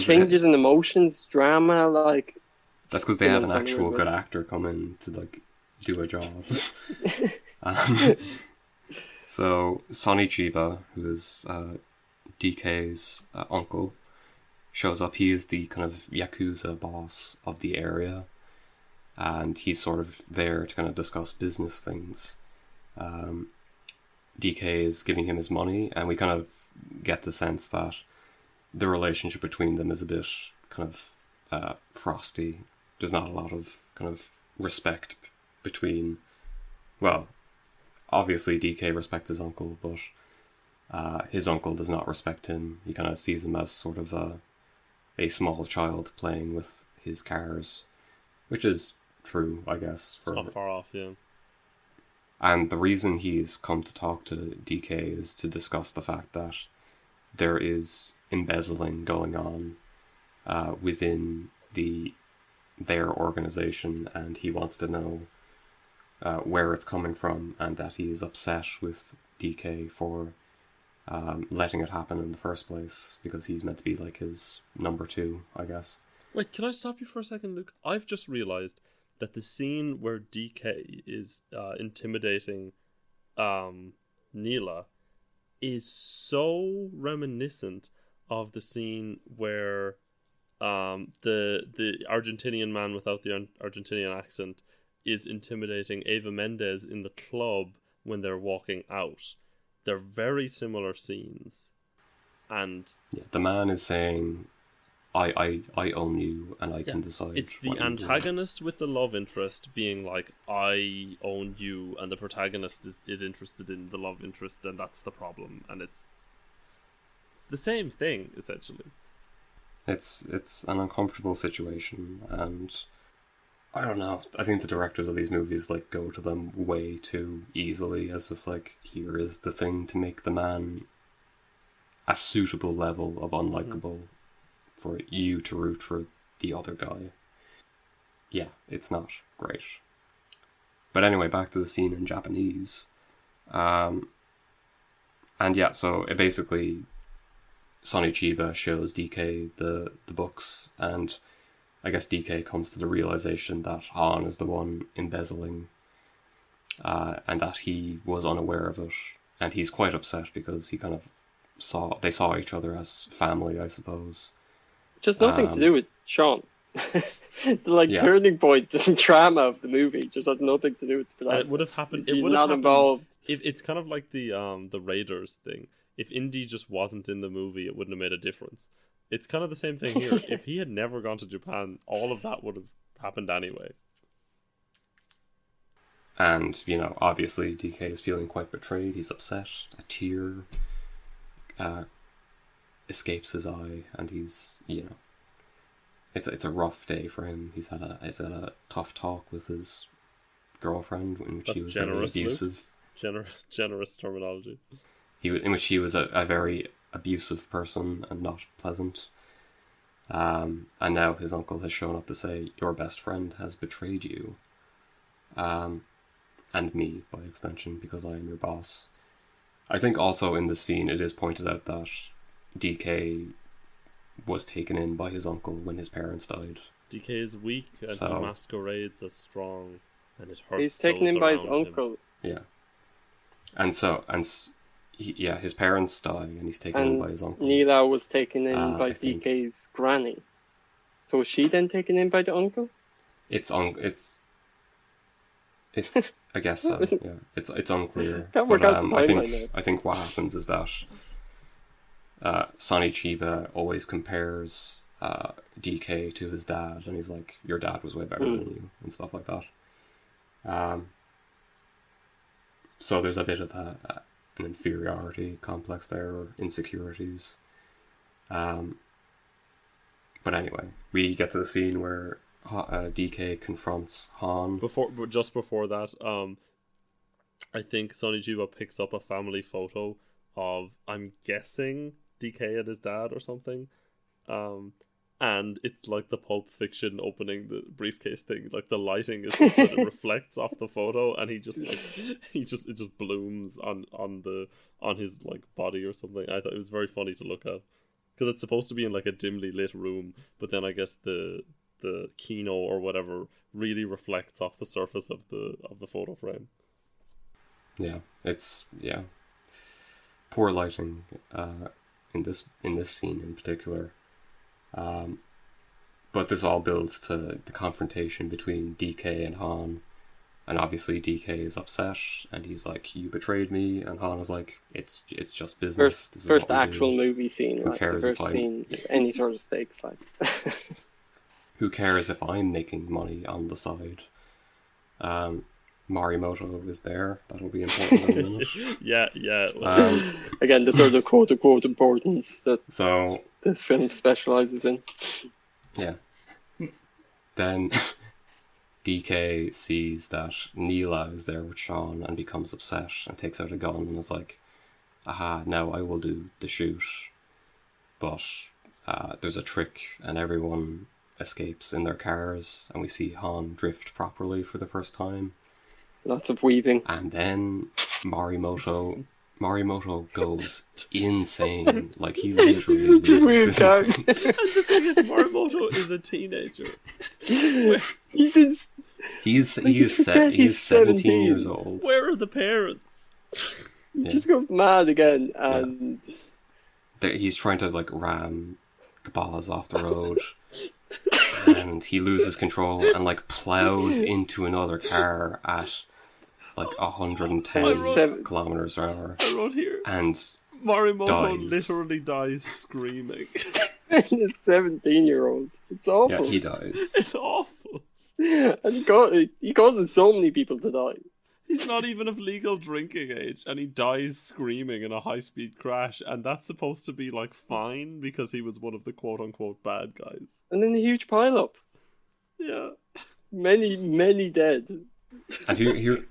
changes in emotions, drama. Like that's because they have an actual good actor come in to like do a job. So Sonny Chiba, who is DK's uncle, shows up. He is the kind of Yakuza boss of the area, and he's sort of there to kind of discuss business things. DK is giving him his money, and we kind of get the sense that the relationship between them is a bit kind of frosty. There's not a lot of kind of respect between, well, obviously DK respects his uncle, but his uncle does not respect him. He kind of sees him as sort of a small child playing with his cars, which is true, I guess. It's not far off, yeah. And the reason he's come to talk to DK is to discuss the fact that there is embezzling going on within their organization, and he wants to know where it's coming from, and that he is upset with DK for letting it happen in the first place, because he's meant to be like his number two, I guess. Wait, can I stop you for a second, Luke? I've just realized that the scene where DK is intimidating Neela is so reminiscent of the scene where the Argentinian man without the Argentinian accent is intimidating Eva Mendes in the club when they're walking out. They're very similar scenes. And yeah, the man is saying, I own you, and I can decide. It's the antagonist with the love interest being like, I own you, and the protagonist is interested in the love interest, and that's the problem. And it's the same thing, essentially. It's an uncomfortable situation, and I don't know. I think the directors of these movies like go to them way too easily as just like, here is the thing to make the man a suitable level of unlikable for you to root for the other guy. Yeah, it's not great. But anyway, back to the scene in Japanese. And yeah, so it basically, Sonny Chiba shows DK the books, and I guess DK comes to the realization that Han is the one embezzling, and that he was unaware of it, and he's quite upset because he kind of they saw each other as family, I suppose. Just nothing to do with Cian. The turning point, the drama of the movie just had nothing to do with that. It would have happened. He's not involved. It's kind of like the Raiders thing. If Indy just wasn't in the movie, it wouldn't have made a difference. It's kind of the same thing here. If he had never gone to Japan, all of that would have happened anyway. And, you know, obviously DK is feeling quite betrayed. He's upset. A tear escapes his eye, and he's, you know, it's a rough day for him. He's had a tough talk with his girlfriend, in which he was very abusive. Generous terminology. In which he was a very abusive person and not pleasant. And now his uncle has shown up to say, your best friend has betrayed you. And me, by extension, because I am your boss. I think also in the scene it is pointed out that DK was taken in by his uncle when his parents died. DK is weak and he masquerades as strong, and it hurts. He's taken in by his uncle. Yeah. His parents die, and he's taken in by his uncle. Neela was taken in by DK's granny. So was she then taken in by the uncle? It's I guess so. Yeah, it's unclear. Can't work out the timeline. I think what happens is that Sonny Chiba always compares DK to his dad, and he's like, "Your dad was way better than you," and stuff like that. So there's a bit of an inferiority complex there, or insecurities. But anyway, we get to the scene where DK confronts Han. Just before that, I think Sonny Chiba picks up a family photo of, I'm guessing, DK and his dad or something. And it's like the Pulp Fiction opening the briefcase thing. Like the lighting is such that it reflects off the photo, and it just blooms on his like body or something. I thought it was very funny to look at, because it's supposed to be in like a dimly lit room, but then I guess the Kino or whatever really reflects off the surface of the photo frame. Yeah, it's poor lighting in this scene in particular. But this all builds to the confrontation between DK and Han, and obviously DK is upset, and he's like, "You betrayed me," and Han is like, "It's just business." First actual movie scene. Who cares the first scene with any sort of stakes, like. Who cares if I'm making money on the side? Marimoto is there. That'll be important in a minute. Yeah. Again, the sort of quote-unquote importance that so this film specializes in. Yeah. Then DK sees that Neela is there with Sean and becomes upset and takes out a gun and is like, "Aha, now I will do the shoot." but there's a trick and everyone escapes in their cars, and we see Han drift properly for the first time. Lots of weaving. And then Morimoto goes insane. Like, he literally loses Weird his character. mind. And the thing is, Morimoto is a teenager. He's 17 years old. Where are the parents? He just goes mad again, and He's trying to like ram the boss off the road, and he loses control and like plows into another car at like 110 kilometers an hour. I wrote here. And Morimoto dies. literally dies screaming. a 17-year-old. It's awful. Yeah, he dies. It's awful. And he causes so many people to die. He's not even of legal drinking age, and he dies screaming in a high-speed crash, and that's supposed to be, like, fine, because he was one of the quote-unquote bad guys. And then a huge pile-up. Yeah. Many dead. And here,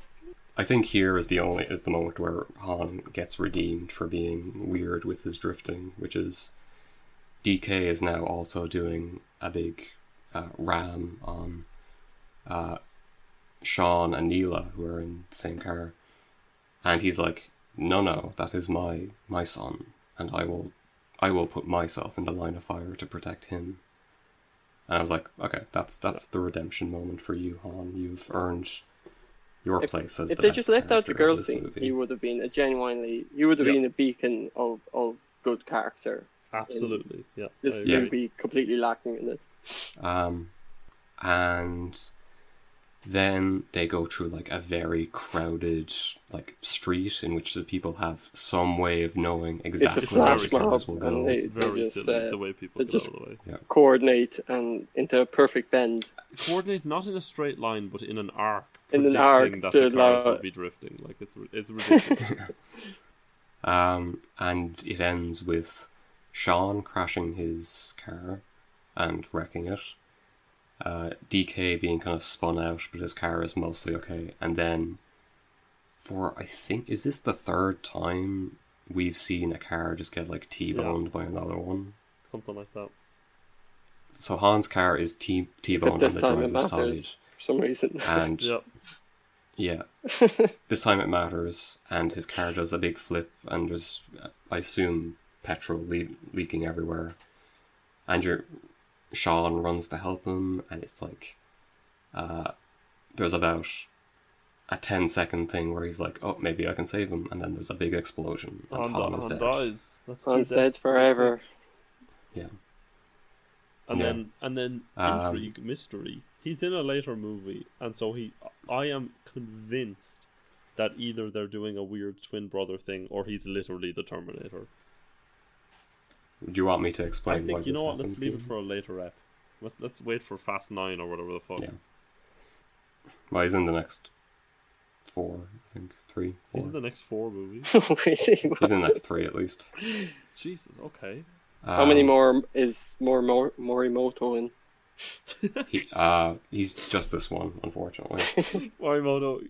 I think here is the moment where Han gets redeemed for being weird with his drifting, which is DK is now also doing a big ram on Cian and Neela, who are in the same car, and he's like, no, that is my son, and I will put myself in the line of fire to protect him. And I was like, okay, that's the redemption moment for you, Han. You've earned your place as the If they best just left out the character in girl this scene, movie. he would have been been a beacon of good character. Absolutely, yeah. This I agree. movie completely lacking in it. And then they go through like a very crowded like street in which the people have some way of knowing exactly where the flash mob, cars will go. and It's they very just, silly, the way people they get just- out of the way. Coordinate and into a perfect bend. Coordinate not in a straight line, but in an arc, In an predicting arc that to the cars allow- would be drifting. Like, it's ridiculous. And it ends with Cian crashing his car and wrecking it. DK being kind of spun out, but his car is mostly okay. And then, is this the third time we've seen a car just get like T-boned by another one? Something like that. So Han's car is T-boned Except on this the time it driver's matters side. for some reason. And Yep. yeah, this time it matters, and his car does a big flip, and there's, I assume, petrol leaking everywhere. And Cian runs to help him, and it's like, there's about a 10-second thing where he's like, oh, maybe I can save him, and then there's a big explosion, and Han is dead. dies. That's two Han's dead deaths forever. Yeah. And Yeah. then intrigue, mystery. He's in a later movie, and so I am convinced that either they're doing a weird twin brother thing, or he's literally the Terminator. Do you want me to explain I why think, this you know what, happens let's leave to it you? for a later ep. Let's wait for Fast 9 or whatever the fuck. Yeah. Well, he's in the next 4, I think. 3, 4. He's in the next 4 movies. Really? He's in the next 3 at least. Jesus, okay. How many more is Morimoto in? He's just this one, unfortunately. Morimoto,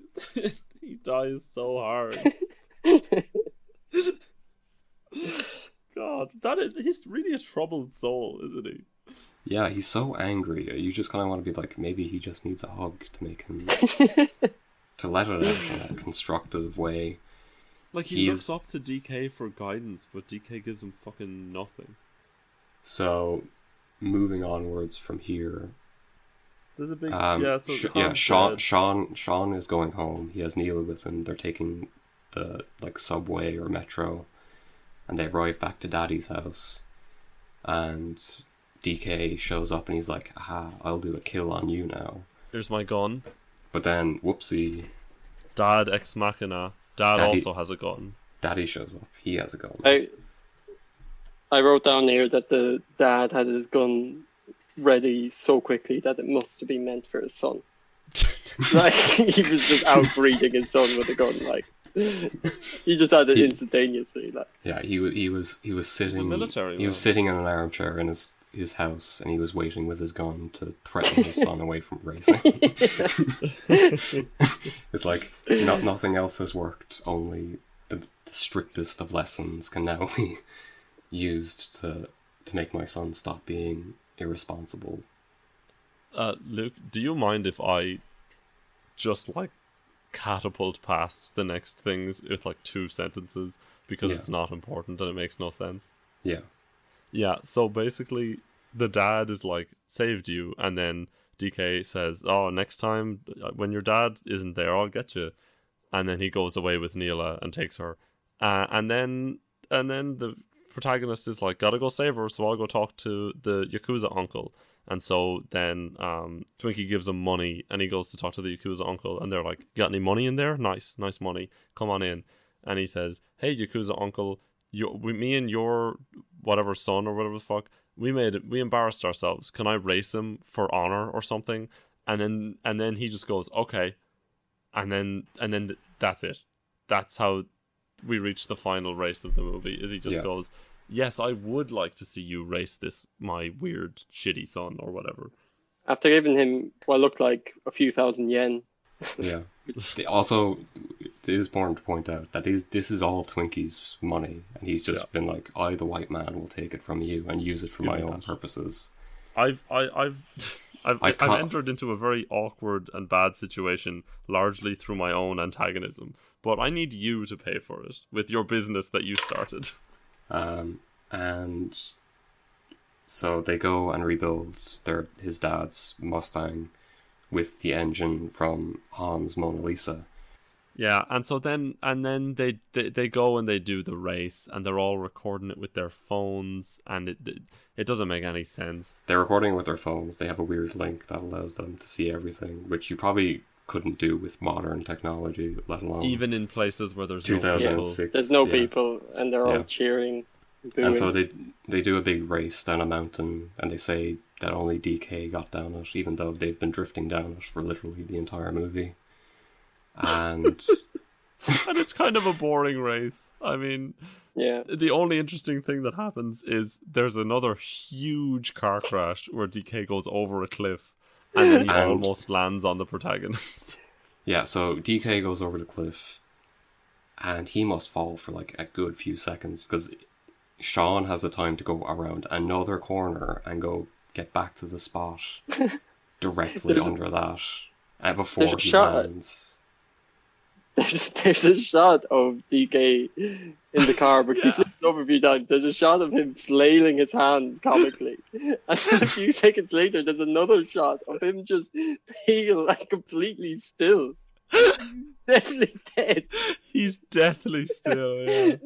he dies so hard. God, he's really a troubled soul, isn't he? Yeah, he's so angry. You just kind of want to be like, maybe he just needs a hug to make him to let it out in a constructive way. Like, he looks up to DK for guidance, but DK gives him fucking nothing. So, moving onwards from here. There's a big Sean is going home. He has Neela with him. They're taking the like subway or metro, and they arrive back to Daddy's house. And DK shows up and he's like, "Aha, I'll do a kill on you now." Here's my gun. But then, whoopsie, Dad ex machina. Dad Daddy- also has a gun. Daddy shows up. He has a gun. I wrote down here that the dad had his gun ready so quickly that it must have been meant for his son. Like, he was just out breeding his son with a gun. Like, he just had it instantaneously. Like, Yeah, he was sitting. military He was man. sitting in an armchair in his house, and he was waiting with his gun to threaten his son away from racing. It's like nothing else has worked. Only the strictest of lessons can now be used to to make my son stop being irresponsible. Luke, do you mind if I just like catapult past the next things with like 2 sentences because Yeah. it's not important and it makes no sense? Yeah. Yeah, so basically the dad is like, saved you, and then DK says, oh, next time when your dad isn't there, I'll get you. And then he goes away with Neela and takes her. And then the protagonist is like, gotta go save her, so I'll go talk to the Yakuza uncle. And so then Twinkie gives him money, and he goes to talk to the Yakuza uncle, and they're like, got any money in there? Nice money. Come on in. And he says, hey, Yakuza uncle, me and your whatever son or whatever the fuck, we embarrassed ourselves. Can I race him for honor or something? And then he just goes, okay. And then that's it. That's how we reach the final race of the movie. Is he just goes, yes, I would like to see you race this, my weird shitty son or whatever. After giving him what looked like a few thousand yen. Yeah. Also, it is important to point out that this is all Twinkie's money, and he's just been like, I, the white man, will take it from you and use it for my own purposes. I've entered into a very awkward and bad situation largely through my own antagonism, but I need you to pay for it with your business that you started. And so they go and rebuild his dad's Mustang with the engine from Han's Mona Lisa. Yeah, and so then they go and they do the race, and they're all recording it with their phones, and it doesn't make any sense. They're recording it with their phones. They have a weird link that allows them to see everything, which you probably couldn't do with modern technology, let alone even in places where there's no 2006. people. There's no people, and they're all cheering. Booing. And so they do a big race down a mountain, and they say that only DK got down it, even though they've been drifting down it for literally the entire movie. And and it's kind of a boring race. I mean, the only interesting thing that happens is there's another huge car crash where DK goes over a cliff, and then he almost lands on the protagonist. Yeah, so DK goes over the cliff, and he must fall for like a good few seconds, because Cian has the time to go around another corner and go get back to the spot directly under that before he lands. There's a shot of DK in the car, but keeps looking over a few times. There's a shot of him flailing his hands comically. And then a few seconds later, there's another shot of him just pale and completely still. Definitely dead. He's deathly still, yeah.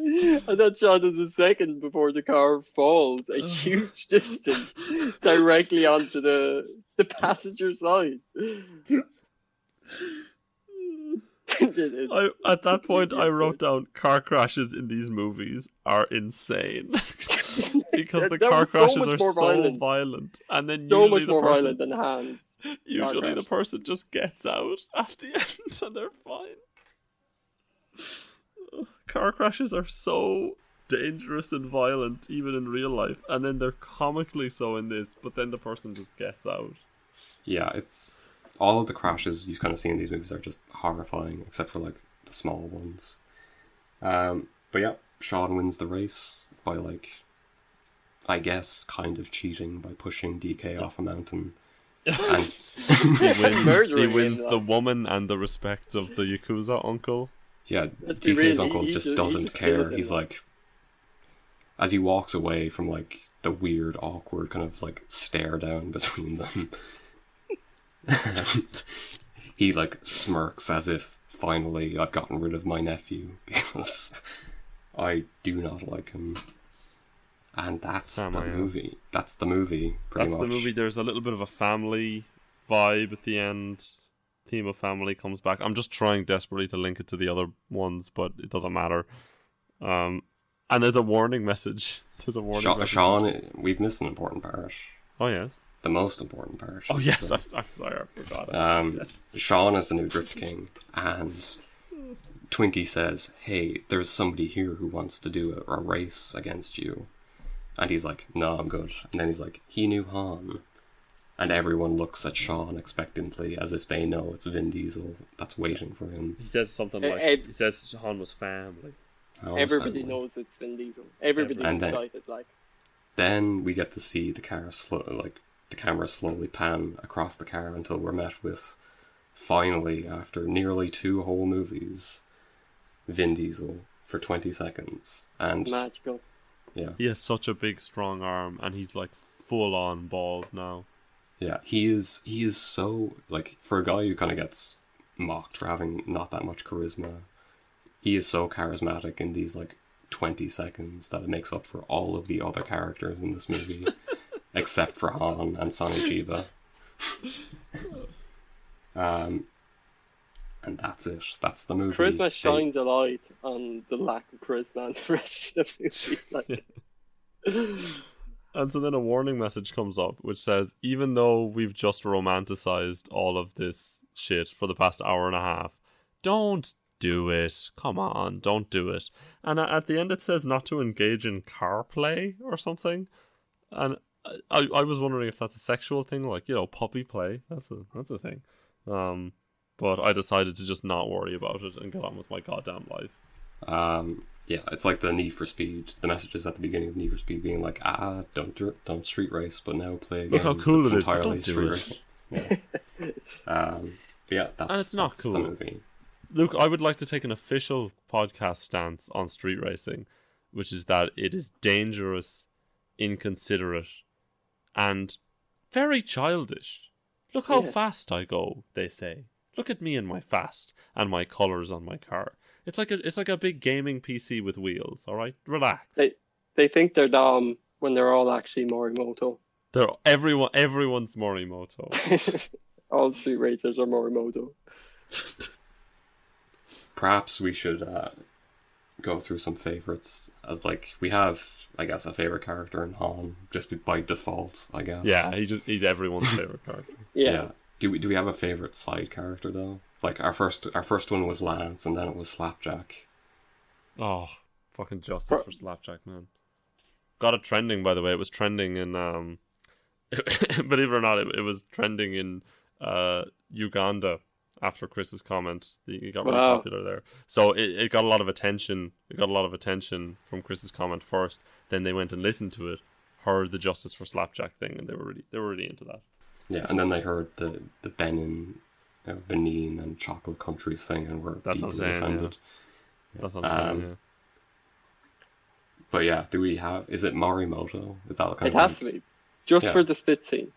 And that shot is a second before the car falls a huge distance directly onto the passenger side. At that point, I wrote down car crashes in these movies are insane because the car crashes are so violent, and then so usually much more violent than Hans. Usually, the person just gets out at the end, and they're fine. Car crashes are so dangerous and violent, even in real life, and then they're comically so in this. But then the person just gets out. Yeah, it's. All of the crashes you kind of see in these movies are just horrifying, except for, like, the small ones. But yeah, Cian wins the race by, like, I guess, kind of cheating by pushing DK off a mountain. And he wins the woman and the respect of the Yakuza uncle. Yeah, DK's uncle just doesn't care. He's like, as he walks away from, like, the weird, awkward kind of, like, stare down between them, he like smirks as if finally I've gotten rid of my nephew because I do not like him. And that's the movie. That's the movie, pretty much. That's the movie. There's a little bit of a family vibe at the end. Theme of family comes back. I'm just trying desperately to link it to the other ones, but it doesn't matter. And there's a warning message. Cian, we've missed an important part. Oh, yes. The most important part. Oh, yes. I'm sorry, I forgot it. Yes. Cian is the new Drift King, and Twinkie says, hey, there's somebody here who wants to do a race against you. And he's like, no, I'm good. And then he's like, he knew Han. And everyone looks at Cian expectantly, as if they know it's Vin Diesel that's waiting for him. He says something like, he says Han was family. Everybody knows it's Vin Diesel. Everybody's excited, like. Then we get to see the car the camera slowly pan across the car until we're met with, finally, after nearly 2 whole movies, Vin Diesel for 20 seconds. And Magical. yeah. He has such a big, strong arm, and he's like full on bald now. Yeah, he is so, like, for a guy who kind of gets mocked for having not that much charisma, he is so charismatic in these, like, 20 seconds that it makes up for all of the other characters in this movie, except for Han and Sonny Chiba. And that's it. That's the movie. Charisma shines a light on the lack of charisma in the rest of the movie. Like... And so then a warning message comes up which says, even though we've just romanticized all of this shit for the past hour and a half, don't do it. Come on, don't do it. And at the end it says not to engage in car play or something. And I was wondering if that's a sexual thing, like, you know, puppy play. That's a thing. But I decided to just not worry about it and get on with my goddamn life. Yeah, it's like the Need for Speed. The messages at the beginning of Need for Speed being like, don't street race, but now play a game Look how cool that's it is, but entirely don't do street it. racing. Yeah. Yeah, And it's not that's cool. the movie. Luke, I would like to take an official podcast stance on street racing, which is that it is dangerous, inconsiderate, and very childish. Look how fast I go, they say. Look at me and my fast and my colours on my car. It's like a big gaming PC with wheels, alright? Relax. They think they're dumb when they're all actually Morimoto. Everyone's Morimoto. All street racers are Morimoto. Perhaps we should go through some favorites, as like we have, I guess, a favorite character in Han just by default, I guess. Yeah, he's everyone's favorite character. Yeah. Do we have a favorite side character though? Like our first one was Lance, and then it was Slapjack. Oh, fucking justice for Slapjack, man. Got it trending, by the way. It was trending in believe it or not, it was trending in Uganda after Chris's comment. It got really popular there. So it got a lot of attention. It got a lot of attention from Chris's comment first. Then they went and listened to it, heard the Justice for Slapjack thing, and they were really into that. Yeah, and then they heard the Benin, and chocolate countries thing, and were deeply offended. Yeah. That's what I'm saying. Yeah. But yeah, is it Morimoto? Is that kind it has to be. Just for the spit scene.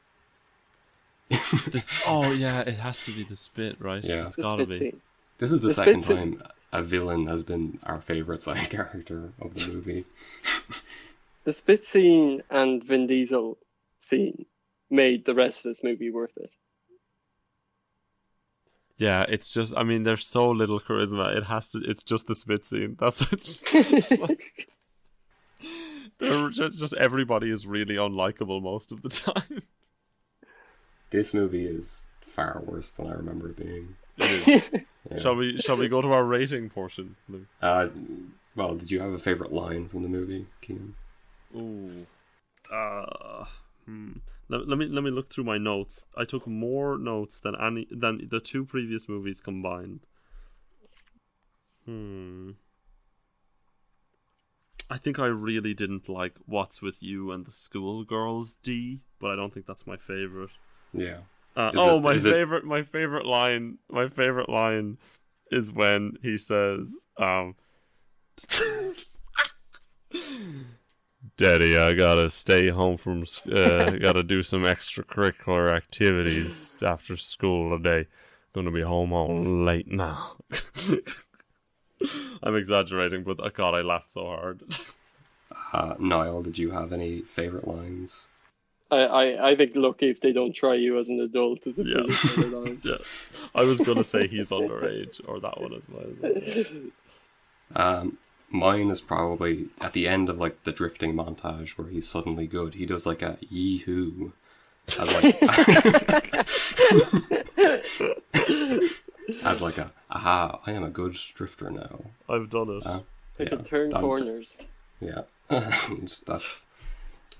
It has to be the spit, right? Yeah. It's gotta be. Scene. This is the second time a villain has been our favourite side character of the movie. The spit scene and Vin Diesel scene made the rest of this movie worth it. Yeah, it's just, I mean, there's so little charisma. It's just the spit scene. That's it. Like, just everybody is really unlikable most of the time. This movie is far worse than I remember it being. It is. Yeah. Shall we go to our rating portion, Luke? Well, did you have a favourite line from the movie, Cian? Ooh. Let me look through my notes. I took more notes than the 2 previous movies combined. I think I really didn't like What's With You and the Schoolgirls D, but I don't think that's my favorite. Yeah. My favorite line is when he says, Daddy, I gotta stay home from, gotta do some extracurricular activities after school today. Gonna be home all late now. I'm exaggerating, but God, I laughed so hard. Niall, did you have any favourite lines? I think lucky if they don't try you as an adult is a pretty favorite line. Yeah, I was gonna say he's underage, or that one as well. Mine is probably at the end of like the drifting montage where he's suddenly good. He does like a yee-hoo. As like aha, I am a good drifter now. I've done it. I can turn corners. Yeah. That's.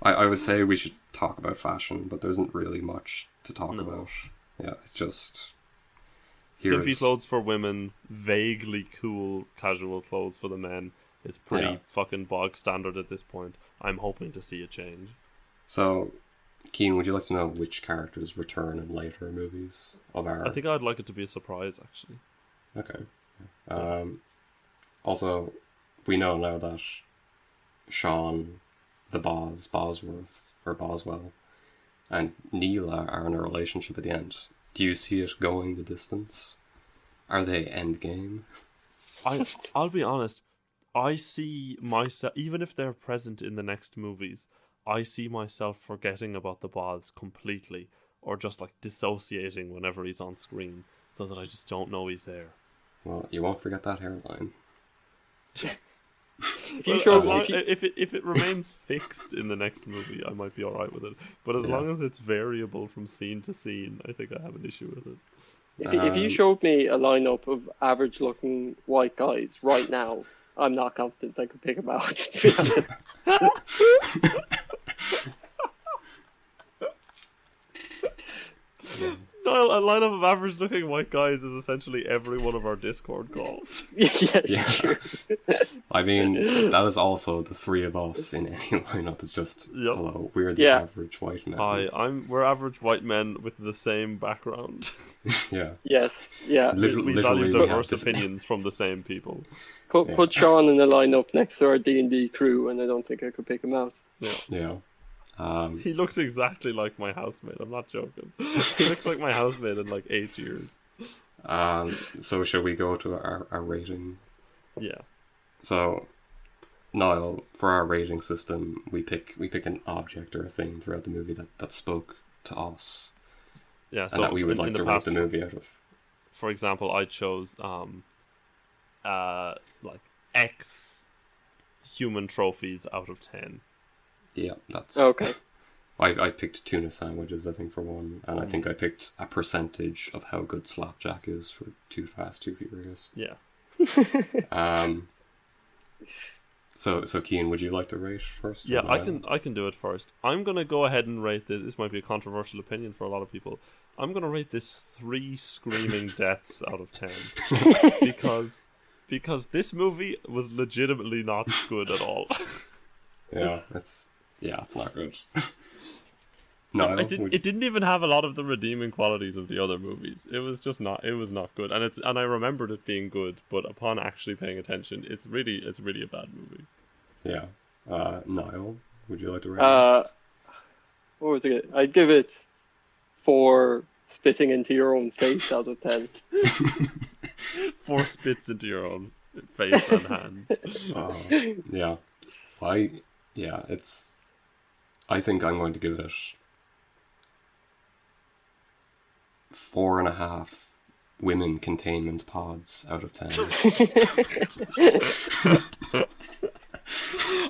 I would say we should talk about fashion, but there isn't really much to talk about. Yeah, it's just skimpy clothes for women, vaguely cool casual clothes for the men, It's pretty Yeah. fucking bog standard at this point. I'm hoping to see a change. So, Cian, would you like to know which characters return in later movies of our... I think I'd like it to be a surprise, actually. Okay. Also, we know now that Sean, the Bosworth, or Boswell, and Neela are in a relationship at the end. Do you see it going the distance? Are they endgame? I'll be honest. I see myself, even if they're present in the next movies, I see myself forgetting about the Boz completely, or just like dissociating whenever he's on screen, so that I just don't know he's there. Well, you won't forget that hairline. If you showed me, If it remains fixed in the next movie, I might be alright with it. But as long as it's variable from scene to scene, I think I have an issue with it. if you showed me a lineup of average-looking white guys right now, I'm not confident I could pick them out. To be honest. No, a lineup of average-looking white guys is essentially every one of our Discord calls. Yes, true. I mean, that is also the three of us in any lineup. It's just, Yep. hello, we're the Yeah. average white men. We're average white men with the same background. Yeah. Yes, yeah. We Literally, value we have diverse this- opinions from the same people. Put Sean in the lineup next to our D&D crew, and I don't think I could pick him out. Yeah. He looks exactly like my housemate. I'm not joking. He looks like my housemate in like 8 years. So shall we go to our rating? Yeah. So, Niall, for our rating system, we pick an object or a thing throughout the movie that spoke to us, Yeah. and So that we would in like the to rate past, the movie out of. for example, I chose like X human trophies out of 10. Yeah, that's Okay. I picked tuna sandwiches, I think, for one, and I think I picked a percentage of how good Slapjack is for Too Fast, Too Furious. Yeah. So Cian, would you like to rate first? Yeah, or I can do it first. I'm gonna go ahead and rate this. This might be a controversial opinion for a lot of people. I'm gonna rate this 3 screaming deaths out of 10 because this movie was legitimately not good at all. Yeah, it's not good. No, It didn't even have a lot of the redeeming qualities of the other movies. It was just not. It was not good, and I remembered it being good, but upon actually paying attention, it's really a bad movie. Yeah. Niall, would you like to rate What was it? I'd give it 4 spitting into your own face out of 10. 4 spits into your own face and hand. Yeah. I think I'm going to give it 4.5 women containment pods out of 10.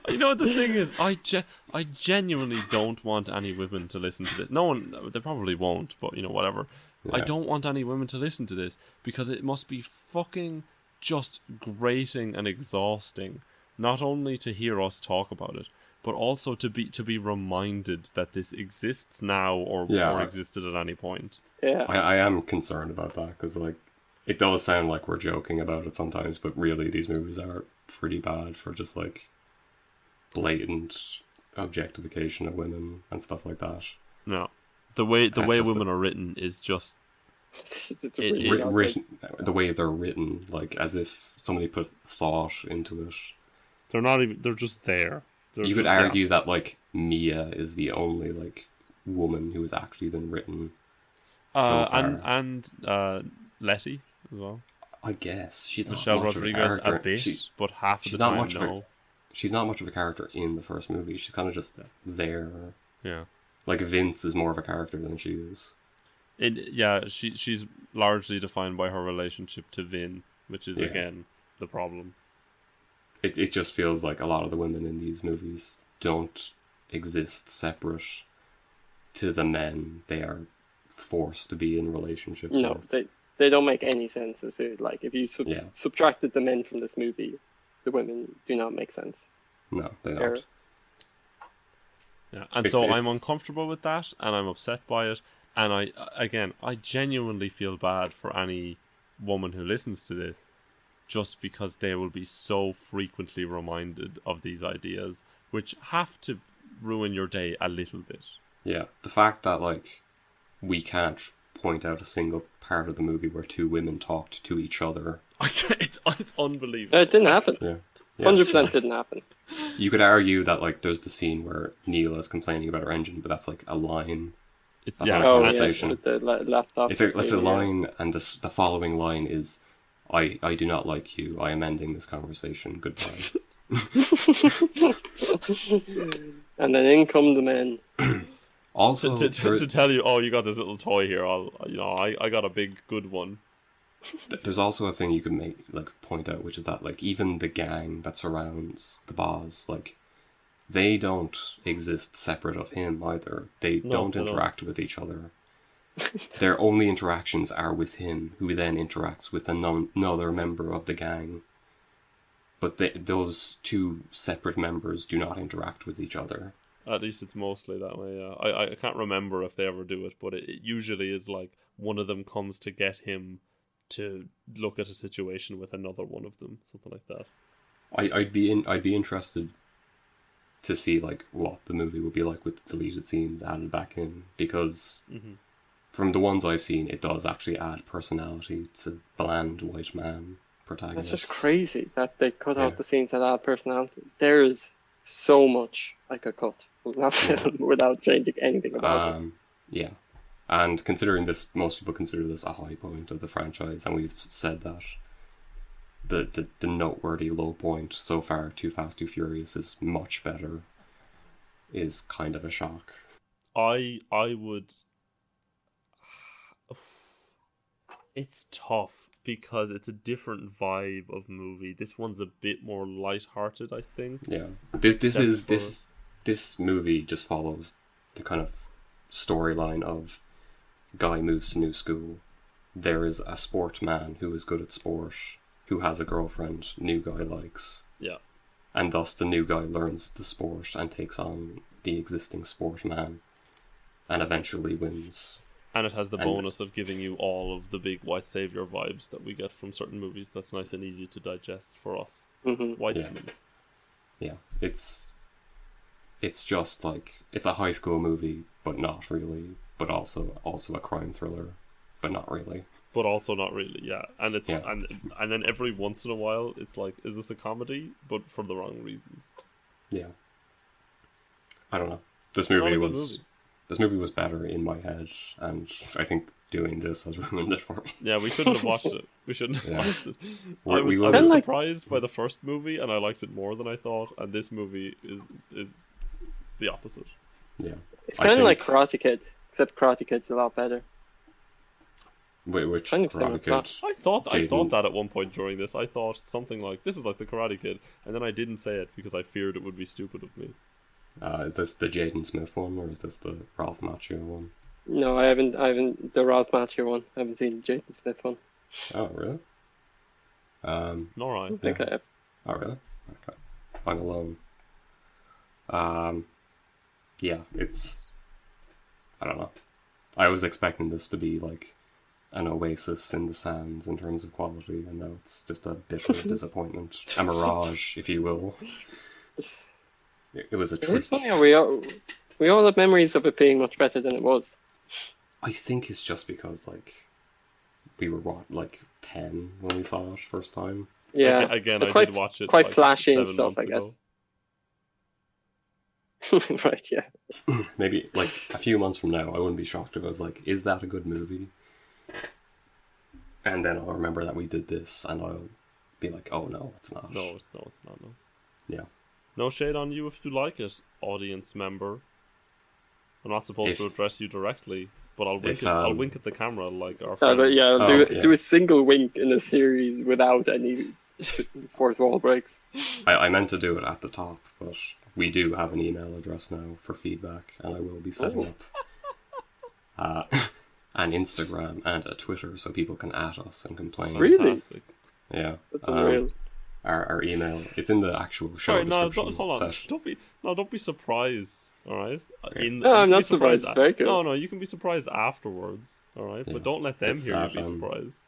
You know what the thing is? I genuinely don't want any women to listen to this. No one, they probably won't, but you know, whatever. I Yeah. don't want any women to listen to this because it must be fucking just grating and exhausting, not only to hear us talk about it, but also to be reminded that this exists now or existed at any point. Yeah. I am concerned about that because, like, it does sound like we're joking about it sometimes, but really these movies are pretty bad for just, like, blatant objectification of women and stuff like that. No, the way just women are written is just It's really bad. Written, the way they're written, like, as if somebody put thought into it. they're not even. They're just there. They're You could just- argue that, like, Mia is the only, like, woman who has actually been written so far. and Letty as well. I guess she's not Michelle much Rodriguez of a a bit, character. but half of she's the not time much of a- no. She's not much of a character in the first movie. She's kind of just there. Yeah. Like, Vince is more of a character than she is. She's largely defined by her relationship to Vin, which is Yeah. again the problem. It just feels like a lot of the women in these movies don't exist separate to the men they are forced to be in relationships No, with. they don't make any sense. As it, like, if you Yeah. subtracted the men from this movie, the women do not make sense. No, they They're- don't. Yeah, and It's- so I'm it's- uncomfortable with that, and I'm upset by it. And I genuinely feel bad for any woman who listens to this, just because they will be so frequently reminded of these ideas, which have to ruin your day a little bit. Yeah, the fact that, like, we can't point out a single part of the movie where two women talked to each other. It's unbelievable. It didn't happen. Yeah. 100% didn't happen. You could argue that, like, there's the scene where Neil is complaining about her engine, but that's, like, a line. It's That's yeah, not a Oh, conversation. yes, with the laptop. It's a thing, line, and the following line is, I do not like you. I am ending this conversation. Goodbye. And then in come the men. Also, to tell you, oh, you got this little toy here. I got a big good one. there's also a thing you could point out, which is that, like, even the gang that surrounds the boss, like, they don't exist separate of him either. They don't interact with each other. Their only interactions are with him, who then interacts with another member of the gang. But those two separate members do not interact with each other. At least it's mostly that way, yeah. I can't remember if they ever do it, but it usually is like one of them comes to get him to look at a situation with another one of them, something like that. I'd be interested to see, like, what the movie would be like with the deleted scenes added back in, because from the ones I've seen, it does actually add personality to bland white man protagonist. That's just crazy that they cut out the scenes that add personality. There is so much I could cut without changing anything about it. Yeah. And considering this, most people consider this a high point of the franchise, and we've said that the noteworthy low point so far, Too Fast, Too Furious, is much better, is kind of a shock. I would... It's tough, because it's a different vibe of movie. This one's a bit more light-hearted, I think. Yeah. This movie just follows the kind of storyline of guy moves to new school. There is a sportsman who is good at sport, who has a girlfriend new guy likes. Yeah. And thus the new guy learns the sport and takes on the existing sportman and eventually wins. And it has the bonus of giving you all of the big white savior vibes that we get from certain movies. That's nice and easy to digest for us whitesmen. Yeah. It's just like, it's a high school movie, but not really. But also a crime thriller, but not really. But also not really, yeah. And it's and then every once in a while, it's like, is this a comedy? But for the wrong reasons. Yeah. I don't know. This movie was better in my head, and I think doing this has ruined it for me. Yeah, we shouldn't have watched it. I was I surprised by the first movie, and I liked it more than I thought. And this movie is the opposite. Yeah, it's kind of like Karate Kid, except Karate Kid's a lot better. Wait, which Karate Kid? I thought that at one point during this. I thought something like, this is like the Karate Kid, and then I didn't say it because I feared it would be stupid of me. Is this the Jaden Smith one, or is this the Ralph Macchio one? No, I haven't the Ralph Macchio one. I haven't seen the Jaden Smith one. Oh, really? All right. I think I have. Oh, really? Okay. I'm alone. Yeah, it's... I don't know. I was expecting this to be like an oasis in the sands in terms of quality, and now it's just a bitter disappointment. A mirage, if you will. It was a trick. It's funny how we all have memories of it being much better than it was. I think it's just because, like, we were, 10 when we saw it first time? Yeah. Again, it's I did watch it quite like flashy and 7 stuff, I months guess. Right, yeah. Maybe, like, a few months from now, I wouldn't be shocked if I was like, is that a good movie? And then I'll remember that we did this, and I'll be like, oh, no, it's not. No, it's not, no. Yeah. No shade on you if you like it, audience member. I'm not supposed to address you directly, but I'll wink at the camera like our friend. Do a single wink in a series without any fourth wall breaks. I meant to do it at the top, but we do have an email address now for feedback, and I will be setting up an Instagram and a Twitter so people can at us and complain. Really? Fantastic. Yeah. That's unreal. Our email, it's in the actual show Sorry, description. hold on. Don't be surprised. All right. No, I'm not surprised. It's very good. No, you can be surprised afterwards. All right, but don't let them hear you be surprised.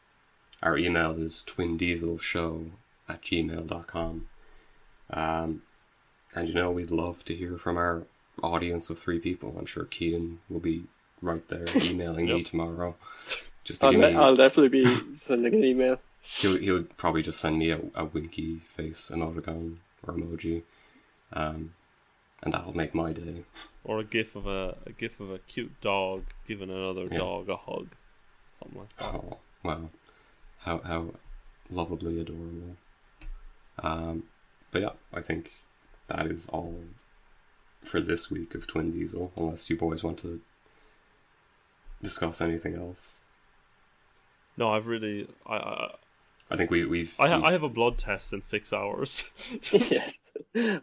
Our email is twindieselshow@gmail.com. And we'd love to hear from our audience of 3 people. I'm sure Cian will be right there emailing me tomorrow. Just to give me... I'll definitely be sending an email. He'll probably just send me a winky face emoticon or emoji, and that'll make my day. Or a gif of a cute dog giving another dog a hug, something like that. Oh wow, how lovably adorable. But yeah, I think that is all for this week of Twin Diesel. Unless you boys want to discuss anything else. No, I've really I think we've I have a blood test in 6 hours. Yeah.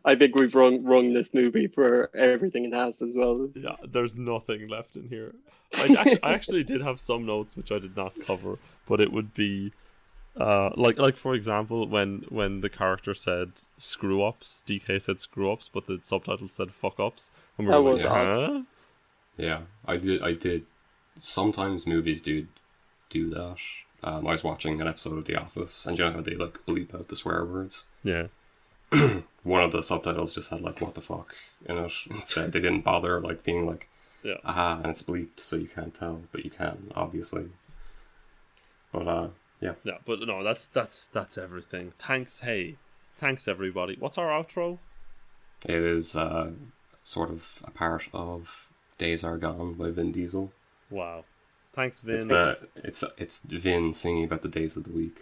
I think we've rung this movie for everything it has as well. Yeah, there's nothing I actually did have some notes which I did not cover, but it would be like for example when the character said screw ups, DK said screw ups, but the subtitle said fuck ups, and we were like, huh? Yeah, I did. Sometimes movies do that. I was watching an episode of The Office, and you know how they like bleep out the swear words? Yeah. One of the subtitles just had like "what the fuck" in it. Instead, they didn't bother like being like, "aha," and it's bleeped, so you can't tell, but you can obviously. But yeah. Yeah, but no, that's everything. Thanks everybody. What's our outro? It is sort of a part of "Days Are Gone" by Vin Diesel. Wow. Thanks, Vin. It's Vin singing about the days of the week.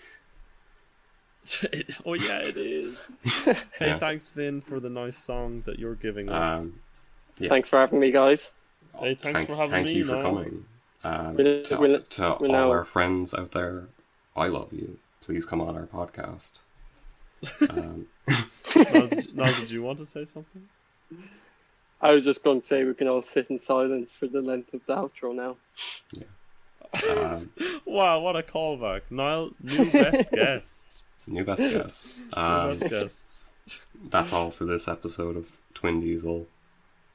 Oh yeah, it is. Hey, thanks, Vin, for the nice song that you're giving us. Thanks for having me, guys. Hey, thanks for having me. Thank you for coming. To all our friends out there, I love you. Please come on our podcast. Now, did you want to say something? I was just going to say we can all sit in silence for the length of the outro now. Yeah. Wow, what a callback. Niall, new best guest. New best guest. Best guest. That's all for this episode of Twin Diesel.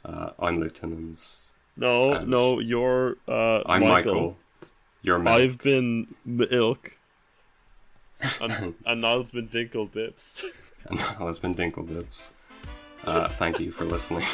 I'm Lieutenants. No, you're I'm Michael. You're Mac. I've been Milk. And Niall's been Dinkle Bips. And Niall has been Dinkle Bips. Thank you for listening.